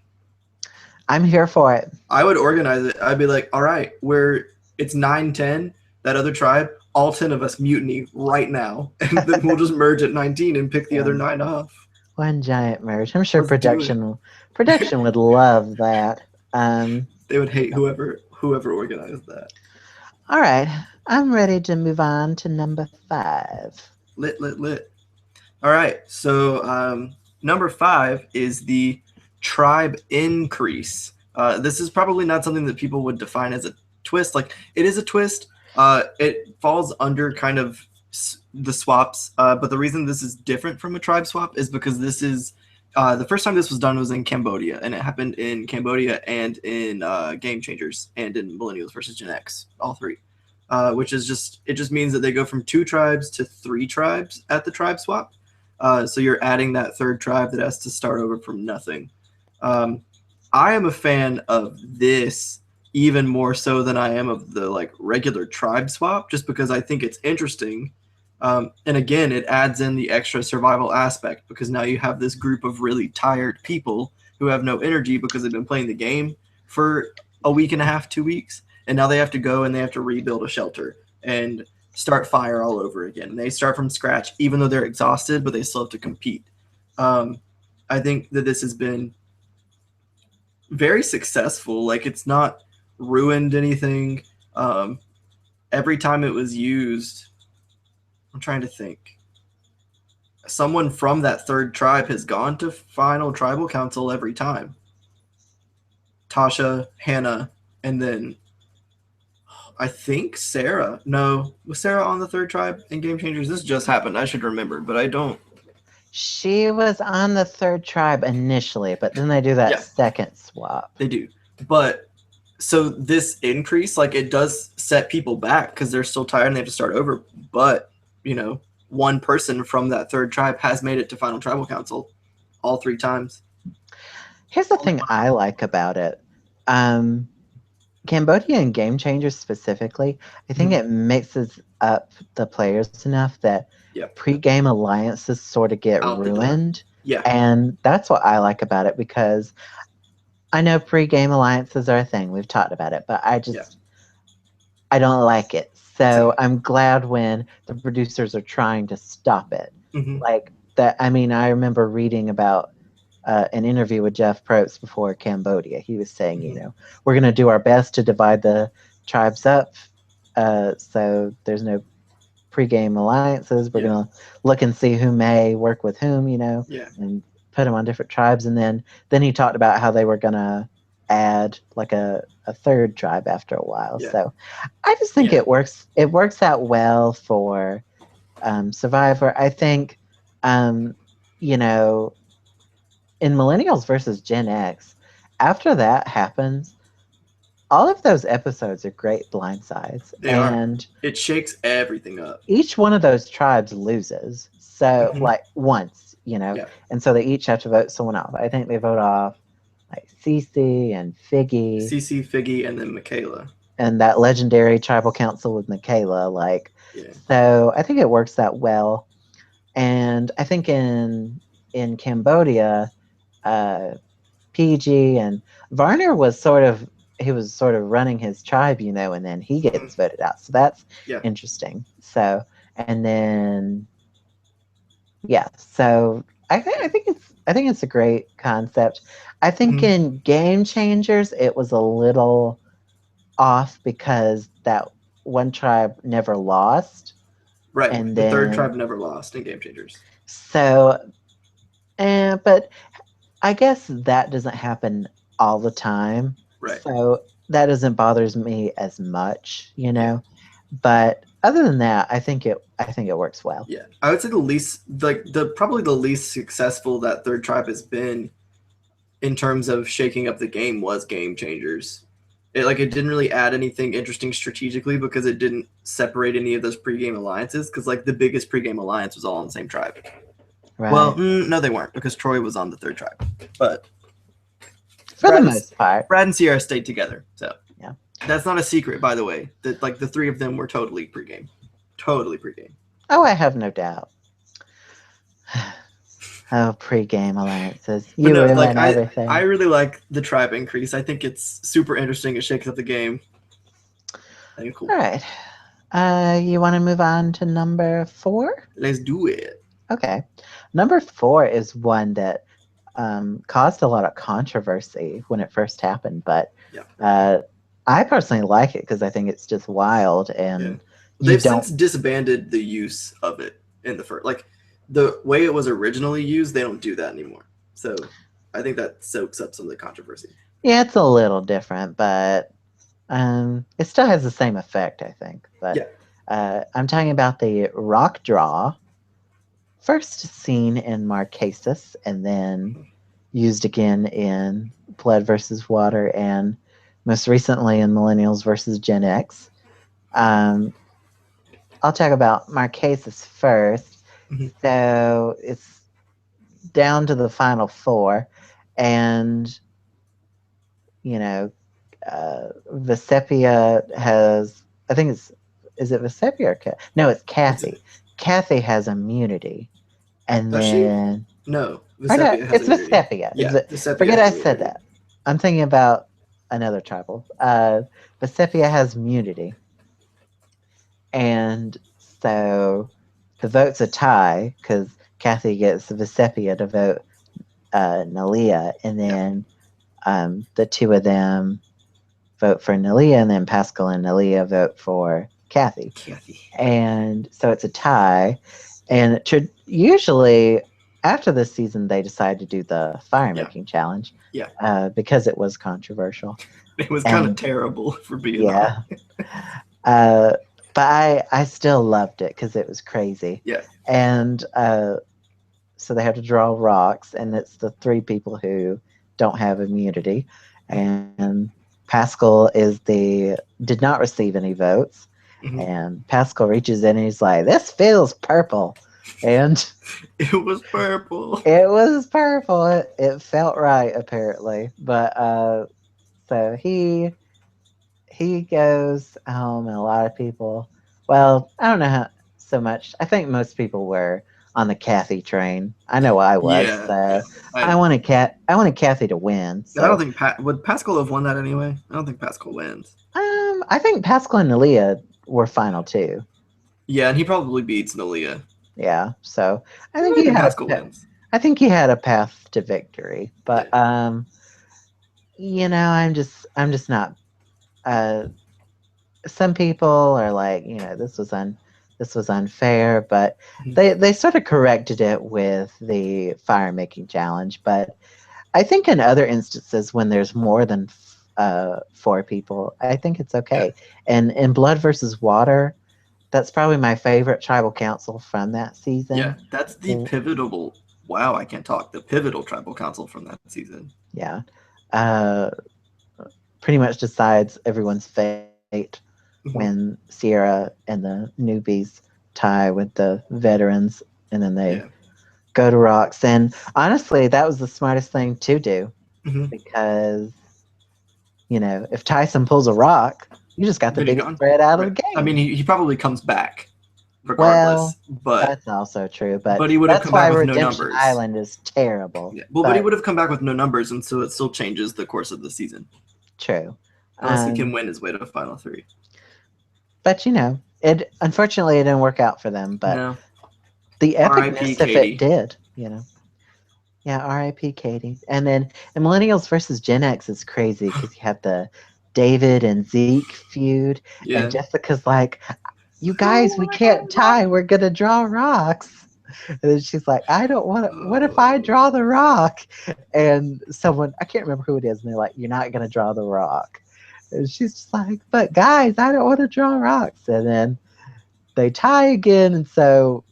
A: I'm here for it.
B: I would organize it. I'd be like, all right, it's 9-10, that other tribe, all 10 of us mutiny right now. And then we'll just merge at 19 and pick the other 9 off.
A: One giant merge. I'm sure production would love that.
B: They would hate whoever organized that.
A: All right. I'm ready to move on to number 5.
B: Lit. All right. So number 5 is the tribe increase. This is probably not something that people would define as a twist. Like, it is a twist. It falls under kind of the swaps. But the reason this is different from a tribe swap is because this is the first time this was done was in Cambodia, and it happened in Cambodia and in Game Changers and in Millennials versus Gen X, all three. Which is it just means that they go from 2 tribes to 3 tribes at the tribe swap. So you're adding that 3rd tribe that has to start over from nothing. I am a fan of this even more so than I am of the regular tribe swap, just because I think it's interesting. And again, it adds in the extra survival aspect, because now you have this group of really tired people who have no energy because they've been playing the game for a week and a half, 2 weeks. And now they have to go and they have to rebuild a shelter and start fire all over again. And they start from scratch, even though they're exhausted, but they still have to compete. I think that this has been very successful. Like, it's not ruined anything. Every time it was used, I'm trying to think. Someone from that 3rd tribe has gone to final tribal council every time. Tasha, Hannah, and then I think Sarah. No, was Sarah on the 3rd tribe in Game Changers? This just happened. I should remember, but I don't.
A: She was on the 3rd tribe initially, but then they do that second swap.
B: They do. But so this increase, it does set people back because they're still tired and they have to start over. But, one person from that 3rd tribe has made it to final tribal council all 3 times.
A: Here's the thing I like about it. Cambodia and Game Changers specifically, I think it mixes up the players enough that pre-game alliances sort of get ruined.
B: Yeah.
A: And that's what I like about it, because I know pre-game alliances are a thing. We've talked about it, but I don't like it. So I'm glad when the producers are trying to stop it. Like that. I mean, I remember reading about an interview with Jeff Probst before Cambodia. He was saying, we're going to do our best to divide the tribes up, so there's no pre-game alliances. We're going to look and see who may work with whom, and put them on different tribes. And then he talked about how they were going to add a 3rd tribe after a while. So I just think it works out well for Survivor. I think, in Millennials versus Gen X, after that happens, all of those episodes are great blindsides.
B: It shakes everything up.
A: Each one of those tribes loses. So, once, and so they each have to vote someone off. I think they vote off Cece and Figgy.
B: Figgy, and then Michaela.
A: And that legendary tribal council with Michaela. So I think it works out well. And I think in Cambodia, PG and Varner was sort of running his tribe, and then he gets voted out. So that's interesting. So, and then, so I think it's a great concept. I think in Game Changers, it was a little off because that one tribe never lost,
B: Right.
A: and
B: The third
A: then
B: tribe never lost in Game Changers.
A: so, but I guess that doesn't happen all the time.
B: Right.
A: So that doesn't bothers me as much,
B: Yeah.
A: But other than that, I think it works well.
B: Yeah. I would say probably the least successful that third tribe has been in terms of shaking up the game was Game Changers. It didn't really add anything interesting strategically because it didn't separate any of those pregame alliances because like the biggest pregame alliance was all on the same tribe.
A: Right.
B: Well, no, they weren't because Troy was on the third tribe, but
A: for the most part,
B: Brad and Sierra stayed together. So
A: yeah,
B: that's not a secret, by the way. That like the three of them were totally pregame.
A: Oh, I have no doubt. Oh, pre-game alliances. You
B: no,
A: ruin
B: like
A: everything.
B: I really like the tribe increase. I think it's super interesting. It shakes up the game. I think cool.
A: All right. You want to move on to number 4?
B: Let's do it.
A: Okay. Number 4 is one that caused a lot of controversy when it first happened, but
B: yeah.
A: I personally like it because I think it's just wild, and
B: they've since disbanded the use of it in the first. Like the way it was originally used, they don't do that anymore. So I think that soaks up some of the controversy.
A: Yeah, it's a little different, but it still has the same effect, I think. But I'm talking about the rock draw, first seen in Marquesas and then used again in Blood versus Water and most recently in Millennials versus Gen X. I'll talk about Marquesas first.
B: Mm-hmm.
A: So it's down to the final 4, and Vecepia has, I think is it Vecepia or no, it's Kathy. Kathy has immunity, and
B: Does
A: then
B: no,
A: Vecepia it's Vecepia.
B: Yeah,
A: Vecepia forget I said that. I'm thinking about another tribal. Vecepia has immunity, and so the vote's a tie because Kathy gets Vecepia to vote Nalia, and then the two of them vote for Nalia, and then Pascal and Nalia vote for Kathy. And so it's a tie. And usually after this season, they decide to do the fire making challenge.
B: Yeah.
A: Because it was controversial.
B: It was kind of terrible for being
A: but I still loved it because it was crazy.
B: Yeah.
A: And so they have to draw rocks, and it's the 3 people who don't have immunity. And Pascal did not receive any votes.
B: Mm-hmm.
A: And Pascal reaches in and he's like, "This feels purple." And
B: it was purple.
A: It was purple. It felt right, apparently. But so he goes home, and a lot of people, well, I don't know how so much. I think most people were on the Kathy train. I know I was.
B: Yeah,
A: I wanted Kathy to win. So.
B: I don't think would Pascal have won that anyway. I don't think Pascal wins.
A: I think Pascal and Nalia were final 2.
B: Yeah, and he probably beats Nalia.
A: Yeah, so I think he
B: wins.
A: I think he had a path to victory, but I'm just not. Some people are like, this was unfair, but they sort of corrected it with the fire making challenge. But I think in other instances when there's more than 4 people, I think it's okay. And in Blood versus Water, that's probably my favorite tribal council from that season.
B: Yeah, that's the pivotal. Wow, I can't talk. The pivotal tribal council from that season.
A: Yeah, pretty much decides everyone's fate when Sierra and the newbies tie with the veterans, and then they go to rocks. And honestly, that was the smartest thing to do because if Tyson pulls a rock, you just got the biggest spread out of the game.
B: I mean, he probably comes back regardless. But
A: that's also true. But
B: he would have come back with no numbers.
A: Island is terrible.
B: Yeah. Well, but he would have come back with no numbers, and so it still changes the course of the season.
A: True.
B: Unless he can win his way to the final 3.
A: But it unfortunately it didn't work out for them. But the epicness if it did, Yeah, R.I.P. Katie. And then in Millennials versus Gen X is crazy because you have the David and Zeke feud, and
B: Yeah.
A: Jessica's like, "You
B: I don't
A: guys, we
B: wanna go
A: can't tie. We're gonna draw rocks." And then she's like, "I don't want to. What if I
B: Oh.
A: draw the rock?" And someone, I can't remember who it is, and they're like, "You're not gonna draw the rock." And she's just like, "But guys, I don't want to draw rocks." And then they tie again, and so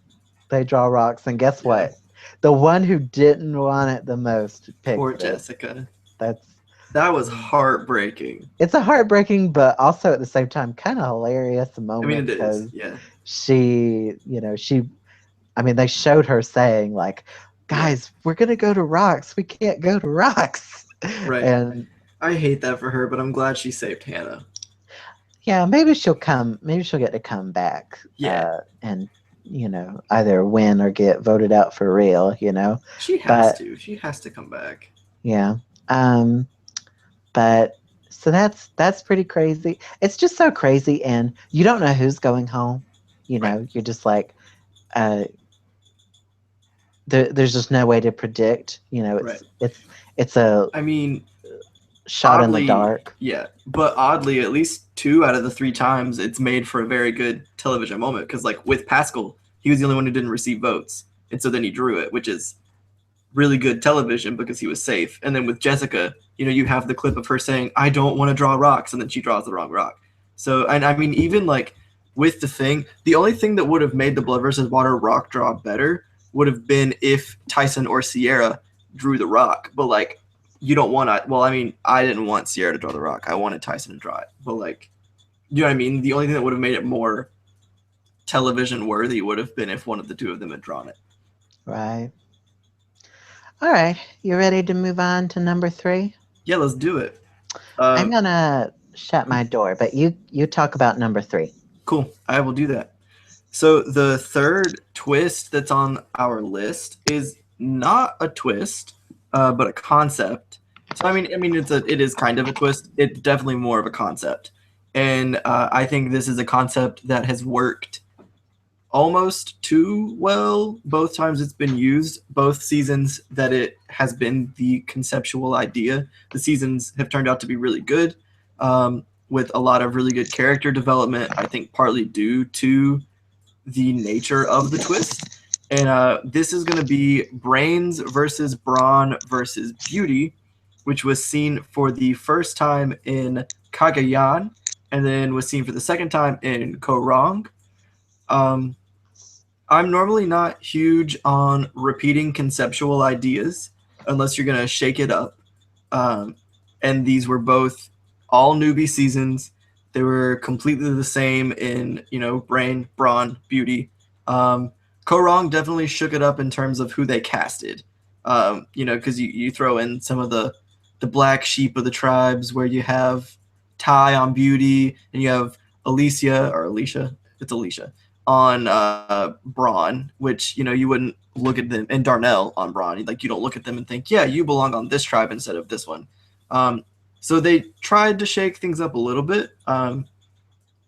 A: they draw rocks. And guess
B: Yeah.
A: what? The one who didn't want it the most
B: Poor
A: picks it.
B: Jessica.
A: That's
B: That was heartbreaking.
A: it's a heartbreaking, but also at the same time kind of hilarious
B: I mean,
A: moment
B: it is.
A: because
B: Yeah.
A: I mean, they showed her saying like,
B: Yeah.
A: "Guys, we're gonna go to rocks. We can't go to rocks,"
B: Right.
A: and
B: I hate that for her, but I'm glad she saved Hannah.
A: yeah, maybe she'll come. Maybe she'll get to come back,
B: Yeah.
A: and either win or get voted out for real.
B: She has
A: But
B: to. She has to come back.
A: yeah, um, but so that's pretty crazy. It's just so crazy, and you don't know who's going home.
B: Right.
A: You're just like, uh, there's just no way to predict.
B: Right.
A: It's a
B: I mean,
A: shot in the
B: oddly,
A: dark.
B: yeah, but oddly, at least 2 out of the 3 times, it's made for a very good television moment. Because, like, with Pascal, he was the only one who didn't receive votes, and so then he drew it, which is really good television because he was safe. And then with Jessica, you have the clip of her saying, "I don't want to draw rocks," and then she draws the wrong rock. So, and I mean, even like with the only thing that would have made the Blood versus Water rock draw better would have been if Tyson or Sierra drew the rock. But like, you don't want to. Well, I mean, I didn't want Sierra to draw the rock. I wanted Tyson to draw it. But like, you know what I mean? The only thing that would have made it more television worthy would have been if one of the two of them had drawn it.
A: Right. All right. You ready to move on to number 3?
B: Yeah, let's do it.
A: I'm gonna shut my door, but you talk about number 3.
B: Cool. I will do that. So the third twist that's on our list is not a twist, but a concept. So I mean, it is kind of a twist. It's definitely more of a concept, and I think this is a concept that has worked almost too well both times it's been used. Both seasons that it has been the conceptual idea, the seasons have turned out to be really good, with a lot of really good character development. I think partly due to the nature of the twist. And this is going to be Brains versus Brawn versus Beauty, which was seen for the first time in Kagayan, and then was seen for the second time in Korong. Um, I'm normally not huge on repeating conceptual ideas unless you're going to shake it up. Um, and these were both all newbie seasons. They were completely the same in, Brain, Brawn, Beauty. Korong definitely shook it up in terms of who they casted. Because you throw in some of the black sheep of the tribes where you have Ty on Beauty and you have Alicia. It's Alicia on Brawn, which you wouldn't look at them, and Darnell on Brawn. Like, you don't look at them and think, yeah, you belong on this tribe instead of this one. So they tried to shake things up a little bit,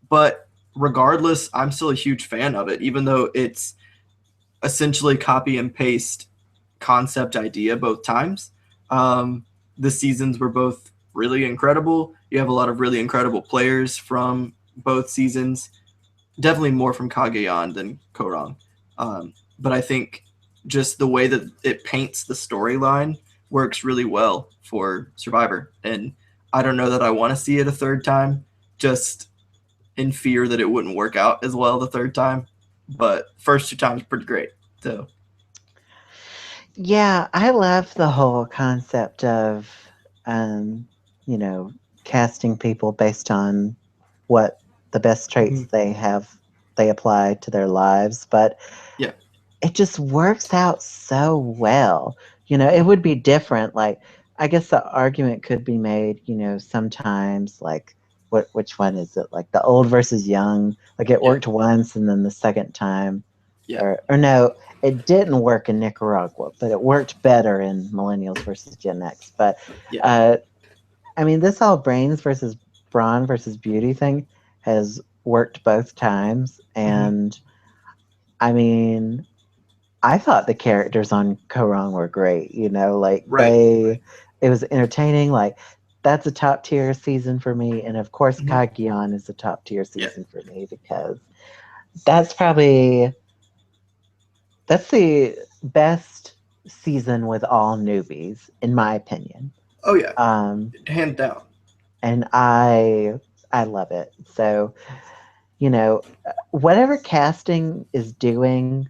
B: but regardless, I'm still a huge fan of it, even though it's essentially copy and paste concept idea both times. The seasons were both really incredible. You have a lot of really incredible players from both seasons. Definitely more from Kagayan than Korong. But I think just the way that it paints the storyline works really well for Survivor. And I don't know that I want to see it a third time, just in fear that it wouldn't work out as well the third time. But first 2 times pretty great. So
A: Yeah, I love the whole concept of, um, you know, casting people based on what the best traits they apply to their lives. But
B: yeah,
A: it just works out so well. It would be different. Like, I guess the argument could be made, sometimes like which one is it? Like the old versus young. Like it
B: yeah,
A: worked once and then the second time.
B: yeah,
A: Or no, it didn't work in Nicaragua, but it worked better in Millennials versus Gen X. But
B: yeah.
A: I mean, this whole Brains versus Brawn versus Beauty thing has worked both times, and I mean, I thought the characters on Korong were great. Like
B: Right.
A: it was entertaining. Like that's a top tier season for me, and of course,
B: Mhm.
A: Kagion is a top tier
B: Yeah.
A: season for me because that's probably that's the best season with all newbies, in my opinion.
B: Oh yeah,
A: Um,
B: hand down.
A: and I love it. So, you know, whatever casting is doing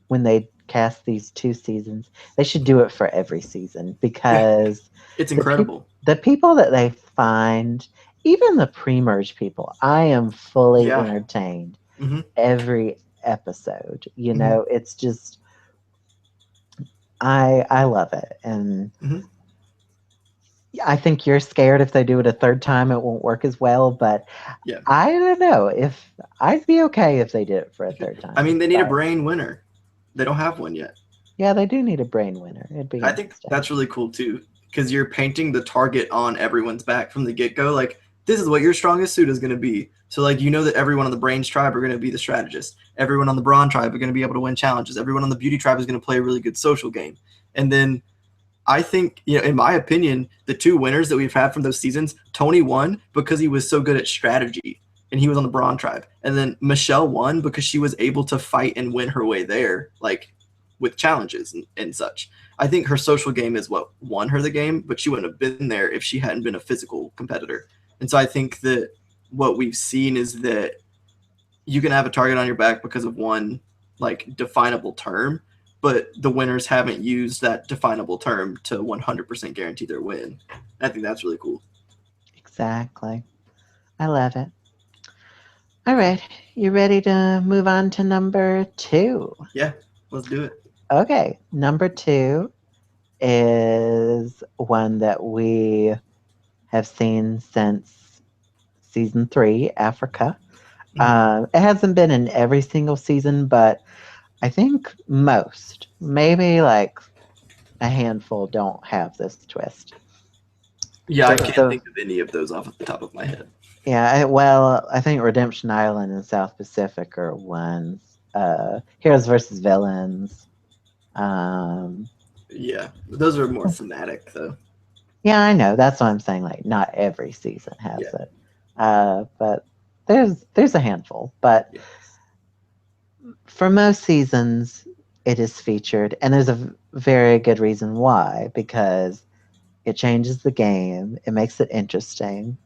A: when they cast these 2 seasons, they should do it for every season
B: Yeah,
A: because
B: it's
A: the
B: incredible.
A: the people that they find, even the pre-merge people, I am fully
B: Yeah.
A: entertained
B: Hmm.
A: every episode. You
B: Hmm.
A: know, it's just I love it, and
B: Hmm.
A: I think you're scared if they do it a third time, it won't work as well. But
B: Yeah.
A: I don't know if I'd be okay if they did it for a third
B: I
A: time.
B: mean, they need a
A: But
B: brain winner. They don't have one yet.
A: yeah, they do need a brain winner. It'd be
B: I think
A: interesting.
B: that's really cool too, because you're painting the target on everyone's back from the get go. Like, this is what your strongest suit is going to be. So, like, you know that everyone on the Brains tribe are going to be the strategist. Everyone on the Brawn tribe are going to be able to win challenges. Everyone on the Beauty tribe is going to play a really good social game. And then I think, in my opinion, the 2 winners that we've had from those seasons, Tony won because he was so good at strategy and he was on the Brawn tribe. And then Michelle won because she was able to fight and win her way there, like with challenges and such. I think her social game is what won her the game, but she wouldn't have been there if she hadn't been a physical competitor. And so I think that what we've seen is that you can have a target on your back because of one like definable term, but the winners haven't used that definable term to 100% guarantee their win. I think that's really cool.
A: Exactly. I love it. All right. You ready to move on to number 2?
B: Yeah, let's do it.
A: Okay. Number 2 is one that we have seen since season 3, Africa.
B: Mhm.
A: It hasn't been in every single season, but I think most, maybe like a handful, don't have this twist.
B: Yeah, I can't
A: So
B: think of any of those off the top of my head.
A: yeah, well, I think Redemption Island and South Pacific are ones. Heroes versus Villains. Um,
B: Yeah, those are more thematic though.
A: yeah, I know. That's what I'm saying. Like, not every season has
B: Yeah,
A: it, but there's a handful. But
B: yeah.
A: for most seasons, it is featured, and there's a very good reason why. Because it changes the game. It makes it interesting.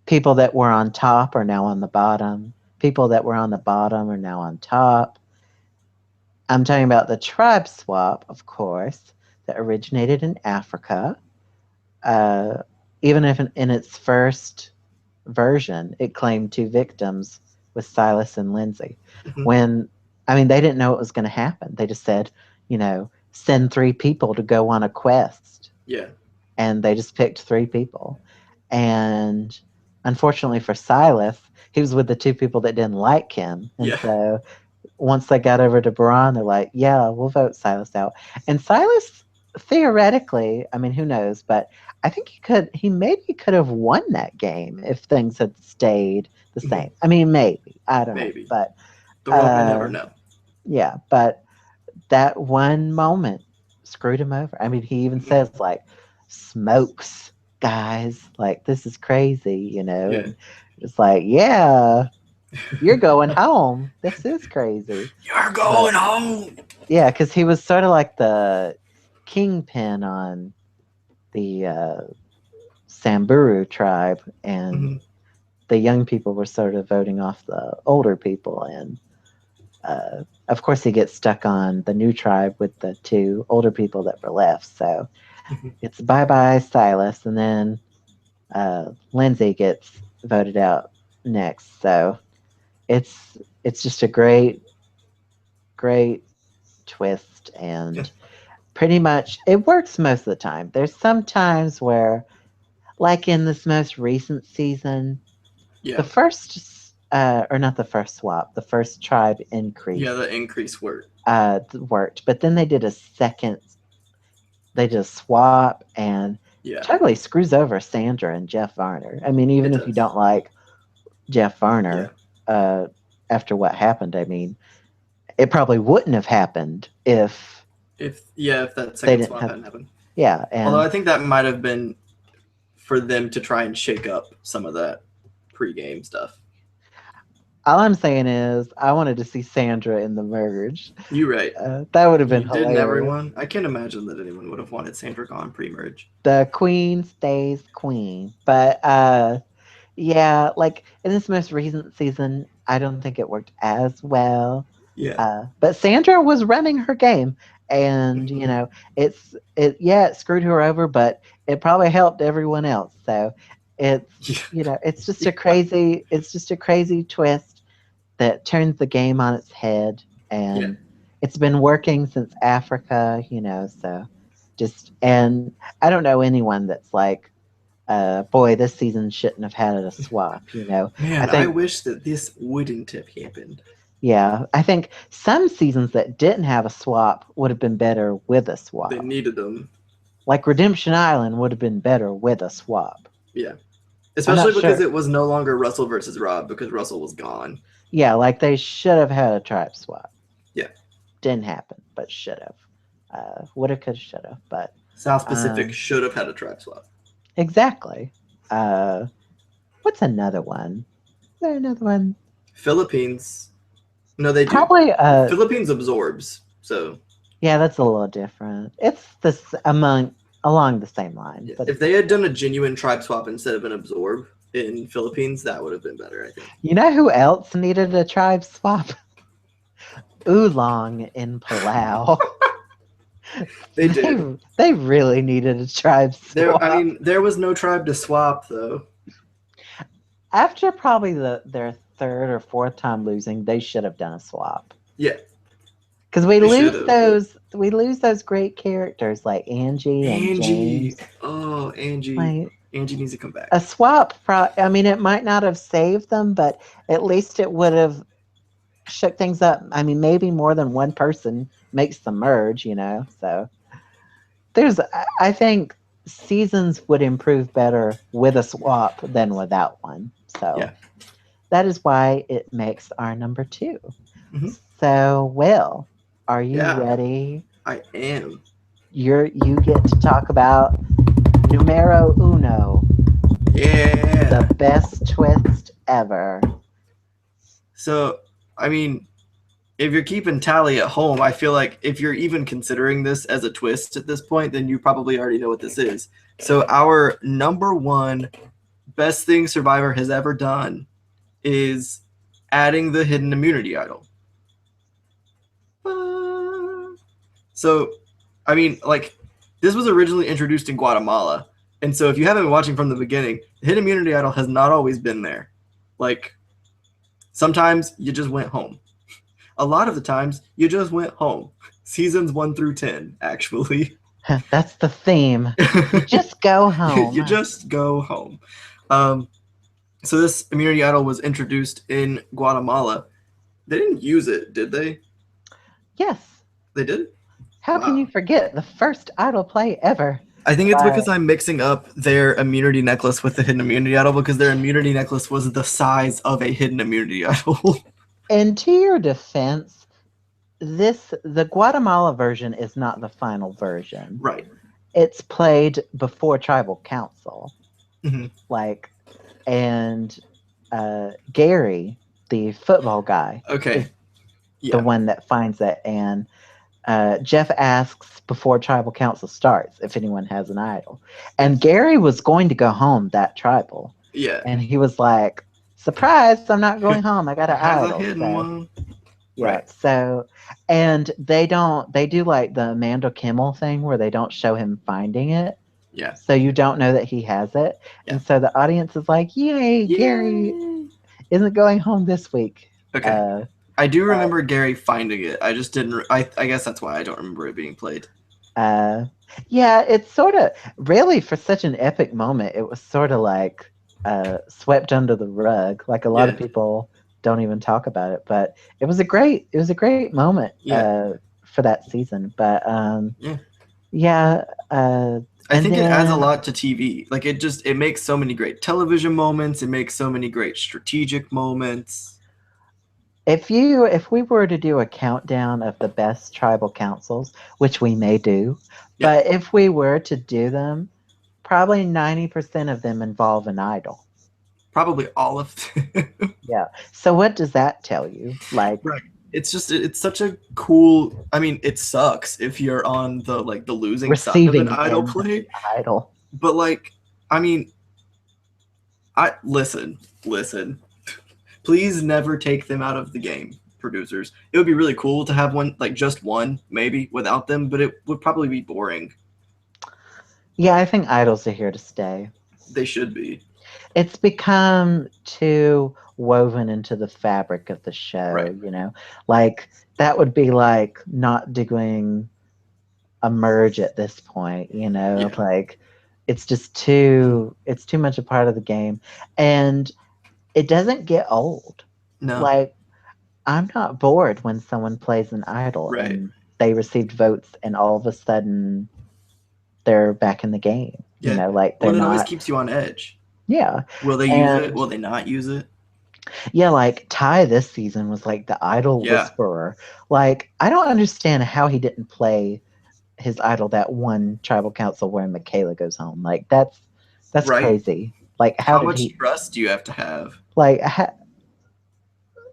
A: People that were on top are now on the bottom. People that were on the bottom are now on top. I'm talking about the tribe swap, of course, that originated in Africa. Uh, Even if in its first version, it claimed 2 victims with Silas and Lindsay.
B: Mhm.
A: When, I mean, they didn't know what was going to happen. They just said, send 3 people to go on a quest.
B: Yeah,
A: And they just picked 3 people. And unfortunately for Silas, he was with the 2 people that didn't like him. And
B: yeah.
A: so once they got over to Baran, they're like, yeah, we'll vote Silas out. And Silas, theoretically, I mean, who knows, but I think he maybe could have won that game if things had stayed the
B: Mhm.
A: same. I mean, maybe, I don't know,
B: Maybe
A: but
B: the world may never
A: uh,
B: know.
A: yeah, but that one moment screwed him over. I mean, he even
B: Mhm.
A: says like, smokes, guys, like this is crazy,
B: Yeah,
A: and it's like, yeah, you're going home. This is crazy.
B: you're
A: But
B: going home.
A: yeah, because he was sort of like the kingpin on the Samburu tribe, and
B: Hmm.
A: the young people were sort of voting off the older people. And of course, he gets stuck on the new tribe with the 2 older people that were left. So it's bye bye Silas, and then Lindsay gets voted out next. So it's just a great twist,
B: Yeah,
A: and pretty much it works most of the time. There's some times where, like in this most recent season, the
B: yeah,
A: first or not the first swap, the first tribe
B: yeah.
A: increase
B: The increase work.
A: worked, but then they did a second. They did a swap, and
B: Yeah,
A: totally screws over Sandra and Jeff Varner. I mean,
B: it
A: even if you
B: does.
A: don't like Jeff
B: Yeah.
A: Varner, uh, after what happened, I mean, it probably wouldn't have happened if
B: If that
A: they
B: second
A: didn't
B: swap
A: have.
B: hadn't happened.
A: Yeah,
B: Although
A: and
B: I think that might have been for them to try and shake up some of that pregame stuff.
A: All I'm saying is, I wanted to see Sandra in the merge.
B: You're right.
A: That would have been
B: Didn't
A: hilarious.
B: everyone? I can't imagine that anyone would have wanted Sandra gone pre-merge.
A: The queen stays queen. But yeah, like in this most recent season, I don't think it worked as well.
B: Yeah.
A: But Sandra was running her game, and
B: Mhm.
A: you know, it screwed her over, but it probably helped everyone else. So it's it's just a crazy twist that turns the game on its head, and it's been working since Africa, so and I don't know anyone that's like, boy, this season shouldn't have had a swap,
B: Man,
A: I think,
B: I wish that this wouldn't have happened.
A: yeah, I think some seasons that didn't have a swap would have been better with a swap.
B: They needed them.
A: Like Redemption Island would have been better with a swap.
B: Yeah. Especially because it was no longer Russell versus Rob because Russell was gone.
A: Yeah, like they should have had a tribe swap.
B: Yeah.
A: Didn't happen, but should have. Woulda, coulda, shoulda. But
B: South Pacific should have had a tribe swap.
A: Exactly. What's another one? Is there another one?
B: Philippines. No, they do.
A: Probably.
B: Philippines absorbs. So.
A: Yeah, that's a little different. It's along the same line.
B: Yeah.
A: But
B: If they had done a genuine tribe swap instead of an absorb in Philippines, that would have been better, I think.
A: You know who else needed a tribe swap? Oolong in Palau.
B: They did.
A: They really needed a tribe swap.
B: There was no tribe to swap, though.
A: After probably their third or fourth time losing, they should have done a swap.
B: Yeah.
A: Because we lose those great characters like Angie and James.
B: Oh, Angie. Angie needs to come back.
A: A swap, it might not have saved them, but at least it would have shook things up. I mean, maybe more than one person makes the merge, So I think seasons would improve better with a swap than without one. So that is why it makes our number 2.
B: Mm-hmm.
A: So, Will, are you ready?
B: I am.
A: You get to talk about numero uno.
B: Yeah.
A: The best twist ever.
B: So, if you're keeping tally at home, I feel like if you're even considering this as a twist at this point, then you probably already know what this is. So our number 1 best thing Survivor has ever done is adding the hidden immunity idol. So, this was originally introduced in Guatemala. And so if you haven't been watching from the beginning, the hidden immunity idol has not always been there. Like, sometimes you just went home. A lot of the times, you just went home. Seasons 1 through 10, actually.
A: That's the theme. You just go home.
B: You just go home. So this immunity idol was introduced in Guatemala. They didn't use it, did they?
A: Yes.
B: They did?
A: How can you forget the first idol play ever?
B: I think it's because I'm mixing up their immunity necklace with the hidden immunity idol because their immunity necklace was the size of a hidden immunity idol.
A: And to your defense, the Guatemala version is not the final version.
B: Right.
A: It's played before Tribal Council.
B: Mm-hmm.
A: And Gary, the football guy,
B: is
A: the one that finds it. And Jeff asks before Tribal Council starts if anyone has an idol. And Gary was going to go home that tribal.
B: Yeah.
A: And he was like, surprise, I'm not going home. I got an idol.
B: A hidden one.
A: Yeah.
B: Right.
A: So, and they do like the Amanda Kimmel thing where they don't show him finding it.
B: Yeah.
A: So you don't know that he has it. Yeah. And so the audience is like, yay, Gary isn't going home this week.
B: Okay. I do remember Gary finding it. I just didn't. I guess that's why I don't remember it being played.
A: Yeah, it's sort of really for such an epic moment. It was sort of like swept under the rug. Like a lot of people don't even talk about it, but it was a great moment for that season. But
B: I think it adds a lot to TV. Like it makes so many great television moments. It makes so many great strategic moments.
A: If we were to do a countdown of the best tribal councils, which we may do, but if we were to do them, probably 90% of them involve an idol.
B: Probably all of them.
A: Yeah. So what does that tell you? Like,
B: Right. It's such a cool. I mean, it sucks if you're on the losing side of an
A: receiving
B: idol
A: end
B: play,
A: idol.
B: but I mean, I listen. Please never take them out of the game, producers. It would be really cool to have one, just one, maybe without them, but it would probably be boring.
A: Yeah, I think idols are here to stay.
B: They should be.
A: It's become too woven into the fabric of the show,
B: Right.
A: Like that would be like not doing a merge at this point,
B: Yeah.
A: Like it's just it's too much a part of the game. And it doesn't get old.
B: No.
A: Like I'm not bored when someone plays an idol
B: Right.
A: and they received votes and all of a sudden they're back in the game.
B: Yeah.
A: Like they're
B: it
A: not.
B: always keeps you on edge.
A: Yeah.
B: Will they use it? Will they not use it?
A: Yeah, like Ty this season was like the idol whisperer. Like I don't understand how he didn't play his idol that one tribal council where Michaela goes home. Like that's
B: Right.
A: crazy. Like
B: how much trust do you have to have?
A: Like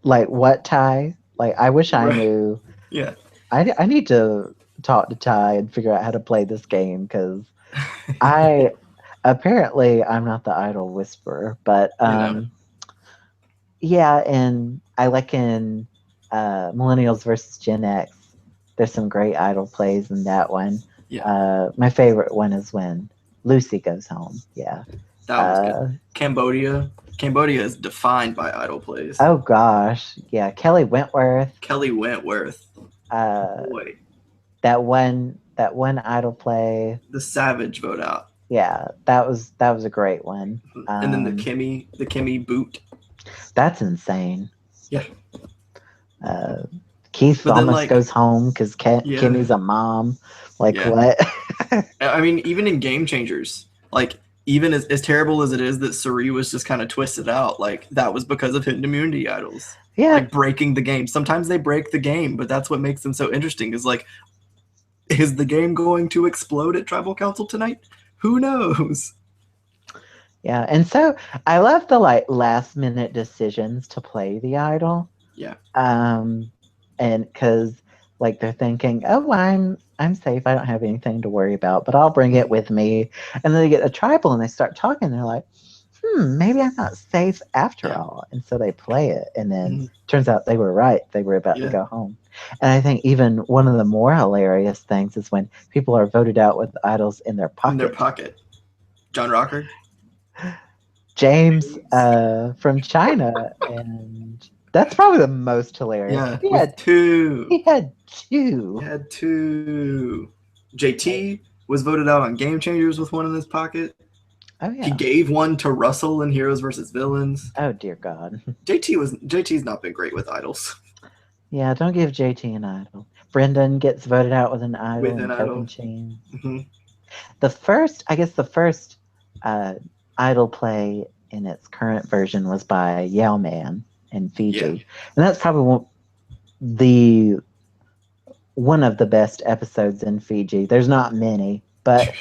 A: like what, Ty? Like I wish I knew.
B: Yeah.
A: I need to talk to Ty and figure out how to play this game because apparently I'm not the idol whisperer, but yeah, and I like in Millennials versus Gen X, there's some great idol plays in that one.
B: Yeah.
A: My favorite one is when Lucy goes home. Yeah.
B: That was good. Cambodia is defined by idol plays.
A: Oh gosh. Yeah. Kelly Wentworth.
B: Boy.
A: That one idol play.
B: The Savage vote out.
A: Yeah, that was a great one.
B: And then the Kimmy boot.
A: That's insane.
B: Yeah.
A: Keith almost goes home because Kimmy's a mom. Like what?
B: I mean, even in Game Changers, even as terrible as it is that Suri was just kind of twisted out, that was because of hidden immunity idols.
A: Yeah.
B: Breaking the game. Sometimes they break the game, but that's what makes them so interesting is is the game going to explode at Tribal Council tonight? Who knows?
A: Yeah, and so I love the last minute decisions to play the idol.
B: Yeah.
A: And because they're thinking, oh, I'm safe. I don't have anything to worry about, but I'll bring it with me. And then they get a tribal and they start talking. They're like, maybe I'm not safe after all. And so they play it, and then turns out they were right. They were about to go home. And I think even one of the more hilarious things is when people are voted out with idols in their pocket.
B: John Rocker.
A: James from China, and that's probably the most hilarious.
B: Yeah, he had two. JT was voted out on Game Changers with one in his pocket.
A: Oh yeah.
B: He gave one to Russell in Heroes versus Villains.
A: Oh dear God.
B: JT's not been great with idols.
A: Yeah, don't give JT an idol. Brendan gets voted out with an idol. Mm-hmm. The first idol play in its current version was by Yao Man in Fiji, and that's probably one of the best episodes in Fiji. There's not many, but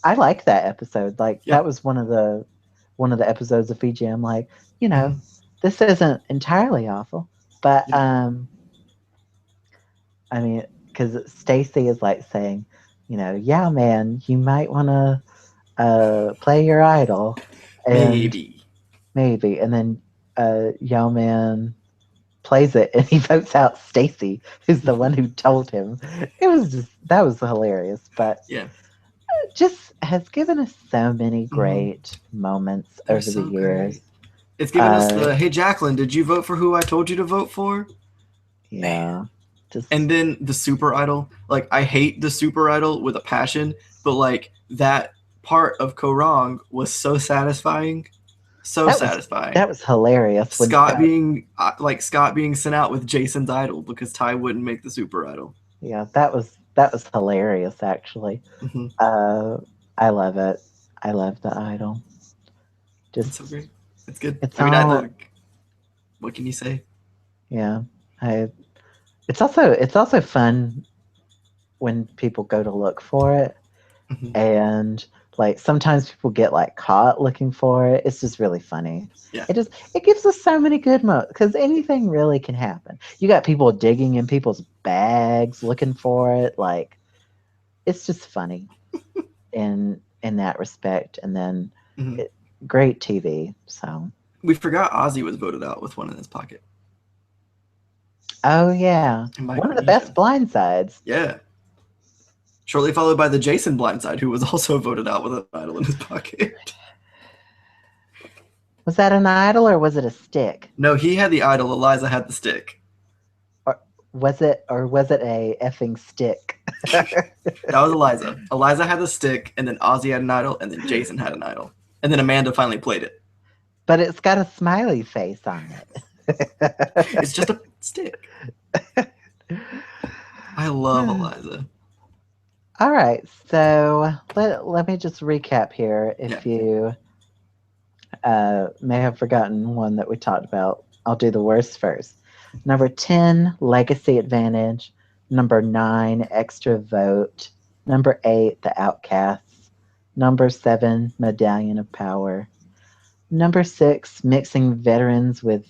A: I like that episode. That was one of the episodes of Fiji. I'm like, this isn't entirely awful, but I mean, because Stacy is saying, yeah, man, you might want to play your idol, and maybe, and then Yao Man plays it and he votes out Stacy, who's the one who told him. That was hilarious, but just has given us so many great moments over the years.
B: Great. It's given us the, hey Jacqueline, did you vote for who I told you to vote for?
A: Yeah.
B: And then the Super Idol. I hate the Super Idol with a passion, but that part of Korong was so satisfying. Satisfying.
A: That was hilarious.
B: Scott being sent out with Jason's idol because Ty wouldn't make the Super Idol.
A: Yeah, that was hilarious actually.
B: Mm-hmm.
A: I love it. I love the idol.
B: It's so great. It's good. What can you say?
A: Yeah. It's also fun when people go to look for it.
B: Mhm.
A: and like sometimes people get like caught looking for it. It's just really funny.
B: Yeah.
A: It gives us so many good moments because anything really can happen. You got people digging in people's bags looking for it. Like it's just funny in that respect. And then
B: Mhm.
A: great TV. So
B: We forgot Ozzy was voted out with one in his pocket
A: oh yeah,
B: in
A: one of the best
B: Micronesia.
A: blindsides.
B: Yeah. Shortly followed by the Jason Blindside, who was also voted out with an idol in his pocket.
A: Was that an idol or was it a stick?
B: No, he had the idol. Eliza had the stick.
A: Or was it a effing stick?
B: That was Eliza. Eliza had the stick, and then Ozzy had an idol, and then Jason had an idol. And then Amanda finally played it.
A: But it's got a smiley face on it.
B: It's just a stick. I love Eliza.
A: All right, so let me just recap here.
B: Yeah.
A: If you may have forgotten one that we talked about, I'll do the worst first. Number 10, Legacy Advantage. Number 9, Extra Vote. Number 8, The Outcasts. Number 7, Medallion of Power. Number 6, Mixing Veterans with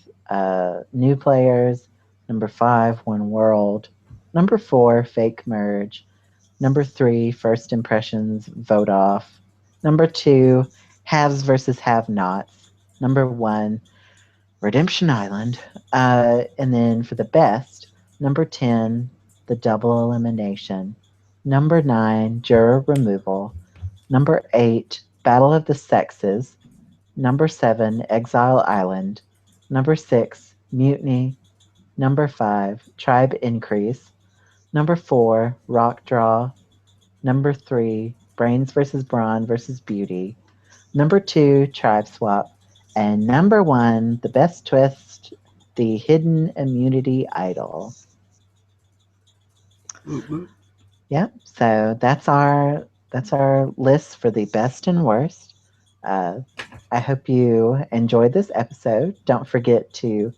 A: New Players. Number 5, One World. Number 4, Fake Merge. Number 3, First Impressions, Vote Off. Number 2, Haves versus Have Nots. Number 1, Redemption Island. And then for the best, number 10, The Double Elimination. Number 9, Juror Removal. Number 8, Battle of the Sexes. Number 7, Exile Island. Number 6, Mutiny. Number 5, Tribe Increase. Number 4, Rock Draw. Number 3, Brains versus Brawn versus Beauty. Number 2, Tribe Swap. And number 1, the best twist, the Hidden Immunity Idol.
B: Woo, woo.
A: Yep. So that's our list for the best and worst. I hope you enjoyed this episode. Don't forget to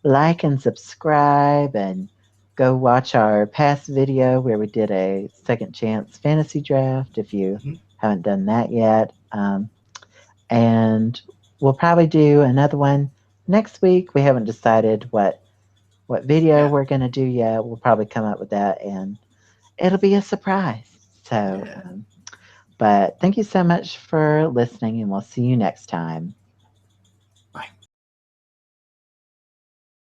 A: like and subscribe and go watch our past video where we did a second chance fantasy draft if you
B: Mhm.
A: haven't done that yet. And we'll probably do another one next week. We haven't decided what video
B: Yeah.
A: we're going to do yet. We'll probably come up with that and it'll be a surprise. So,
B: Yeah.
A: but thank you so much for listening and we'll see you next time.